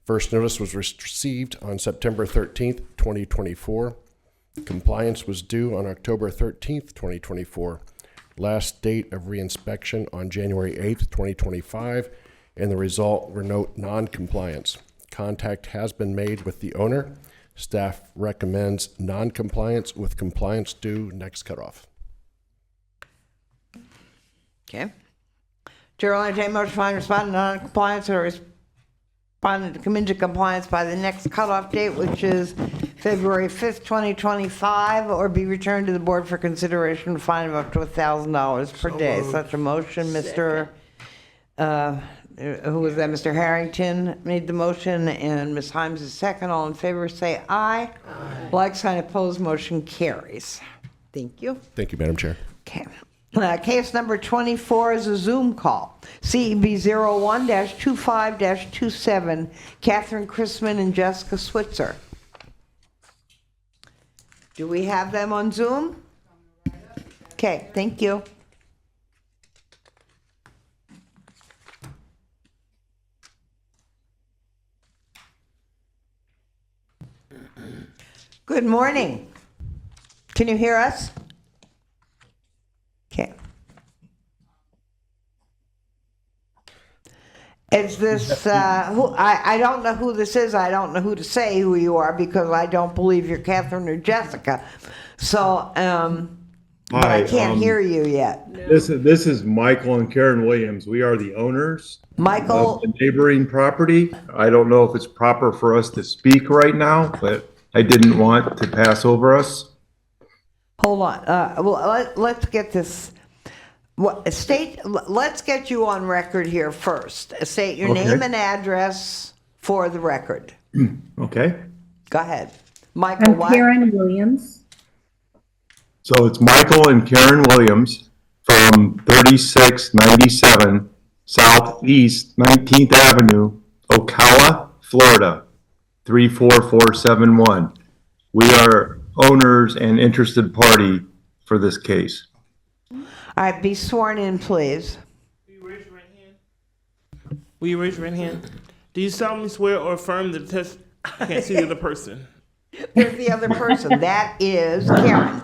First notice was received on September 13th, 2024. Compliance was due on October 13th, 2024. Last date of reinspection on January 8th, 2025, and the result were note non-compliance. Contact has been made with the owner. Staff recommends non-compliance with compliance due next cutoff. Okay. Chair will entertain motion to find respondent non-compliance or respondent to come into compliance by the next cutoff date, which is February 5th, 2025, or be returned to the board for consideration, fine of up to $1,000 per day. Such a motion, Mr. Who was that? Mr. Harrington made the motion, and Ms. Himes is second. All in favor, say aye. Aye. Like sign opposed, motion carries. Thank you. Thank you, Madam Chair. Okay. Case number 24 is a Zoom call. CEB 01-25-27, Catherine Chrisman and Jessica Switzer. Do we have them on Zoom? Okay, thank you. Good morning. Can you hear us? Okay. Is this, I don't know who this is. I don't know who to say who you are because I don't believe you're Catherine or Jessica. So, but I can't hear you yet. This is Michael and Karen Williams. We are the owners Michael, of the neighboring property. I don't know if it's proper for us to speak right now, but I didn't want to pass over us. hold on. Well, let's get this. Let's get you on record here first. State your Okay. name and address for the record. Okay. Go ahead. Michael, what? Karen Williams. So it's Michael and Karen Williams from 3697 Southeast 19th Avenue, Ocala, Florida, 34471. We are owners and interested party for this case. All right, be sworn in, please. Will you raise your right hand? Do you solemnly swear or affirm that the test... I can't see the other person. Here's the other person. That is Karen.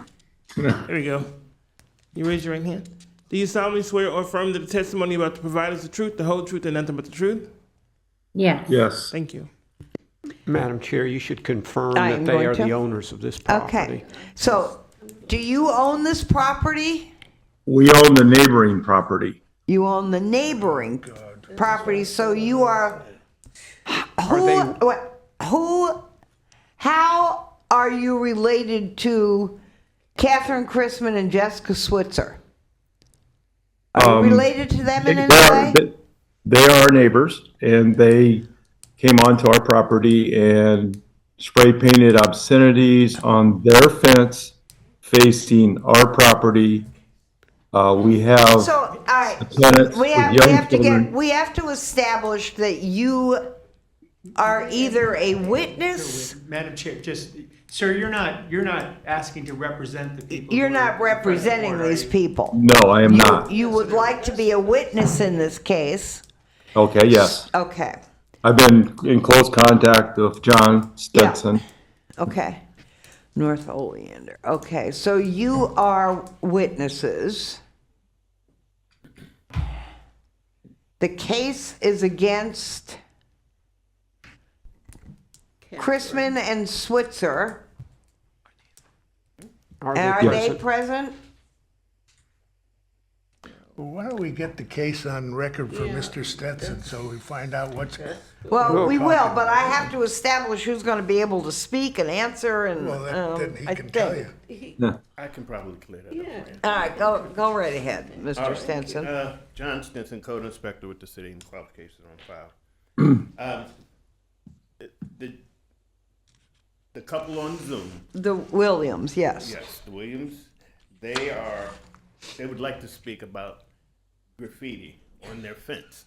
There we go. You raise your right hand. Do you solemnly swear or affirm that the testimony about to provide is the truth, the whole truth, and nothing but the truth? Yes. Yes. Thank you. Madam Chair, you should confirm I that am they going are to. the owners of this property. Okay. So, do you own this property? We own the neighboring property. You own the neighboring property, so you are... How are you related to Catherine Chrisman and Jessica Switzer? Are you related to them in any way? They are our neighbors, and they came onto our property and spray painted obscenities on their fence facing our property. We have So, all right, tenants with young children. we have to establish that you are either a witness. Madam Chair, just, sir, you're not asking to represent the people. You're who not are in front of the representing board, are these you? people. No, I am not. You would like to be a witness in this case. Okay, yes. Okay, I've been in close contact with John Stetson. okay. North Oleander. Okay, so you are witnesses. The case is against Chrisman and Switzer. Are And are they present? present? Well, why don't we get the case on record for Mr. Stetson so we find out what's. Well, we will, talking but I about. have to establish who's going to be able to speak and answer and, Well, then he I can tell think. you. I can probably clear that up for you. All right, go right ahead, All Mr. right. Stenson. John Stinson, Code Inspector with the city, and qualifications on file. The couple on Zoom, The Williams, yes. yes, the Williams, they would like to speak about graffiti on their fence.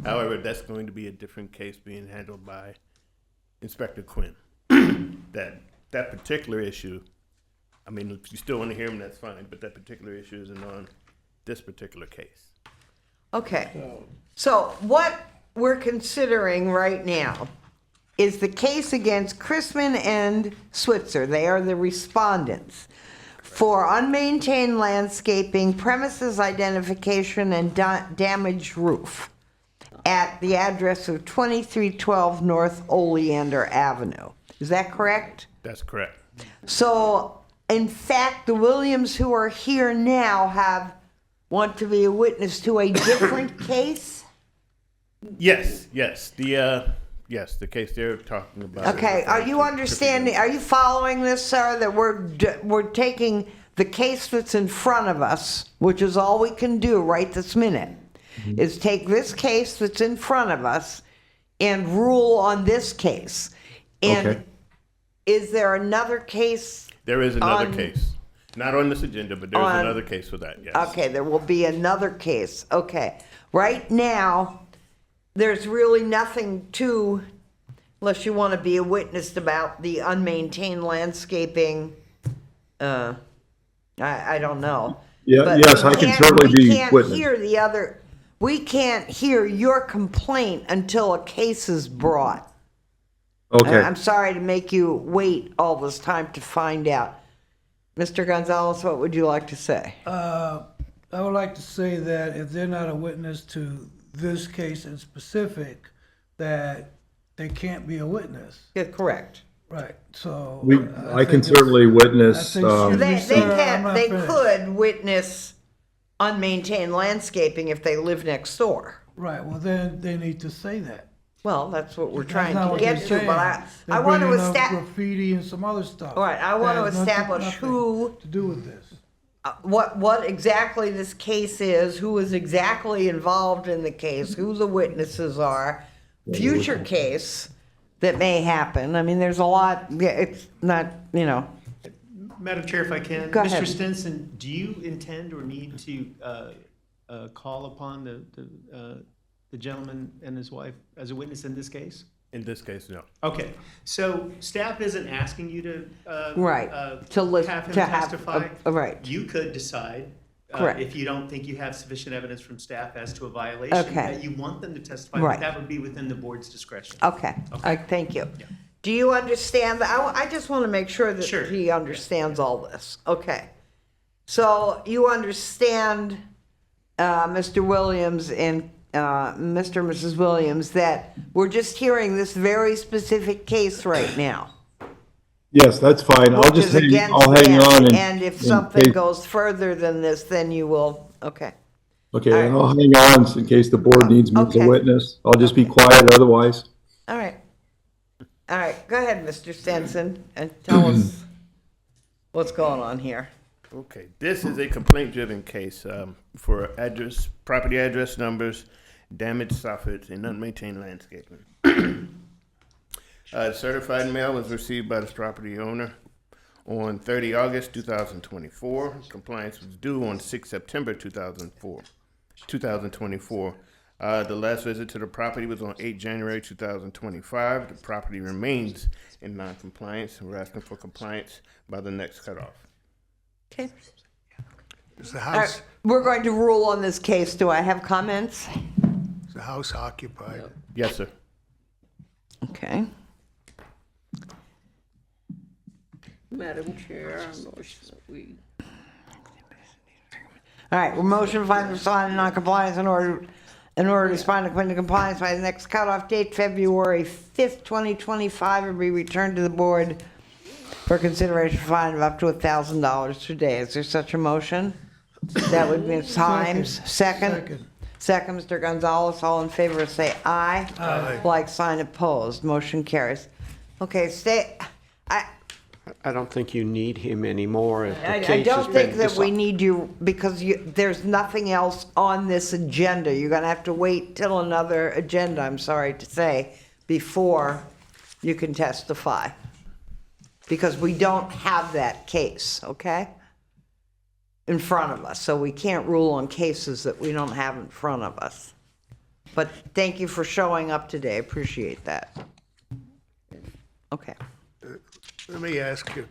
However, that's going to be a different case being handled by Inspector Quinn. That particular issue, I mean, if you still want to hear him, that's fine, but that particular issue isn't on this particular case. Okay, so what we're considering right now is the case against Chrisman and Switzer. They are the respondents for unmaintained landscaping, premises identification, and damaged roof at the address of 2312 North Oleander Avenue. Is that correct? That's correct. So, in fact, the Williams who are here now want to be a witness to a different case? Yes, the case they're talking about. Okay, are you understanding, are you following this, sir, that we're taking the case that's in front of us, which is all we can do right this minute, is take this case that's in front of us and rule on this case. And Okay. is there another case? There is another on- case, not on this agenda, but there's on- another case for that, yes. Okay, there will be another case. Okay. Right now, there's really nothing to, unless you want to be a witness about the unmaintained landscaping. I don't know. Yeah, But yes, I we can can't- certainly we be can't witness. hear the other. We can't hear your complaint until a case is brought. Okay. I'm sorry to make you wait all this time to find out. Mr. Gonzalez, what would you like to say? I would like to say that if they're not a witness to this case in specific, that they can't be a witness. Yeah, correct. Right, so. I can certainly witness, They I'm they finished. could witness unmaintained landscaping if they live next door. Right, well, then they need to say that. Well, that's what we're That's trying not to what get they're to, saying. but I They're want to bringing up establish, graffiti and some other stuff. all right, I want to That has nothing- establish nothing who, To do with this. what exactly this case is, who is exactly involved in the case, who the witnesses are, future case that may happen. I mean, there's a lot, yeah, it's not, Madam Chair, if I can. Go ahead. Mr. Stinson, do you intend or need to call upon the gentleman and his wife as a witness in this case? In this case, no. Okay, so staff isn't asking you to Right, to have him to have, testify. right. You could decide, Correct. if you don't think you have sufficient evidence from staff as to a violation, Okay. that you want them to testify, Right. but that would be within the board's discretion. Okay, thank you. Do you understand that? I just want to make sure that Sure. he understands all this. Okay. So you understand, Mr. Williams and Mr. and Mrs. Williams, that we're just hearing this very specific case right now. yes, that's fine. I'll which just is hang, against I'll hang them. on. And if in something case- goes further than this, then you will, okay. Okay, and I'll hang on in case the board needs me as Okay. a witness. I'll just be quiet otherwise. All right. All right, go ahead, Mr. Stenson, and tell us what's going on here. Okay, this is a complaint-driven case for property address numbers, damaged soffits, and unmaintained landscaping. Certified mail was received by this property owner on 30 August 2024. Compliance was due on 6 September 2024. The last visit to the property was on 8 January 2025. The property remains in non-compliance, and we're asking for compliance by the next cutoff. Okay. Is the All right, house, we're going to rule on this case. Do I have comments? Is the house occupied? Yes, sir. Okay. Madam Chair, I motion that we, All right, we're motion to find respondent in non-compliance in order to respond to come into compliance by the next cutoff date, February 5th, 2025, and be returned to the board for consideration fine of up to $1,000 per day. Is there such a motion? That would be Ms. Himes. Second? Second, Mr. Gonzalez. All in favor, say aye. Aye. Like sign opposed. Motion carries. Okay, I don't think you need him anymore. If the I case has don't think been that we decided. need you, because there's nothing else on this agenda. You're gonna have to wait till another agenda, I'm sorry to say, before you can testify. Because we don't have that case, okay? In front of us, so we can't rule on cases that we don't have in front of us. But thank you for showing up today, appreciate that. Okay, Let me ask you,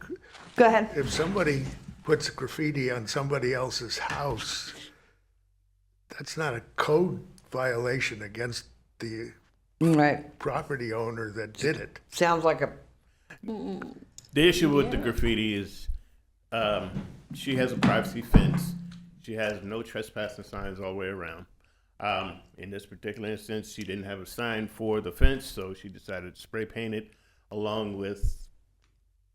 go ahead. if somebody puts graffiti on somebody else's house, that's not a code violation against the Right, property owner that did it. sounds like a, The issue with the graffiti is she has a privacy fence. She has no trespassing signs all the way around. In this particular instance, she didn't have a sign for the fence, so she decided to spray paint it along with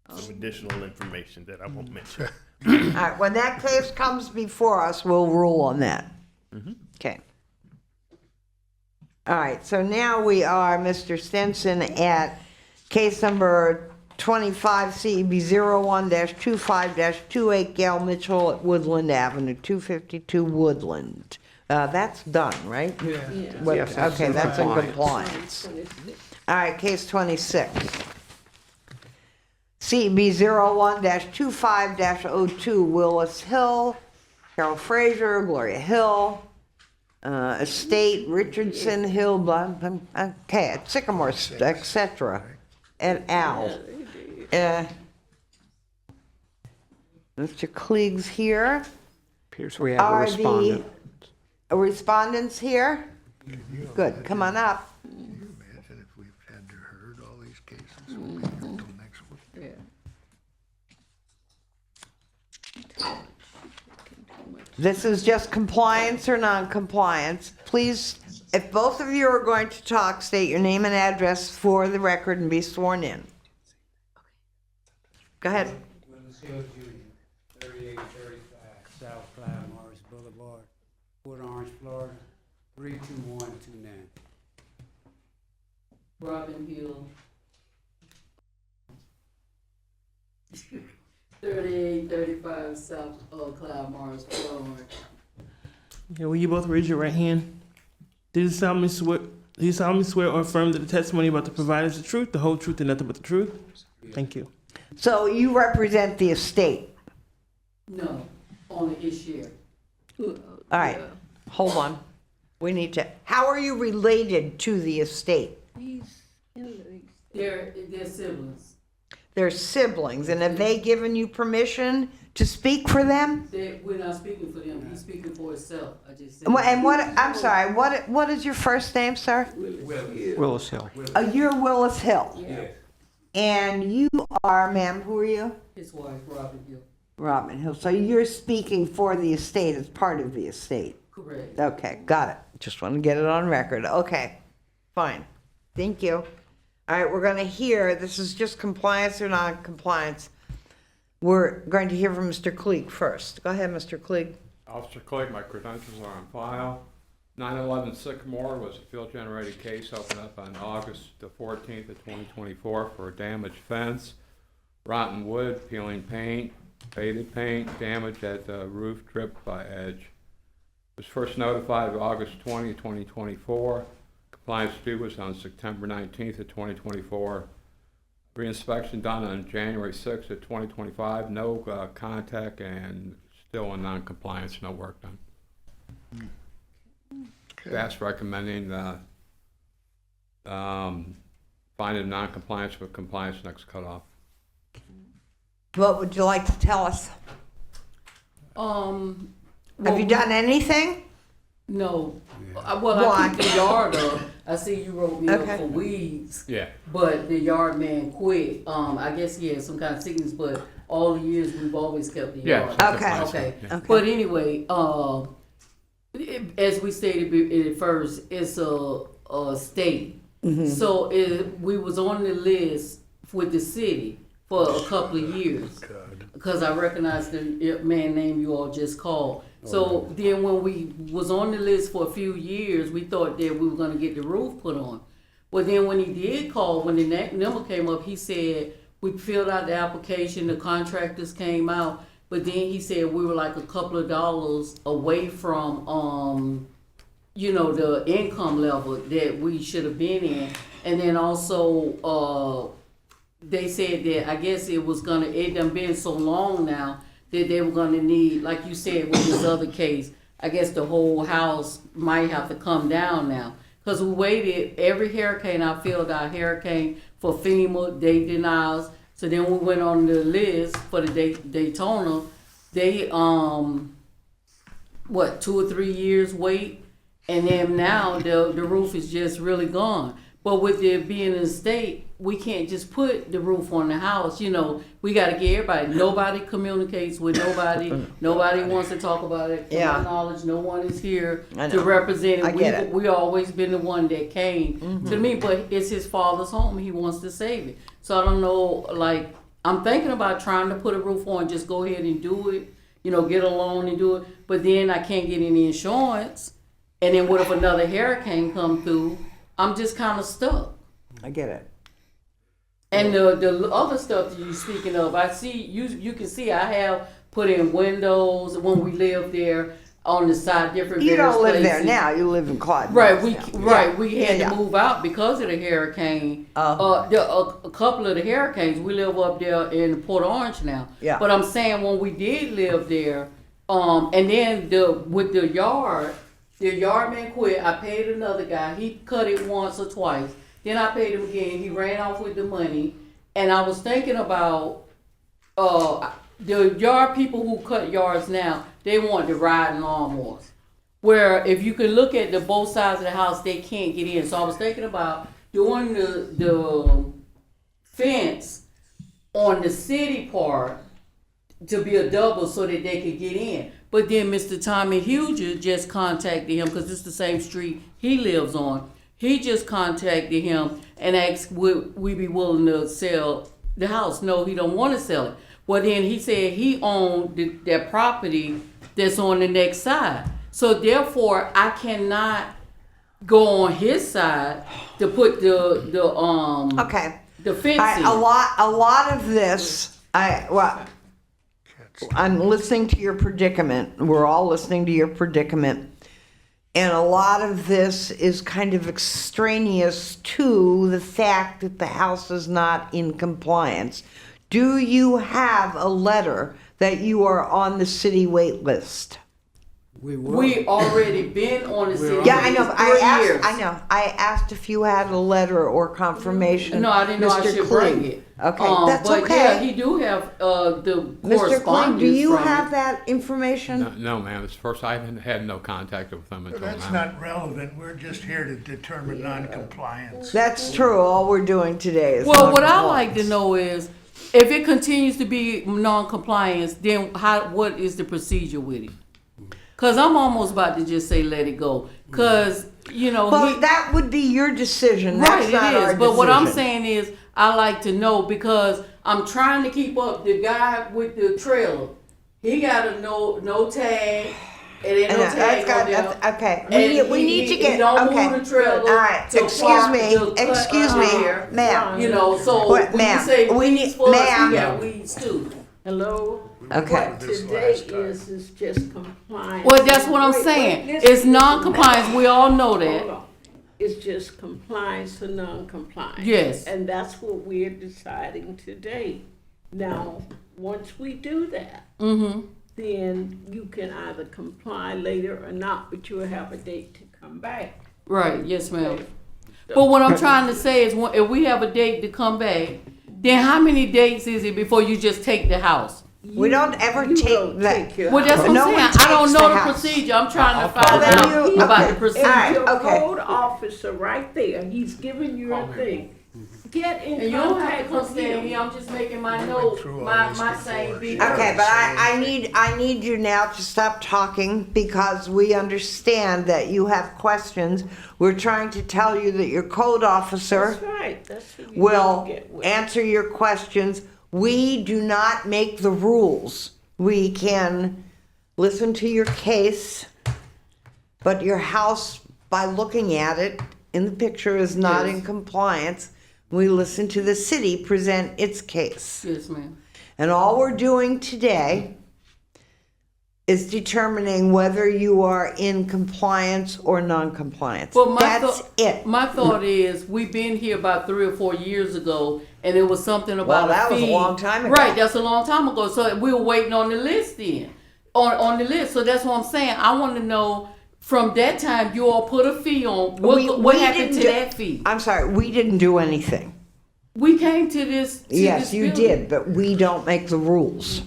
some additional information that I won't mention. all right, when that case comes before us, we'll rule on that. Okay. All right, so now we are, Mr. Stinson, at case number 25 CEB 01-25-28 Gail Mitchell at Woodland Avenue, 252 Woodland. That's done, right? Yeah. What- Yes, that's Okay, in that's in compliance. compliance. All right, case 26. CB 01-25-02 Willis Hill, Carol Fraser, Gloria Hill, Estate, Richardson Hill, blah, blah, okay, at Sycamore, et cetera, et al. Mr. Klieg's here. Appears we have a Are respondent. the respondents here? Good, come on up. Can you imagine if we've had heard all these cases? We'll be here until next week. This is just compliance or non-compliance. Please, if both of you are going to talk, state your name and address for the record and be sworn in. Go ahead. Willis Hill Jr., 3835 South Cloud Morris Boulevard, Port Orange, Florida, 32129. Robin Hill. 3835 South Cloud Morris Boulevard. Okay, will you both raise your right hand? Do you solemnly swear or affirm that the testimony about to provide is the truth, the whole truth, and nothing but the truth? Thank you. So you represent the estate. No, only his share. All right, hold on. We need to, how are you related to the estate? They're siblings. They're siblings, and have they given you permission to speak for them? We're not speaking for them, he's speaking for himself. I just said. And what, I'm sorry, what is your first name, sir? Willis Hill. You're Willis Hill. Yeah. And you are, ma'am, who are you? His wife, Robin Hill. Robin Hill. So you're speaking for the estate as part of the estate? Correct. Okay, got it. Just want to get it on record. Okay, fine. Thank you. All right, we're going to hear, this is just compliance or non-compliance. We're going to hear from Mr. Klieg first. Go ahead, Mr. Klieg. Officer Clegg, my credentials are on file. 911 Sycamore was a field-generated case opened up on August the 14th of 2024 for a damaged fence, rotten wood, peeling paint, faded paint, damage at the roof dripped by edge. Was first notified of August 20, 2024. Compliance due was on September 19th of 2024. Reinspection done on January 6th of 2025. No contact and still in non-compliance, no work done. Staff's recommending finding non-compliance with compliance next cutoff. What would you like to tell us? Have you done anything? No, well, I keep the yard up. I see you wrote me Okay. up for weeds. Yeah. But the yard man quit. I guess he had some kind of sickness, but all the years we've always kept the Yeah, yard. Okay. Okay. Okay. But anyway, as we stated at first, it's a state. So we was on the list with the city for a couple of years. Because I recognized the man name you all just called. So then when we was on the list for a few years, we thought that we were gonna get the roof put on. But then when he did call, when the number came up, he said, we filled out the application, the contractors came out, but then he said we were like a couple of dollars away from, the income level that we should have been in. And then also, they said that I guess it done been so long now that they were gonna need, like you said with this other case, I guess the whole house might have to come down now. Cause we waited, every hurricane, I filled out hurricane for FEMA, they denials. So then we went on the list for the Daytona, they, 2 or 3 years wait. And then now the roof is just really gone. But with it being in the state, we can't just put the roof on the house. We got to get everybody. Nobody communicates with nobody. Nobody wants to talk about it. To my knowledge, no one is here to represent it. I get it. We always been the one that came to me, but it's his father's home. He wants to save it. So I don't know, like, I'm thinking about trying to put a roof on, just go ahead and do it, get a loan and do it. But then I can't get any insurance. And then what if another hurricane come through? I'm just kind of stuck. I get it. And the other stuff that you're speaking of, I see you can see I have put in windows when we lived there on the side, different. You don't live places. there now. You live in Clyde. Right, now. we had to move out because of the hurricane. A couple of the hurricanes, we live up there in Port Orange now. Yeah. But I'm saying when we did live there, and then with the yard man quit. I paid another guy. He cut it once or twice. Then I paid him again. He ran off with the money. And I was thinking about the yard people who cut yards now, they want the riding lawnmowers. Where if you can look at the both sides of the house, they can't get in. So I was thinking about doing the fence on the city part to be a double so that they could get in. But then Mr. Tommy Huger just contacted him because it's the same street he lives on. He just contacted him and asked would we be willing to sell the house. No, he don't want to sell it. Well, then he said he owned that property that's on the next side. So therefore, I cannot go on his side to put the fence in. A lot of this, I'm listening to your predicament. We're all listening to your predicament. And a lot of this is kind of extraneous to the fact that the house is not in compliance. Do you have a letter that you are on the city wait list? We already been on the city. Yeah, I know. Years. I asked if you had a letter or confirmation. No, I didn't know I Mr. should Kling. bring it. Okay, that's but okay. Yeah, he do have the Mr. correspondence. Kling, do you from have it. that information? No, ma'am. It's first I haven't had no contact with them until That's now. not relevant. We're just here to determine noncompliance. That's true. All we're doing today is Well, what I non-compliance. like to know is, if it continues to be non-compliance, then what is the procedure with it? Cause I'm almost about to just say let it go. Cause Well, that would be your decision. That's right, not it our is. But what I'm decision. saying is, I like to know because I'm trying to keep up. The guy with the trailer, he got a no tag. It ain't no tag on there. Okay. And We need to he get. don't Okay. move the trailer. All right. to Excuse park me. to cut Excuse me, here. ma'am. So What, when ma'am? you say We weeds need- for us, ma'am. we got weeds too. Hello? Okay. What today is just compliance. Well, that's what I'm Wait, saying. listen, It's non-compliance. We all know that. Hold on. It's just compliance or non-compliance. Yes. And that's what we're deciding today. Now, once we do that, then you can either comply later or not, but you'll have a date to come back. Right, yes, ma'am. But what I'm trying to say is, if we have a date to come back, then how many dates is it before you just take the house? We don't ever you take go that. take your Well, that's what I'm No saying. one I don't takes know the the house. procedure. I'm trying to Well, find then out you- about okay. the procedure. All right, Your okay. code officer right there, he's giving you a thing. Get in And you don't have to contact come with stand him. here. I'm just making my notes, my same beat. Okay, but I need you now to stop talking because we understand that you have questions. We're trying to tell you that your code officer That's right, that's who you will need to get with. answer your questions. We do not make the rules. We can listen to your case, but your house, by looking at it in the picture, is not Yes. in compliance. We listen to the city present its case. Yes, ma'am. And all we're doing today is determining whether you are in compliance or non-compliance. Well, my That's thought, it. My thought is, we've been here about 3 or 4 years ago, and it was something about Well, that a was a fee. long time ago. Right, that's a long time ago. So we were waiting on the list then, on the list. So that's what I'm saying. I want to know, from that time, you all put a fee on. What We happened to didn't do- that fee? I'm sorry, we didn't do anything. We came to this. Yes, you building. did, but we don't make the rules.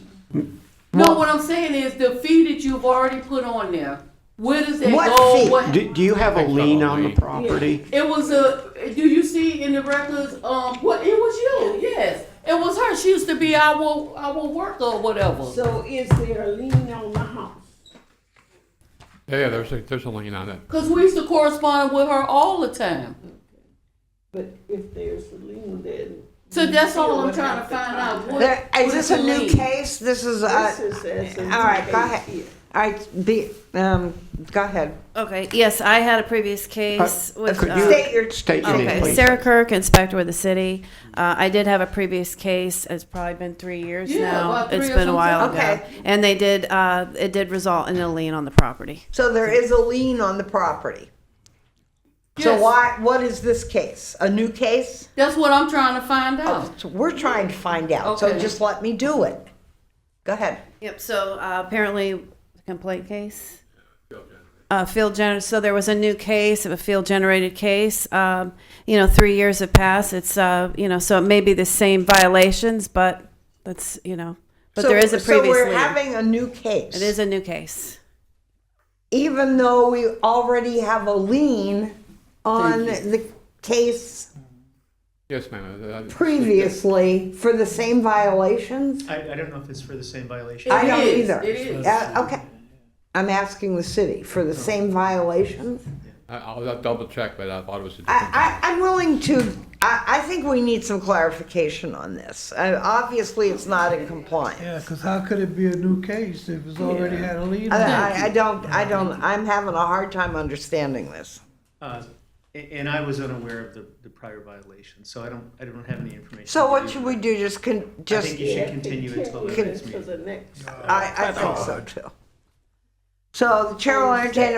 No, what I'm saying is the fee that you've already put on there. Where does that What go? fee? What, Do you have a lien on the property? It was do you see in the records, what, it was you, yes. It was her, she used to be our worker or whatever. So is there a lien on the house? Yeah, there's a lien on it. Cause we used to correspond with her all the time. But if there's a lien, then. So that's all you I'm would trying have to find out. contact- What- There, is what this is a the new lien? case? This is, This is as a all right, new go case ahead. here. All right, go ahead. Okay, yes, I had a previous case with. Could you State your- state your name, Okay, please? Sarah Kirk, inspector with the city. I did have a previous case. It's probably been 3 years Yeah, now. about 3 It's or been a while something. ago. Okay. And they did, it did result in a lien on the property. So there is a lien on the property. So Yes. what is this case? A new case? That's what I'm trying to find out. Oh, so we're trying to find out, so Okay. just let me do it. Go ahead. Yep, so apparently, the complaint case? Field gener, so there was a new case of a field generated case. 3 years have passed. It's, so it may be the same violations, but that's, but there is a previous So we're lien. having a new case. It is a new case. Even though we already have a lien on the case Yes, ma'am. previously for the same violations? I don't know if it's for the same violation. I don't is, either. it is. Okay. I'm asking the city for the same violations? I'll double check, but I thought it was a different. I'm willing to, I think we need some clarification on this. Obviously, it's not in compliance. Yeah, because how could it be a new case if it's already had a lien on it? I don't, I'm having a hard time understanding this. And I was unaware of the prior violation, so I don't have any information. So to what give should you. we do, just, I think you should continue until the next To meeting. the next. I think so too. So the chair will entertain,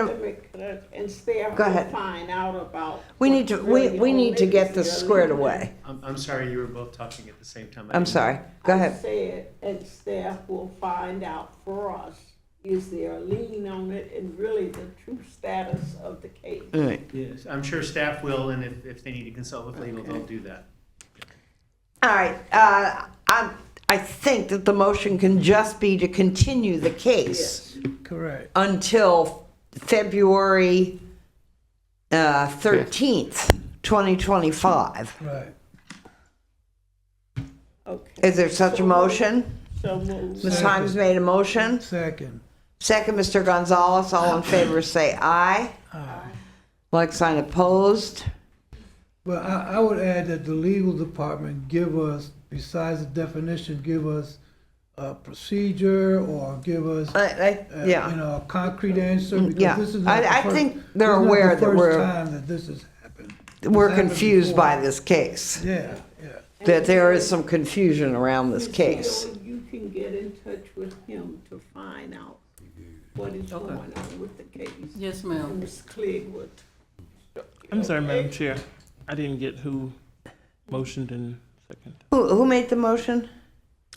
And staff Go will ahead. find out about. we need to, we need to get this squared away. I'm sorry, you were both talking at the same time. I I'm didn't- sorry, go I ahead. said, and staff will find out for us, is there a lien on it and really the true status of the case? All right. Yes, I'm sure staff will, and if they need to consult with legal, they'll do that. All right, I think that the motion can just be to continue the case Correct. until February 13th, 2025. Right. Okay. Is there such a motion? So moved. Ms. Himes made a motion. Second. Second, Mr. Gonzalez. All in favor, say aye. Aye. Like sign opposed. Well, I would add that the legal department give us, besides the definition, give us a procedure or give us, Yeah. a concrete answer. Yeah. Because this is not the I first- think they're this is not aware the that first we're- time that this has happened. We're It's happened confused before. by this case. Yeah, yeah. That there is some confusion around this Ms. case. Hill, you can get in touch with him to find out what is going on with the case. Yes, ma'am. Ms. Clearwood. I'm sorry, Madam Chair. I didn't get who motioned and second. Who made the motion?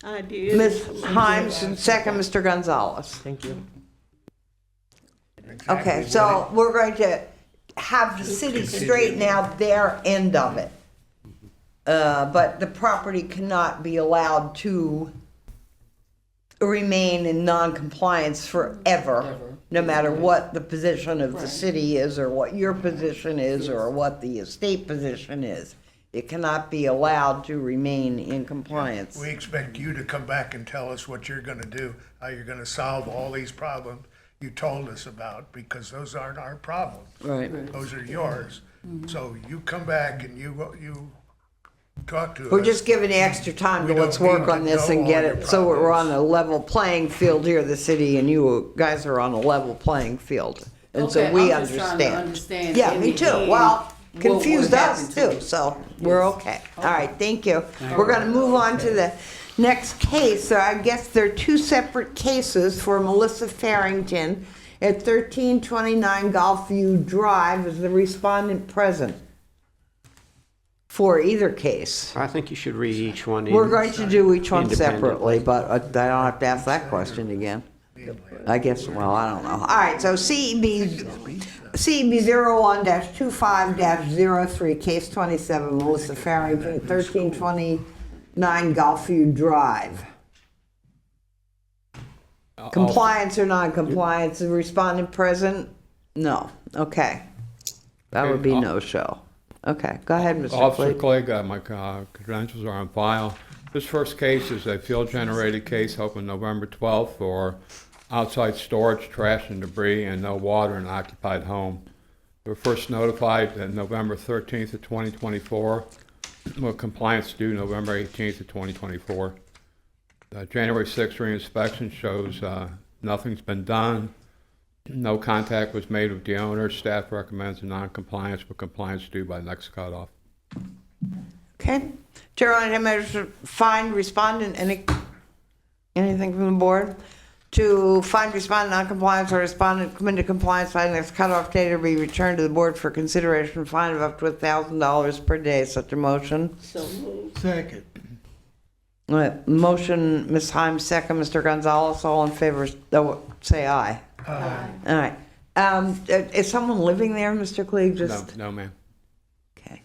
I did. Ms. Himes and second, Mr. Gonzalez. Thank you. Okay, so we're going to have the city straighten out their end of it. But the property cannot be allowed to remain in non-compliance forever, no matter what the position of the city is, or what your position is, or what the estate position is. It cannot be allowed to remain in compliance. We expect you to come back and tell us what you're gonna do, how you're gonna solve all these problems you told us about, because those aren't our problems. Right. Those are yours. So you come back and you talk to us. We're just giving you extra time to We let's don't work need on to this know and get all your it, so we're on problems. a level playing field here, the city, and you guys are on a level playing field. And so Okay, we I'm just trying to understand. understand Yeah, in me the too. end Well, what confused would us happen to too, me. so we're okay. All right, thank you. We're gonna move on to the next case. So I guess there are two separate cases for Melissa Farrington at 1329 Golfview Drive. Is the respondent present for either case? I think you should read each one. We're going to do each one independently. separately, but I don't have to ask that question again. I guess, well, I don't know. All right, so CEB 01-25-03, case 27, Melissa Farrington, 1329 Golfview Drive. Compliance or non-compliance, the respondent present? No, okay. That would be no show. Okay, go ahead, Mr. Officer Clegg. Clegg, my credentials are on file. This first case is a field-generated case opened November 12th for outside storage, trash, and debris, and no water in an occupied home. We were first notified on November 13th of 2024, with compliance due November 18th of 2024. January 6th reinspection shows nothing's been done. No contact was made with the owner. Staff recommends a non-compliance with compliance due by next cutoff. Okay. Chair on any measures to find respondent, anything from the board? To find respondent non-compliance or respondent come into compliance by the next cutoff date or be returned to the board for consideration, fine of up to $1,000 per day. Such a motion? So moved. Second. All right, motion, Ms. Himes, second, Mr. Gonzalez, all in favor, say aye. Aye. All right. Is someone living there, Mr. Clegg? Just, No, ma'am. okay.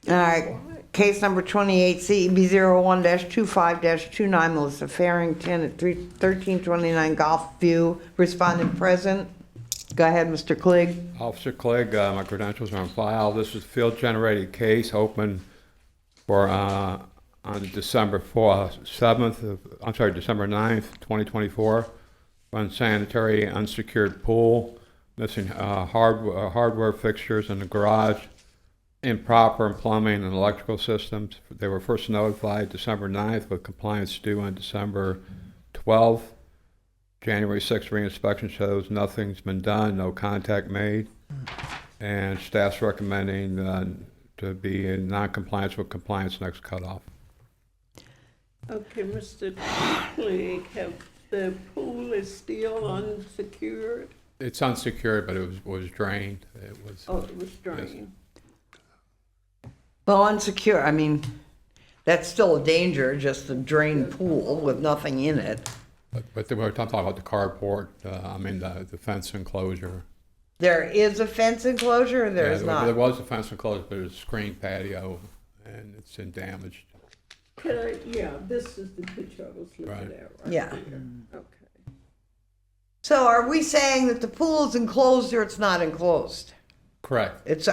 All right, case number 28, CEB 01-25-29, Melissa Farrington at 1329 Golfview, respondent present. Go ahead, Mr. Clegg. Officer Clegg, my credentials are on file. This is a field-generated case open for on December 9th, 2024, unsanitary unsecured pool, missing hardware fixtures in the garage, improper plumbing and electrical systems. They were first notified December 9th with compliance due on December 12th. January 6th reinspection shows nothing's been done, no contact made, and staff's recommending to be in non-compliance with compliance next cutoff. Okay, Mr. Clegg, have the pool is still unsecured? It's unsecured, but it was drained. Oh, it was drained. Well, unsecure, I mean, that's still a danger, just a drained pool with nothing in it. But they were talking about the carport, the fence enclosure. There is a fence enclosure, or there is not? There was a fence enclosure, but it's a screened patio, and it's been damaged. This is the picture I was looking Right. at right Yeah. here. Okay. So are we saying that the pool is enclosed or it's not enclosed? Correct. It's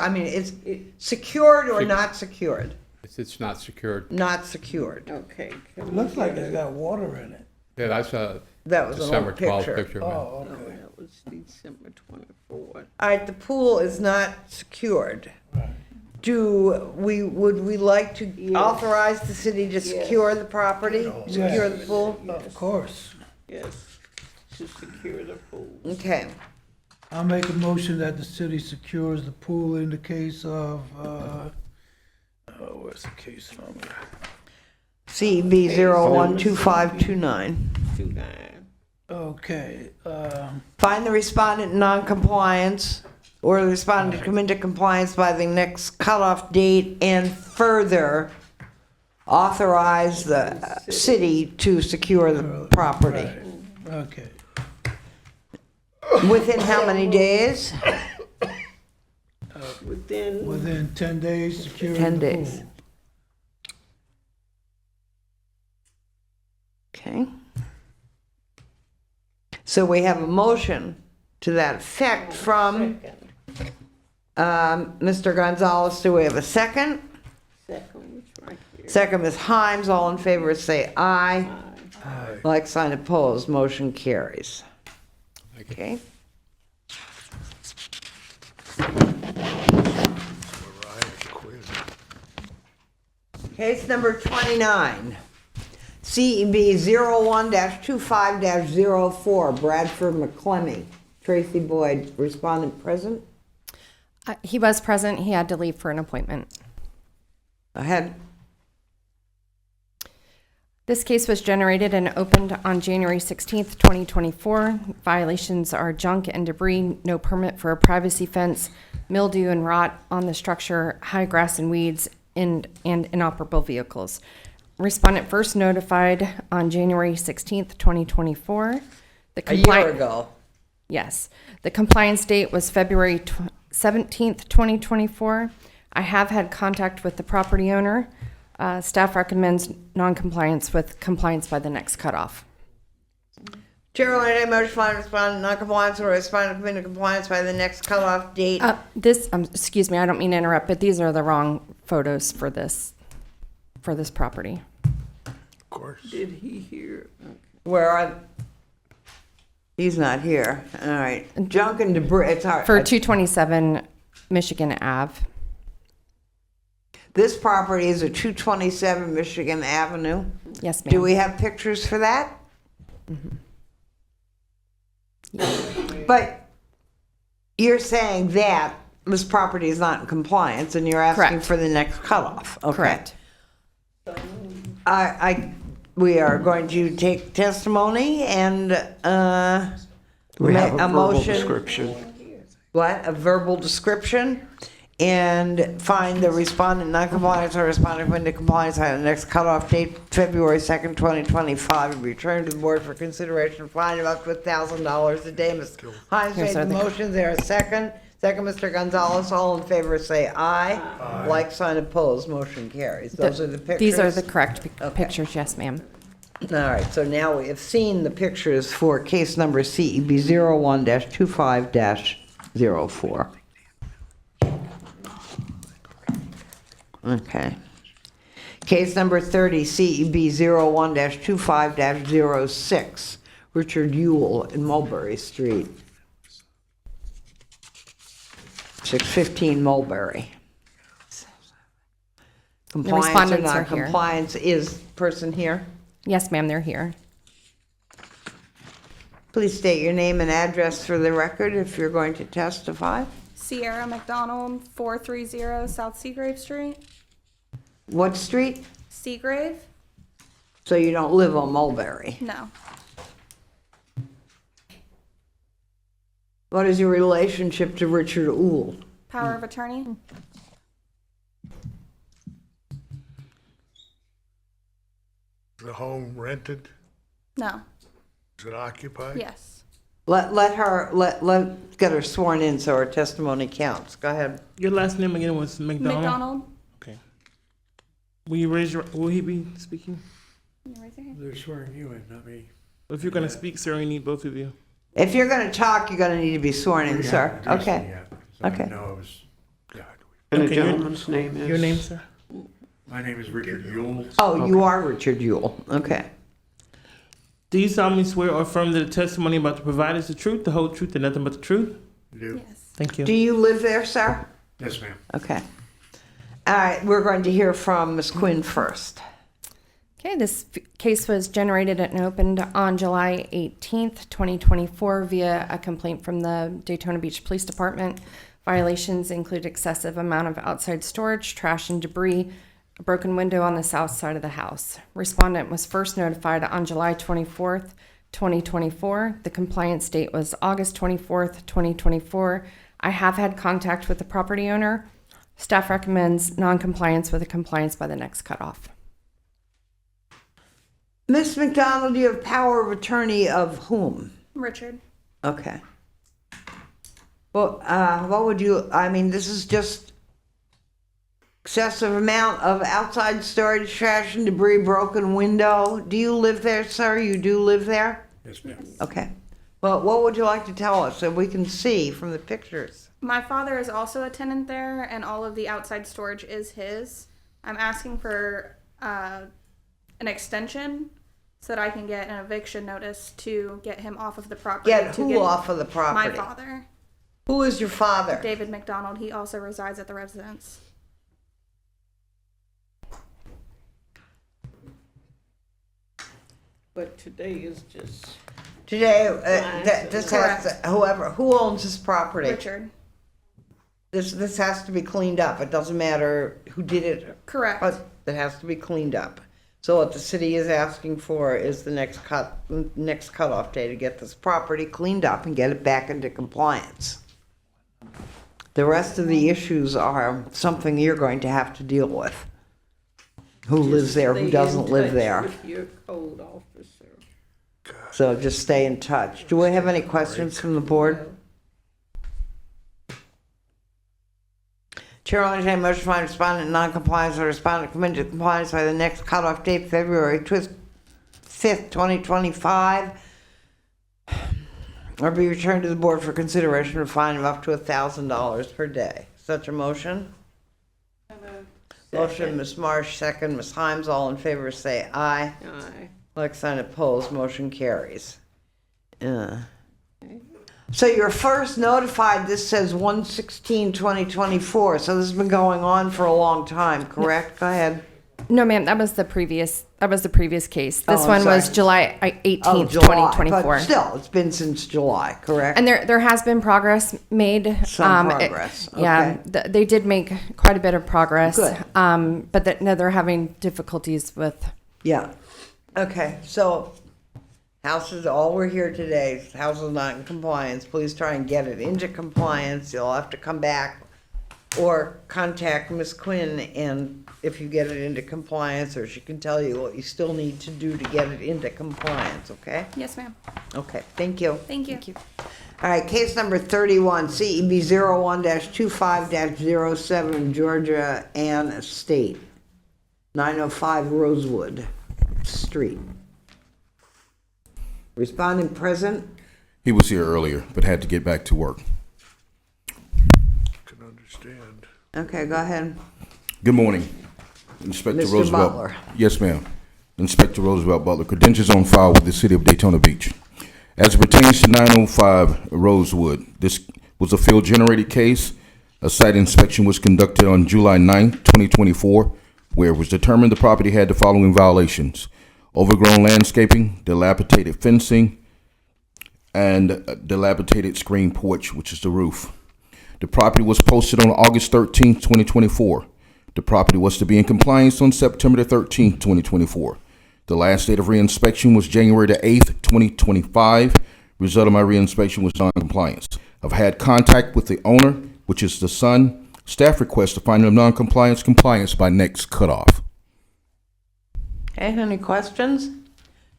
secured or not secured? It's not secured. Not secured. Okay. It looks like it's got water in it. Yeah, that's a That was an December old 12th picture. picture. ma'am. Oh, No, okay. that was December 24th. All right, the pool is not secured. Would we like to authorize the city to secure the property? Secure the pool? Of course. Yes, to secure the pool. Okay. I'll make a motion that the city secures the pool in the case of, where's the case number? CB 012529. 29. Okay, Find the respondent in non-compliance or the respondent to come into compliance by the next cutoff date and further authorize the city to secure the property. okay. Within how many days? within 10 days securing 10 the days. pool. Okay. So we have a motion to that effect from Mr. Gonzalez. Do we have a second? Second, it's right here. Second, Ms. Himes. All in favor say aye. Like sign opposed, motion carries. Okay. Case number 29, CEB 01-25-04, Bradford McClemmy. Tracy Boyd, respondent present. He was present. He had to leave for an appointment. Ahead. This case was generated and opened on January 16th, 2024. Violations are junk and debris, no permit for a privacy fence, mildew and rot on the structure, high grass and weeds, and inoperable vehicles. Respondent first notified on January 16th, 2024. A year ago. Yes. The compliance date was February 17th, 2024. I have had contact with the property owner. Staff recommends non-compliance with compliance by the next cutoff. Chair will entertain a motion to respond non-compliance or respond to committee compliance by the next cutoff date. Excuse me, I don't mean to interrupt, but these are the wrong photos for this property. Of course. Did he hear? Where are, he's not here. All right. Junk and debris, it's hard. For 227 Michigan Ave. This property is at 227 Michigan Avenue. Yes, ma'am. Do we have pictures for that? But you're saying that this property is not in compliance and you're asking Correct. for the next cutoff. Okay. Correct. We are going to take testimony and We have a verbal motion. description. What? A verbal description? And find the respondent non-compliance or respondent into compliance by the next cutoff date, February 2nd, 2025, and return to the board for consideration, fine of up to $1,000 a day. Ms. Hines made the motion. There a second? Second, Mr. Gonzalez. All in favor say aye. Like sign opposed, motion carries. Those are the pictures? These are the correct pictures, yes, ma'am. All right, so now we have seen the pictures for case number CEB 01-25-04. Okay. Case number 30, CEB 01-25-06, Richard Yule in Mulberry Street. 615 Mulberry. Compliance or respondents are here. non-compliance is person here? Yes, ma'am, they're here. Please state your name and address for the record if you're going to testify. Sierra McDonald, 430 South Seagrave Street. What street? Seagrave? So you don't live on Mulberry. No. What is your relationship to Richard Yule? Power of attorney? The home rented? No. Is it occupied? Yes. Let get her sworn in so her testimony counts. Go ahead. Your last name again was McDonald? McDonald? Okay. Will he be speaking? They're swearing you in, not me. If you're going to speak, sir, we need both of you. If you're going to talk, you're going to need to be sworn in, sir. Okay. Okay. No, it was, And the Okay, gentleman's name is? Your name, sir? my name is Richard Yule. Oh, you are Richard Yule. Okay. Do you solemnly swear or affirm that the testimony about to provide is the truth, the whole truth, and nothing but the truth? Do. Yes. Thank you. Do you live there, sir? Yes, ma'am. Okay. All right, we're going to hear from Ms. Quinn first. Okay, this case was generated and opened on July 18th, 2024 via a complaint from the Daytona Beach Police Department. Violations include excessive amount of outside storage, trash and debris, a broken window on the south side of the house. Respondent was first notified on July 24th, 2024. The compliance date was August 24th, 2024. I have had contact with the property owner. Staff recommends non-compliance with a compliance by the next cutoff. Ms. McDonald, you have power of attorney of whom? Richard? Okay. Well, what would you, I mean, this is just excessive amount of outside storage, trash and debris, broken window. Do you live there, sir? You do live there? Yes, ma'am. Okay. Well, what would you like to tell us so we can see from the pictures? My father is also a tenant there, and all of the outside storage is his. I'm asking for an extension so that I can get an eviction notice to get him off of the property. Get to who off of the property? My father, Who is your father? David McDonald. He also resides at the residence. But today is just. Today, Fine. this has to, who owns this property? Richard. This has to be cleaned up. It doesn't matter who did it. Correct. But it has to be cleaned up. So what the city is asking for is the next cutoff day to get this property cleaned up and get it back into compliance. The rest of the issues are something you're going to have to deal with. Who lives there, who Stay doesn't in live touch there. with your code officer. So just stay in touch. Do we have any questions from the board? Chair will entertain a motion to find respondent in non-compliance or respondent come into compliance by the next cutoff date, February 5th, 2025, or be returned to the board for consideration of a fine of up to $1,000 per day. Such a motion? Motion, Ms. Marsh, second, Ms. Himes, all in favor say aye. Aye. Like sign opposed, motion carries. So you're first notified, this says 1/16/2024, so this has been going on for a long time, correct? Go ahead. No, ma'am, that was the previous case. This I'm one was sorry. July 18th, July, 2024. But still, it's been since July, correct? And there has been progress made. Some progress, Yeah, okay. they did make quite a bit of progress. Good. But no, they're having difficulties with. Yeah. Okay, so houses, all we're here today, house is not in compliance. Please try and get it into compliance. You'll have to come back or contact Ms. Quinn, and if you get it into compliance, or she can tell you what you still need to do to get it into compliance, okay? Yes, ma'am. Okay, thank you. Thank you. All right, case number 31, CEB 01-25-07, Georgia Ann Estate, 905 Rosewood Street. Respondent present? He was here earlier, but had to get back to work. Can understand. Okay, go ahead. Good morning, Inspector Mr. Roosevelt. Butler. Yes, ma'am. Inspector Roosevelt Butler, credentials on file with the City of Daytona Beach. As it pertains to 905 Rosewood, this was a field-generated case. A site inspection was conducted on July 9, 2024, where it was determined the property had the following violations: overgrown landscaping, dilapidated fencing, and a dilapidated screen porch, which is the roof. The property was posted on August 13, 2024. The property was to be in compliance on September 13, 2024. The last date of reinspection was January 8th, 2025. Result of my reinspection was non-compliance. I've had contact with the owner, which is the son. Staff requests to find of non-compliance compliance by next cutoff. Okay, any questions?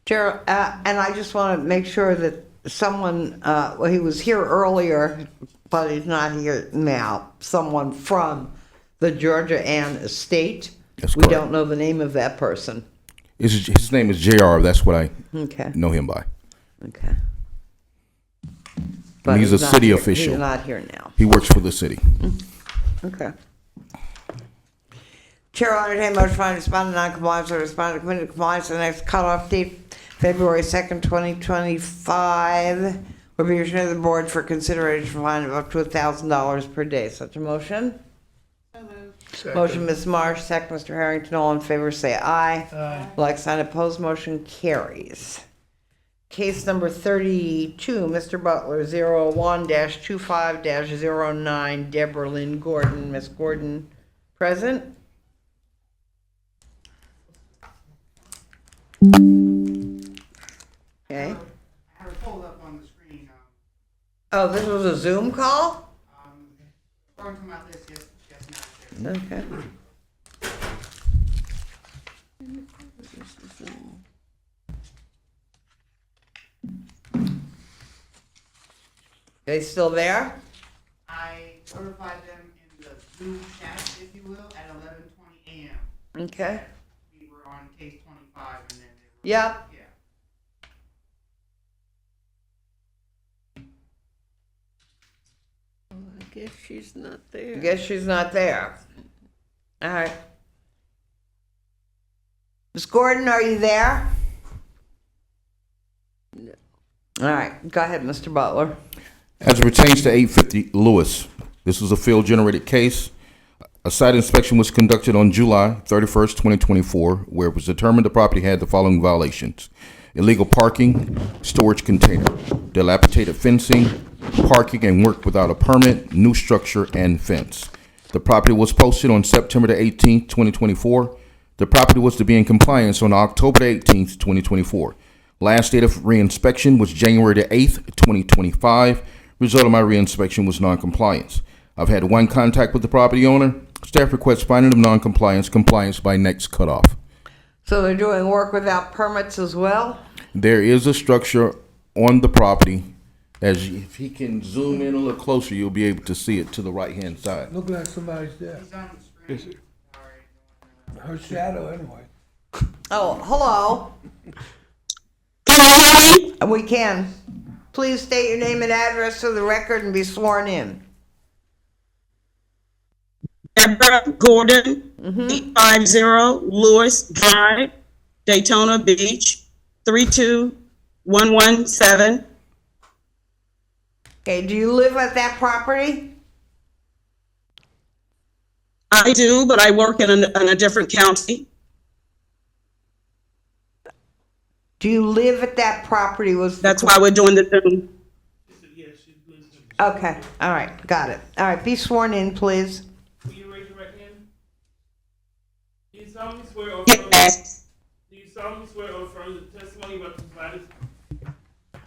Chair, and I just want to make sure that someone, well, he was here earlier, but he's not here now, someone from the Georgia Ann Estate. That's We correct. don't know the name of that person. His name is JR. That's what I Okay. know him by. Okay. But And he's a not city here- official. He's not here now. He works for the city. Okay. Chair will entertain a motion to find respondent non-compliance or respondent committed to compliance to the next cutoff date, February 2nd, 2025, will be returned to the board for consideration for fine of up to $1,000 per day. Such a motion? Second. Motion, Ms. Marsh, second, Mr. Harrington, all in favor, say aye. Aye. Like sign opposed, motion carries. Case number 32, Mr. Butler, 01-25-09, Deborah Lynn Gordon. Ms. Gordon, present? Okay. I have it pulled up on the screen. Oh, this was a Zoom call? Going to my list, yes, now. Okay. They still there? I notified them in the Zoom chat, if you will, at Okay. We were on case 25 and then they were. Yep. Yeah. I guess she's not there. Guess she's not there. All right. Ms. Gordon, are you there? No. All right, go ahead, Mr. Butler. As it pertains to 850 Lewis, this was a field-generated case. A site inspection was conducted on July 31st, 2024, where it was determined the property had the following violations: illegal parking, storage container, dilapidated fencing, parking and work without a permit, new structure, and fence. The property was posted on September the 18th, 2024. The property was to be in compliance on October the 18th, 2024. Last date of reinspection was January the 8th, 2025. Result of my reinspection was non-compliance. I've had one contact with the property owner. Staff requests finding of non-compliance, compliance by next cutoff. So they're doing work without permits as well? There is a structure on the property. If he can zoom in a little closer, you'll be able to see it to the right-hand side. Look like somebody's there. He's on the screen. Her shadow anyway. Oh, hello. Can you hear me? We can. Please state your name and address for the record and be sworn in. Deborah Gordon, 850 Lewis Drive, Daytona Beach, 32117. Okay, do you live at that property? I do, but I work in a different county. Do you live at that property? That's why we're doing the Zoom. Okay, all right, got it. All right, be sworn in, please. Will you raise your right hand? Do you solemnly swear or affirm? Yes. Do you solemnly swear or affirm the testimony you're about to provide is?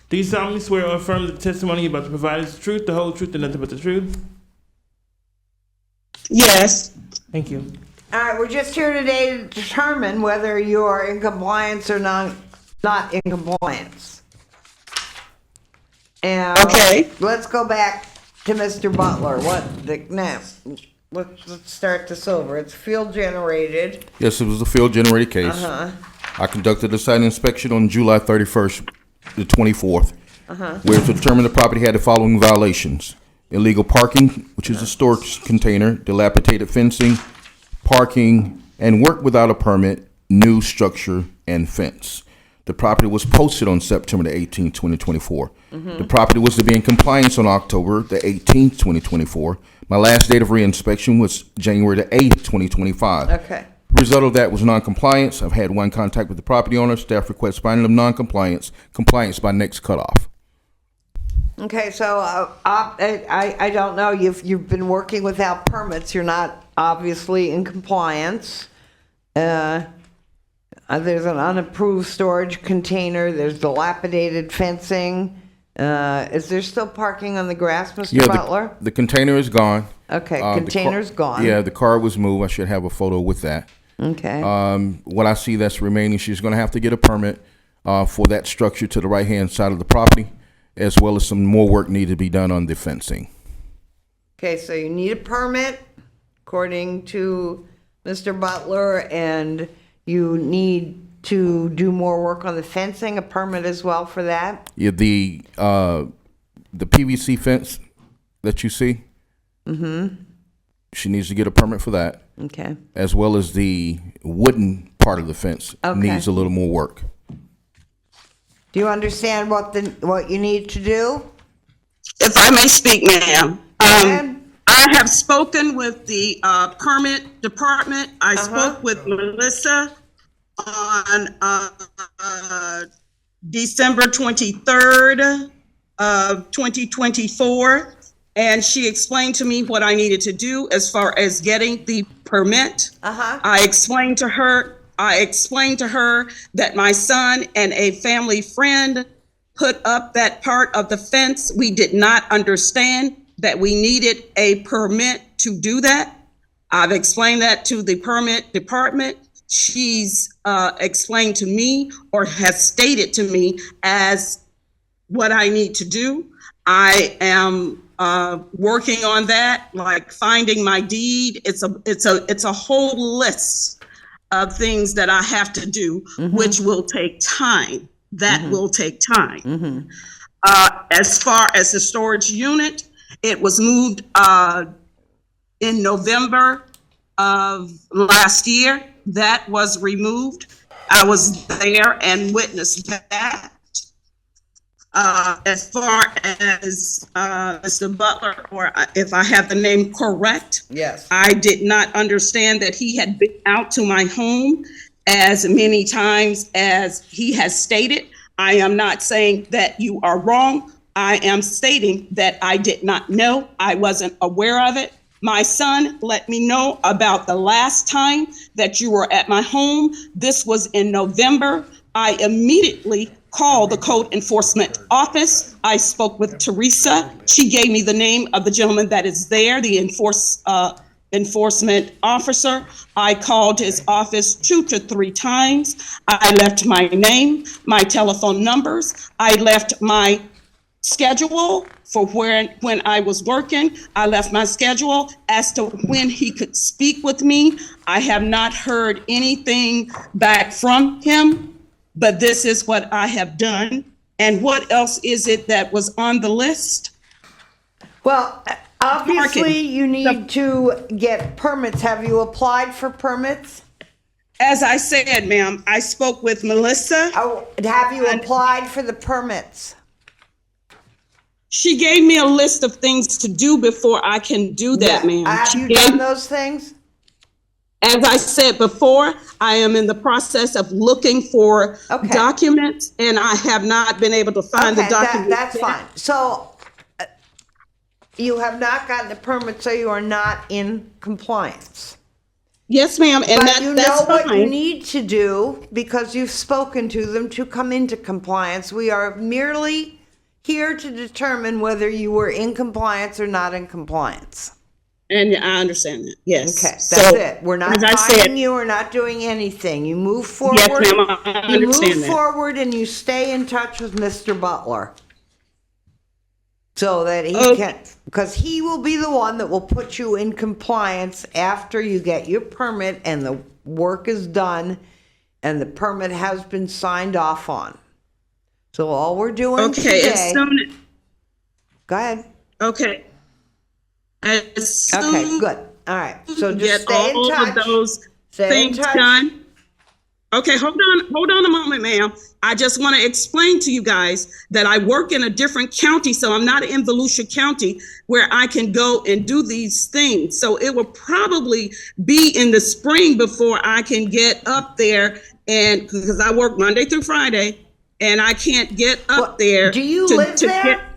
Do you solemnly swear or affirm the testimony you're about to provide is the truth, the whole truth, and nothing but the truth? Yes. Thank you. All right, we're just here today to determine whether you are in compliance or not in compliance. And okay. Let's go back to Mr. Butler. Let's start this over. It's field generated. Yes, it was a field-generated case. Uh-huh. I conducted a site inspection on July 31st, the 24th, where it determined the property had the following violations: illegal parking, which is a storage container, dilapidated fencing, parking, and work without a permit, new structure, and fence. The property was posted on September the 18th, 2024. The property was to be in compliance on October the 18th, 2024. My last date of reinspection was January the 8th, 2025. Okay. Result of that was non-compliance. I've had one contact with the property owner. Staff requests finding of non-compliance, compliance by next cutoff. Okay, so I don't know. You've been working without permits. You're not obviously in compliance. There's an unapproved storage container. There's dilapidated fencing. Is there still parking on the grass, Mr. Butler? The container is gone. Okay, The container's gone. Yeah, the car was moved. I should have a photo with that. Okay. What I see that's remaining, she's going to have to get a permit for that structure to the right-hand side of the property, as well as some more work needed to be done on the fencing. Okay, so you need a permit, according to Mr. Butler, and you need to do more work on the fencing, a permit as well for that? Yeah, the PVC fence that you see, she needs to get a permit for that. Okay. As well as the wooden part of the fence needs a little more work. Do you understand what you need to do? If I may speak, ma'am. I have spoken with the permit department. I spoke with Melissa on December 23rd of 2024, and she explained to me what I needed to do as far as getting the permit. I explained to her that my son and a family friend put up that part of the fence. We did not understand that we needed a permit to do that. I've explained that to the permit department. She's explained to me, or has stated to me, as what I need to do. I am working on that, like finding my deed. It's a whole list things that I have to do, which will take time. That will take time. As far as the storage unit, it was moved in November of last year. That was removed. I was there and witnessed that. As far as Mr. Butler, or if I have the name correct, Yes. I did not understand that he had been out to my home as many times as he has stated. I am not saying that you are wrong. I am stating that I did not know. I wasn't aware of it. My son let me know about the last time that you were at my home. This was in November. I immediately called the code enforcement office. I spoke with Teresa. She gave me the name of the gentleman that is there, the enforcement officer. I called his office 2 to 3 times. I left my name, my telephone numbers. I left my schedule for when I was working. I left my schedule as to when he could speak with me. I have not heard anything back from him, but this is what I have done. And what else is it that was on the list? Well, obviously you need to get permits. Have you applied for permits? As I said, ma'am, I spoke with Melissa. Oh, have you applied for the permits? She gave me a list of things to do before I can do that, ma'am. Have She you gave- done those things? As I said before, I am in the process of looking for documents, and I have not been able to find the documents. That's fine. So you have not gotten the permit, so you are not in compliance. Yes, ma'am, and But that's you know what you fine. need to do, because you've spoken to them, to come into compliance. We are merely here to determine whether you were in compliance or not in compliance. And I understand that, yes. Okay, that's So, it. We're not as I fining said- you, we're not doing anything. You move forward. Yes, ma'am, I understand You move that. forward and you stay in touch with Mr. Butler. So that he can, because he will be the one that will put you in compliance after you get your permit and the work is done and the permit has been signed off on. So all we're doing Okay, today. as soon Go ahead. Okay. As soon Okay, good. All right. So as we just get stay in all touch. of those Stay in things touch. done. Okay, hold on a moment, ma'am. I just want to explain to you guys that I work in a different county, so I'm not in Volusia County where I can go and do these things. So it will probably be in the spring before I can get up there, and because I work Monday through Friday, and I can't get up there. Do you live there?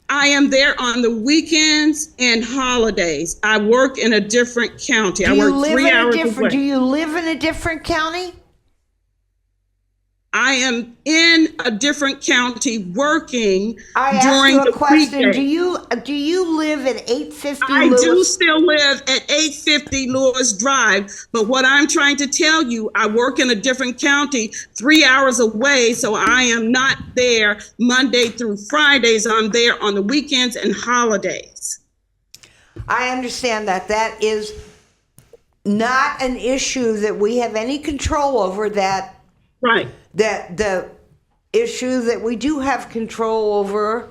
I am there on the weekends and holidays. I work in a different county. I work 3 hours away. Do you live in a different county? I am in a different county working I asked during you the a question. weekday. Do you live at 850 I Lewis? do still live at 850 Lewis Drive, but what I'm trying to tell you, I work in a different county 3 hours away, so I am not there Monday through Fridays. I'm there on the weekends and holidays. I understand that. That is not an issue that we have any control over. That right. That the issue that we do have control over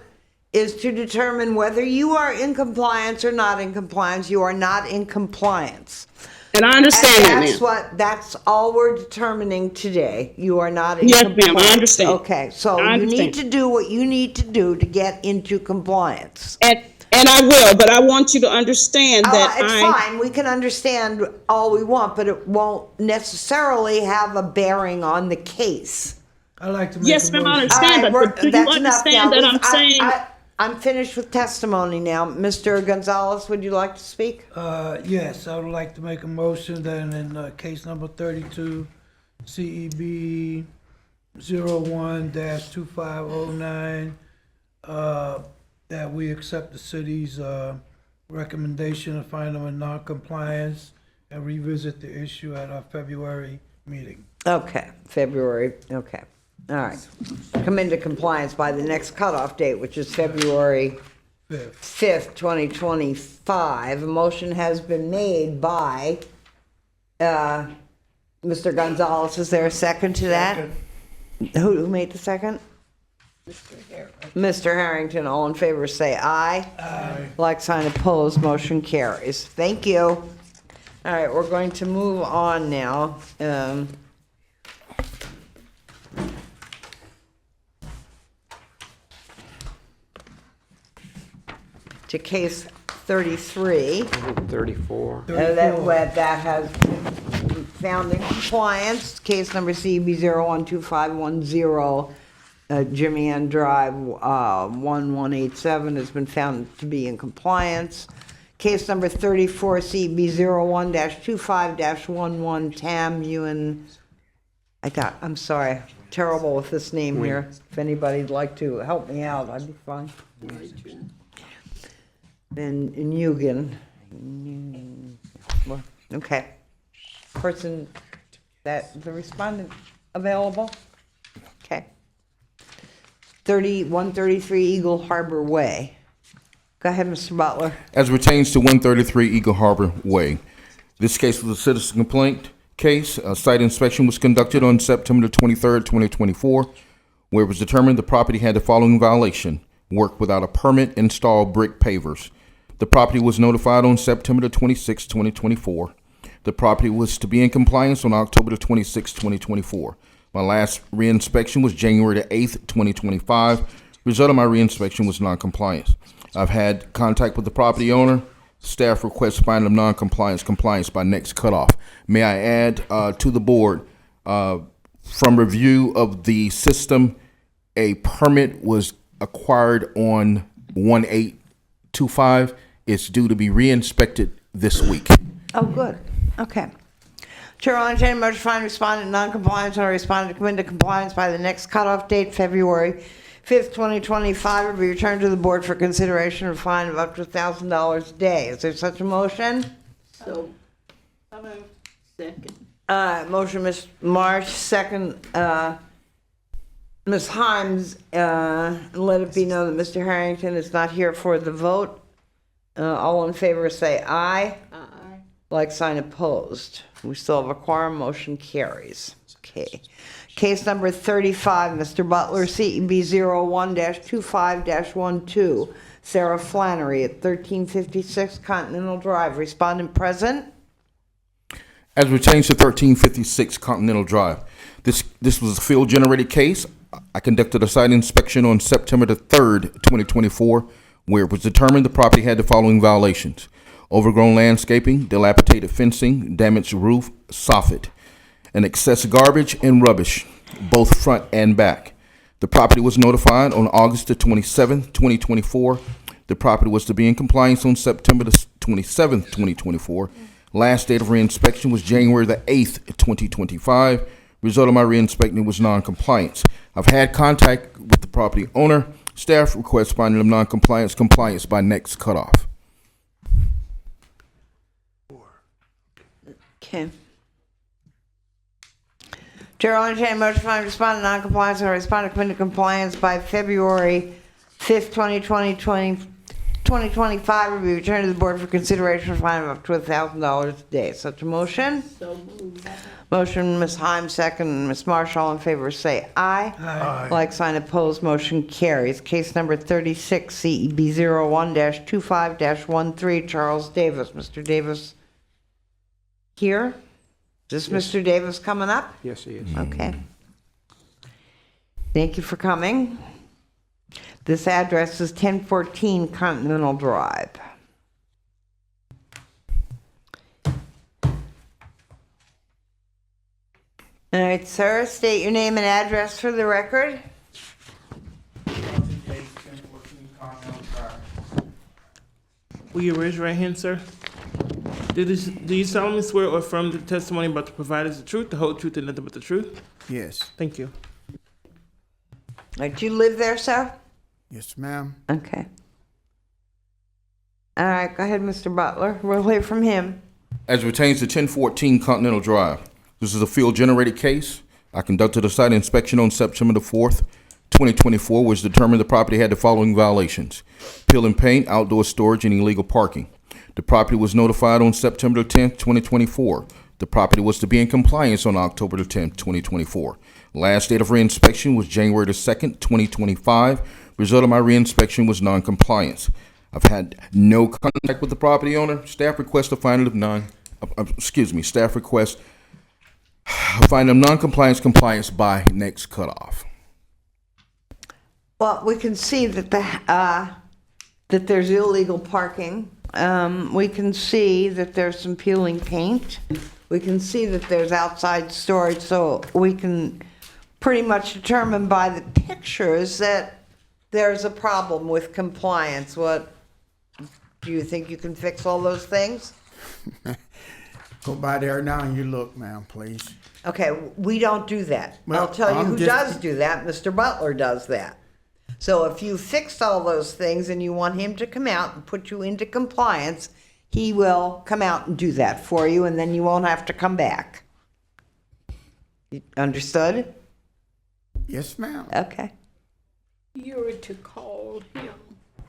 is to determine whether you are in compliance or not in compliance. You are not in compliance. And I understand that, That's ma'am. that's all we're determining today. You are not in Yes, compliance. ma'am, I understand. Okay, so I you need understand. to do what you need to do to get into compliance. And I will, but I want you to understand that It's fine. We can understand all we want, but it won't necessarily have a bearing on the case. I'd like to make Yes, a ma'am, I motion. understand that, but do you That's enough now. understand that I'm saying? I'm finished with testimony now. Mr. Gonzalez, would you like to speak? Yes, I would like to make a motion that in case number 32, CEB 01-2509, that we accept the city's recommendation to find them in non-compliance and revisit the issue at our February meeting. Okay, February, okay. All right. Come into compliance by the next cutoff date, which is February 5th, 2025. A motion has been made by Mr. Gonzalez, is there a second to that? Who made the second? Mr. Harrington, all in favor say aye. Aye. Like sign opposed, motion carries. Thank you. All right, we're going to move on now. To case 33. 34. That has been found in compliance. Case number CB 012510, Jimmy Ann Drive, 1187 has been found to be in compliance. Case number 34 CB 01-25-11 Tam Ewan. I'm sorry, terrible with this name here. If anybody'd like to help me out, I'd be fine. Then Nguyen. Okay. Person the respondent available? Okay. 133 Eagle Harbor Way. Go ahead, Mr. Butler. As pertains to 133 Eagle Harbor Way, this case was a citizen complaint case. A site inspection was conducted on September 23rd, 2024, where it was determined the property had the following violation: work without a permit, install brick pavers. The property was notified on September 26, 2024. The property was to be in compliance on October 26, 2024. My last reinspection was January 8th, 2025. Result of my reinspection was non-compliance. I've had contact with the property owner. Staff requests finding of non-compliance, compliance by next cutoff. May I add to the board, from review of the system, a permit was acquired on 1825. It's due to be re-inspected this week. Oh, good. Okay. Chair will entertain a motion to find respondent non-compliance or respondent to come into compliance by the next cutoff date, February 5th, 2025, will be returned to the board for consideration of a fine of up to $1,000 a day. Is there such a motion? So moved. Second. Motion, Ms. Marsh, second, Ms. Himes. Let it be known that Mr. Harrington is not here for the vote. All in favor say aye. Aye. Like sign opposed. We still have a quorum, motion carries. Okay. Case number 35, Mr. Butler, CEB 01-25-12, Sarah Flannery at 1356 Continental Drive. Respondent present? As pertains to 1356 Continental Drive, this was a field-generated case. I conducted a site inspection on September 3rd, 2024, where it was determined the property had the following violations: overgrown landscaping, dilapidated fencing, damaged roof, soffit, and excess garbage and rubbish, both front and back. The property was notified on August the 27th, 2024. The property was to be in compliance on September the 27th, 2024. Last date of reinspection was January the 8th, 2025. Result of my reinspection was non-compliance. I've had contact with the property owner. Staff requests finding of non-compliance, compliance by next cutoff. Okay. Chair will entertain a motion to find respondent non-compliance or respondent come into compliance by February 5th, 2025, will be returned to the board for consideration of fine of up to $1,000 a day. Such a motion? So moved. Motion, Ms. Himes, second. Ms. Marshall, in favor, say aye. Aye. Like sign opposed, motion carries. Case number 36, CEB 01-25-13, Charles Davis. Mr. Davis here? Is this Mr. Davis coming up? Yes, he is. Okay. Thank you for coming. This address is 1014 Continental Drive. All right, sir, state your name and address for the record. Will you raise your right hand, sir? Do you solemnly swear or affirm the testimony about to provide is the truth, the whole truth, and nothing but the truth? Yes. Thank you. Do you live there, sir? Yes, ma'am. Okay. All right, go ahead, Mr. Butler. We'll hear from him. As it pertains to 1014 Continental Drive, this is a field-generated case. I conducted a site inspection on September the 4th, 2024, which determined the property had the following violations: peel and paint, outdoor storage, and illegal parking. The property was notified on September 10th, 2024. The property was to be in compliance on October the 10th, 2024. Last date of reinspection was January the 2nd, 2025. Result of my reinspection was non-compliance. I've had no contact with the property owner. Staff request a finding of staff request a finding of non-compliance by next cutoff. Well, we can see that that there's illegal parking. We can see that there's some peeling paint. We can see that there's outside storage, so we can pretty much determine by the pictures that there's a problem with compliance. What, do you think you can fix all those things? Go by there now and you look, ma'am, please. Okay, we don't do that. Well, I'll tell you I'm who just- does do that. Mr. Butler does that. So if you fixed all those things and you want him to come out and put you into compliance, he will come out and do that for you, and then you won't have to come back. You understood? Yes, ma'am. Okay. You're to call him.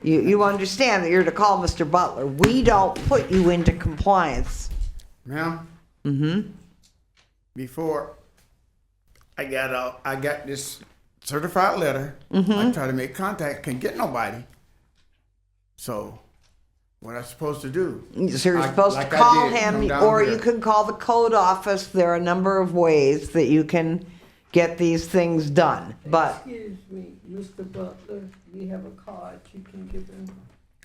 You understand that you're to call Mr. Butler. We don't put you into compliance. Ma'am, Mm-hmm. before I got this certified letter. Mm-hmm. I try to make contact, can't get nobody. So, what I supposed to do? So you're I- supposed like to I call did, him, come down or here. you can call the code office. There are a number of ways that you can get these things done. But Excuse me, Mr. Butler, we have a card you can give him.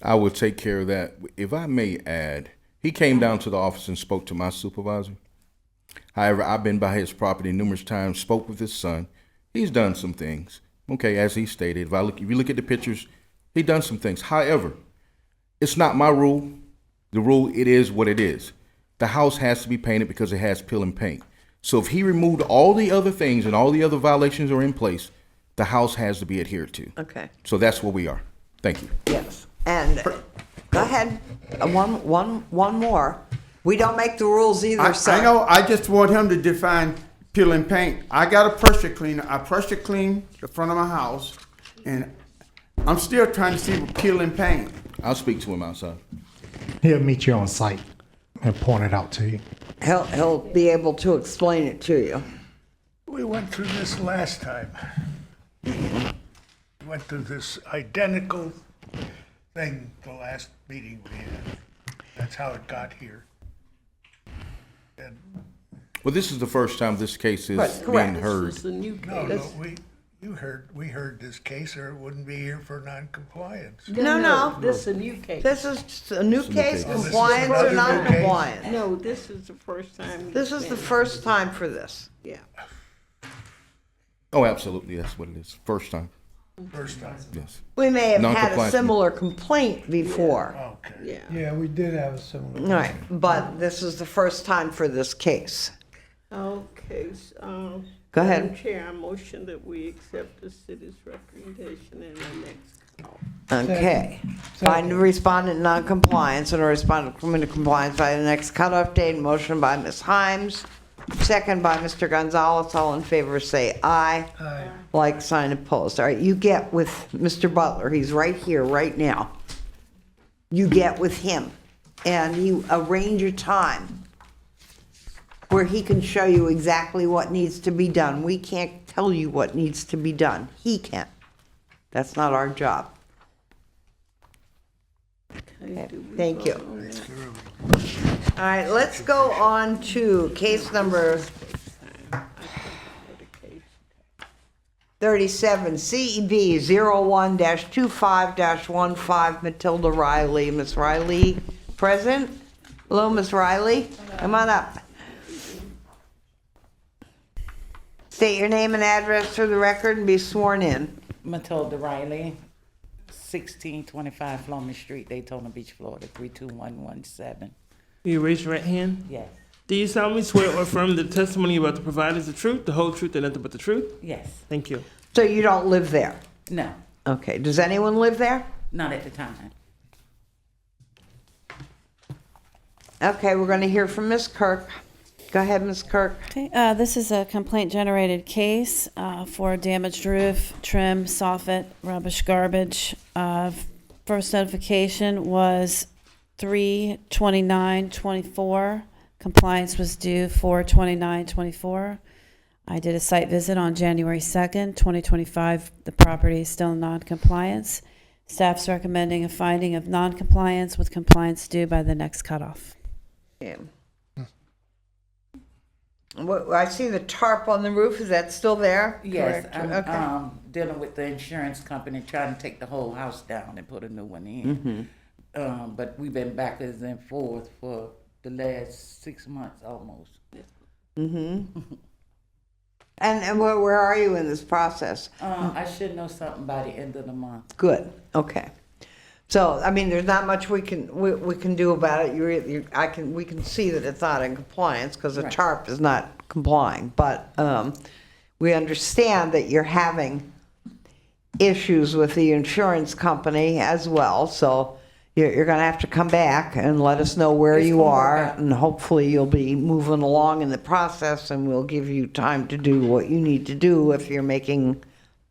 I will take care of that. If I may add, he came down to the office and spoke to my supervisor. However, I've been by his property numerous times, spoke with his son. He's done some things. Okay, as he stated, if you look at the pictures, he done some things. However, it's not my rule. The rule, it is what it is. The house has to be painted because it has peel and paint. So if he removed all the other things and all the other violations are in place, the house has to be adhered to. okay, So that's where we are. Thank you. yes. And go ahead. One more. We don't make the rules either, sir. I know, I just want him to define peel and paint. I got a pressure cleaner. I pressure clean the front of my house, and I'm still trying to see what peel and paint. I'll speak to him outside. He'll meet you on site and point it out to you. He'll be able to explain it to you. We went through this last time. We went through this identical thing the last meeting we had. That's how it got here. And Well, this is the first time this case is Right, being correct. heard. It's a new no, case. we heard this case, or it wouldn't be here for non-compliance. No. This is a new case. This is just a new case, Oh, this is compliance or another new case? non-compliance. No, this is the first time. This is the first time for this. Yeah. Oh, absolutely. That's what it is. First time. First time. Yes. We may have had a Non-compliant. similar complaint before. Okay. Yeah. Yeah, we did have a similar. Right, but this is the first time for this case. Okay, Go ahead. Madam Chair, I motion that we accept the city's recommendation in the next call. Okay. Find the respondent non-compliance and a respondent come into compliance by the next cutoff date. Motion by Ms. Himes, second by Mr. Gonzalez. All in favor say aye. Aye. Like, sign, opposed. All right, you get with Mr. Butler. He's right here, right now. You get with him and you arrange a time where he can show you exactly what needs to be done. We can't tell you what needs to be done. He can. That's not our job. Okay, thank you. All right, let's go on to case number 37, CEB 01-25-15, Matilda Riley. Ms. Riley, present? Hello, Ms. Riley? Come on up. State your name and address for the record and be sworn in. Matilda Riley, 1625 Floman Street, Daytona Beach, Florida, 32117. You raise your right hand. Yes. Do you solemnly swear or affirm that the testimony you're about to provide is the truth, the whole truth, and nothing but the truth? Yes. Thank you. So you don't live there? No, Okay, does anyone live there? not at the time. Okay, we're going to hear from Ms. Kirk. Go ahead, Ms. Kirk. Okay, this is a complaint-generated case for damaged roof, trim, soffit, rubbish, garbage. First notification was 3/29/24. Compliance was due 4/29/24. I did a site visit on January 2nd, 2025. The property is still in non-compliance. Staff's recommending a finding of non-compliance with compliance due by the next cutoff. Yeah. What, I see the tarp on the roof. Is that still there? Yes, Correct. I'm Okay. dealing with the insurance company, trying to take the whole house down and put a new one in. But we've been backwards and forth for the last 6 months almost. And where are you in this process? I should know something by the end of the month. Good. Okay. So, I mean, there's not much we can do about it. We can see that it's not in compliance because the Right. tarp is not complying. But we understand that you're having issues with the insurance company as well. So you're going to have to come back and let us know where you are, and hopefully you'll be moving along in the process, and we'll give you time to do what you need to do if you're making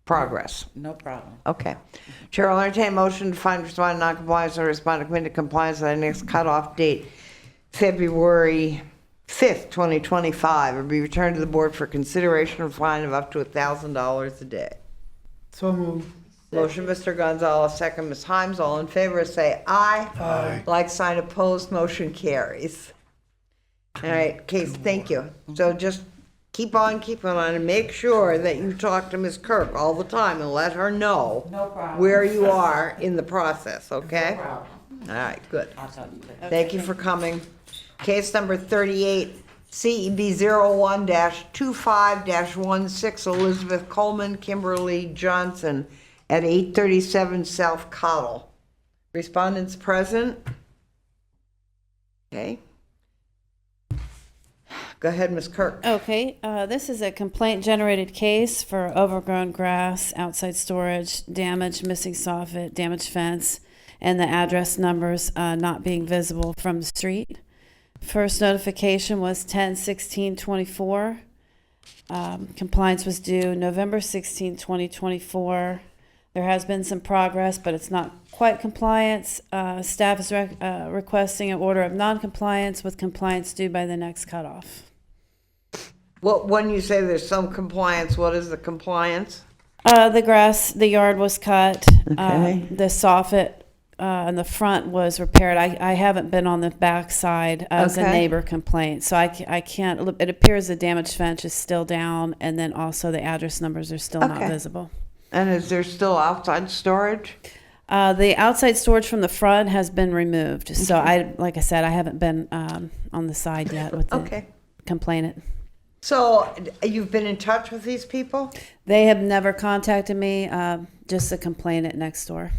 progress. No problem. Okay. Chair will entertain a motion to find respondent non-compliance or respondent committed to compliance at the next cutoff date, February 5th, 2025, or be returned to the board for consideration of fine of up to $1,000 a day. So moved. Motion, Mr. Gonzalez, second, Ms. Himes. All in favor, say aye. Aye. Like sign opposed, motion carries. All right, Case, thank you. So just keep on keeping on and make sure that you talk to Ms. Kirk all the time and let her know No problem. where you are in the process, okay? No problem. All right, good. I'll tell you later. Thank you for coming. Case number 38, CEB 01-25-16, Elizabeth Coleman, Kimberly Johnson at 837 South Cottle. Respondents present? Okay. Go ahead, Ms. Kirk. Okay, this is a complaint-generated case for overgrown grass, outside storage, damage, missing soffit, damaged fence, and the address numbers not being visible from the street. First notification was 10/16/24. Compliance was due November 16, 2024. There has been some progress, but it's not quite compliance. Staff is requesting an order of non-compliance with compliance due by the next cutoff. Well, when you say there's some compliance, what is the compliance? The grass, the yard was cut. Okay. The soffit in the front was repaired. I haven't been on the back side as a Okay. neighbor complaint, so I can't. It appears the damaged fence is still down, and then also the address numbers are still not Okay. visible. And is there still outside storage? The outside storage from the front has been removed. So like I said, I haven't been on the side yet with the Okay. complainant. So you've been in touch with these people? They have never contacted me, just the complainant next door.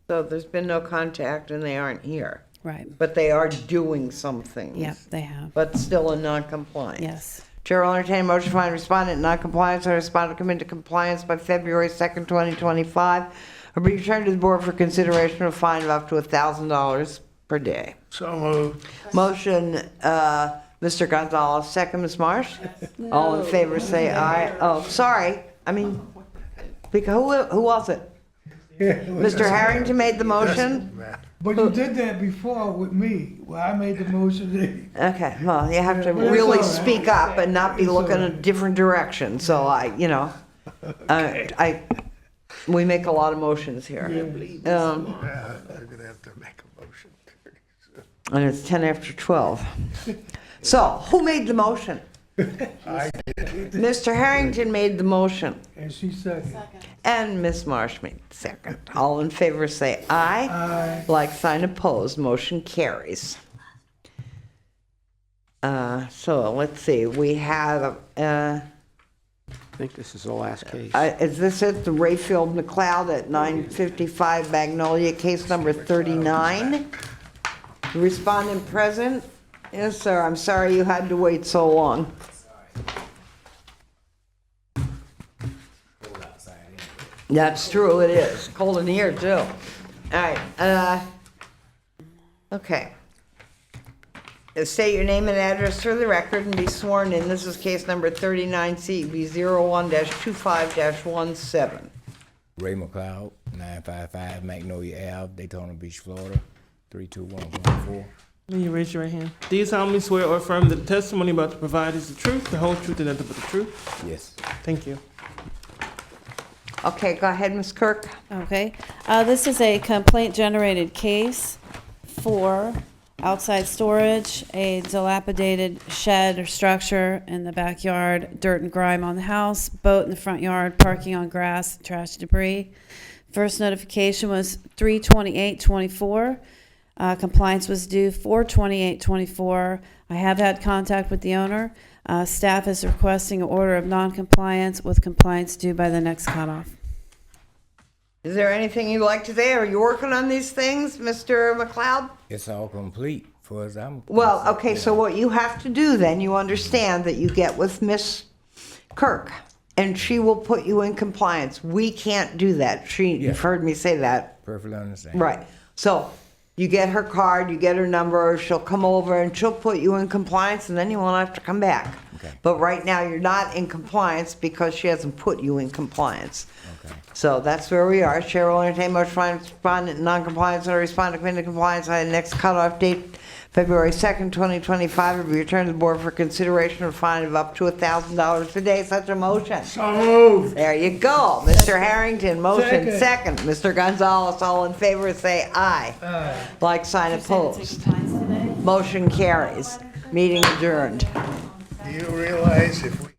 So there's been no contact and they aren't here. Right. But they are doing some things. Yep, they have. But still in non-compliance. Yes. Chair will entertain a motion to find respondent in non-compliance or respondent come into compliance by February 2nd, 2025, or be returned to the board for consideration of a fine of up to $1,000 per day. So moved. Motion, Mr. Gonzalez, second, Ms. Marsh? All in favor, say aye. Oh, sorry. I mean, because who was it? Mr. Harrington made the motion? But you did that before with me, where I made the motion. Okay, well, you have to But it's really all right. speak up and not be It's looking all a different direction, so we make a lot of motions here. They're gonna have to make a motion. And it's 10 after 12. So, who made the motion? I did. Mr. Harrington made the motion, And she said, and Ms. Marsh made the second. All in favor say aye. Aye. Like sign opposed, motion carries. So, let's see, we have, I think this is the last case. is this it, the Rayfield McLeod at 955 Magnolia, case number 39? Respondent present? Yes, sir, I'm sorry you had to wait so long. That's true, it is. Cold in here, too. All right, okay. State your name and address for the record and be sworn in. This is case number 39 CB 01-25-17. Ray McLeod, 955 Magnolia Ave, Daytona Beach, Florida, 32114. Will you raise your right hand? Do you solemnly swear or affirm that the testimony about to provide is the truth, the whole truth, and nothing but the truth? Yes. Thank you. Okay, go ahead, Ms. Kirk. Okay. This is a complaint-generated case for outside storage, a dilapidated shed or structure in the backyard, dirt and grime on the house, boat in the front yard, parking on grass, trash debris. First notification was 3/28/24. Compliance was due 4/28/24. I have had contact with the owner. Staff is requesting an order of non-compliance with compliance due by the next cutoff. Is there anything you'd like to say? Are you working on these things, Mr. McLeod? It's all complete for as I'm. Well, okay, so what you have to do then, you understand that you get with Miss Kirk, and she will put you in compliance. We can't do that. You've heard me say that. Perfectly understand. Right. So you get her card, you get her number, she'll come over and she'll put you in compliance, and then you won't have to come back. Okay. But right now, you're not in compliance because she hasn't put you in compliance. Okay. So that's where we are. Chair will entertain motion to respond to non-compliance or respond to committee compliance on the next cutoff date, February 2nd, 2025, will be returned to the board for consideration of a fine of up to $1,000 per day. Such a motion. So moved. There you go. Mr. Harrington, motion second. Mr. Gonzalez, all in favor, say aye. Aye. Like sign opposed. Motion carries. Meeting adjourned. Do you realize if we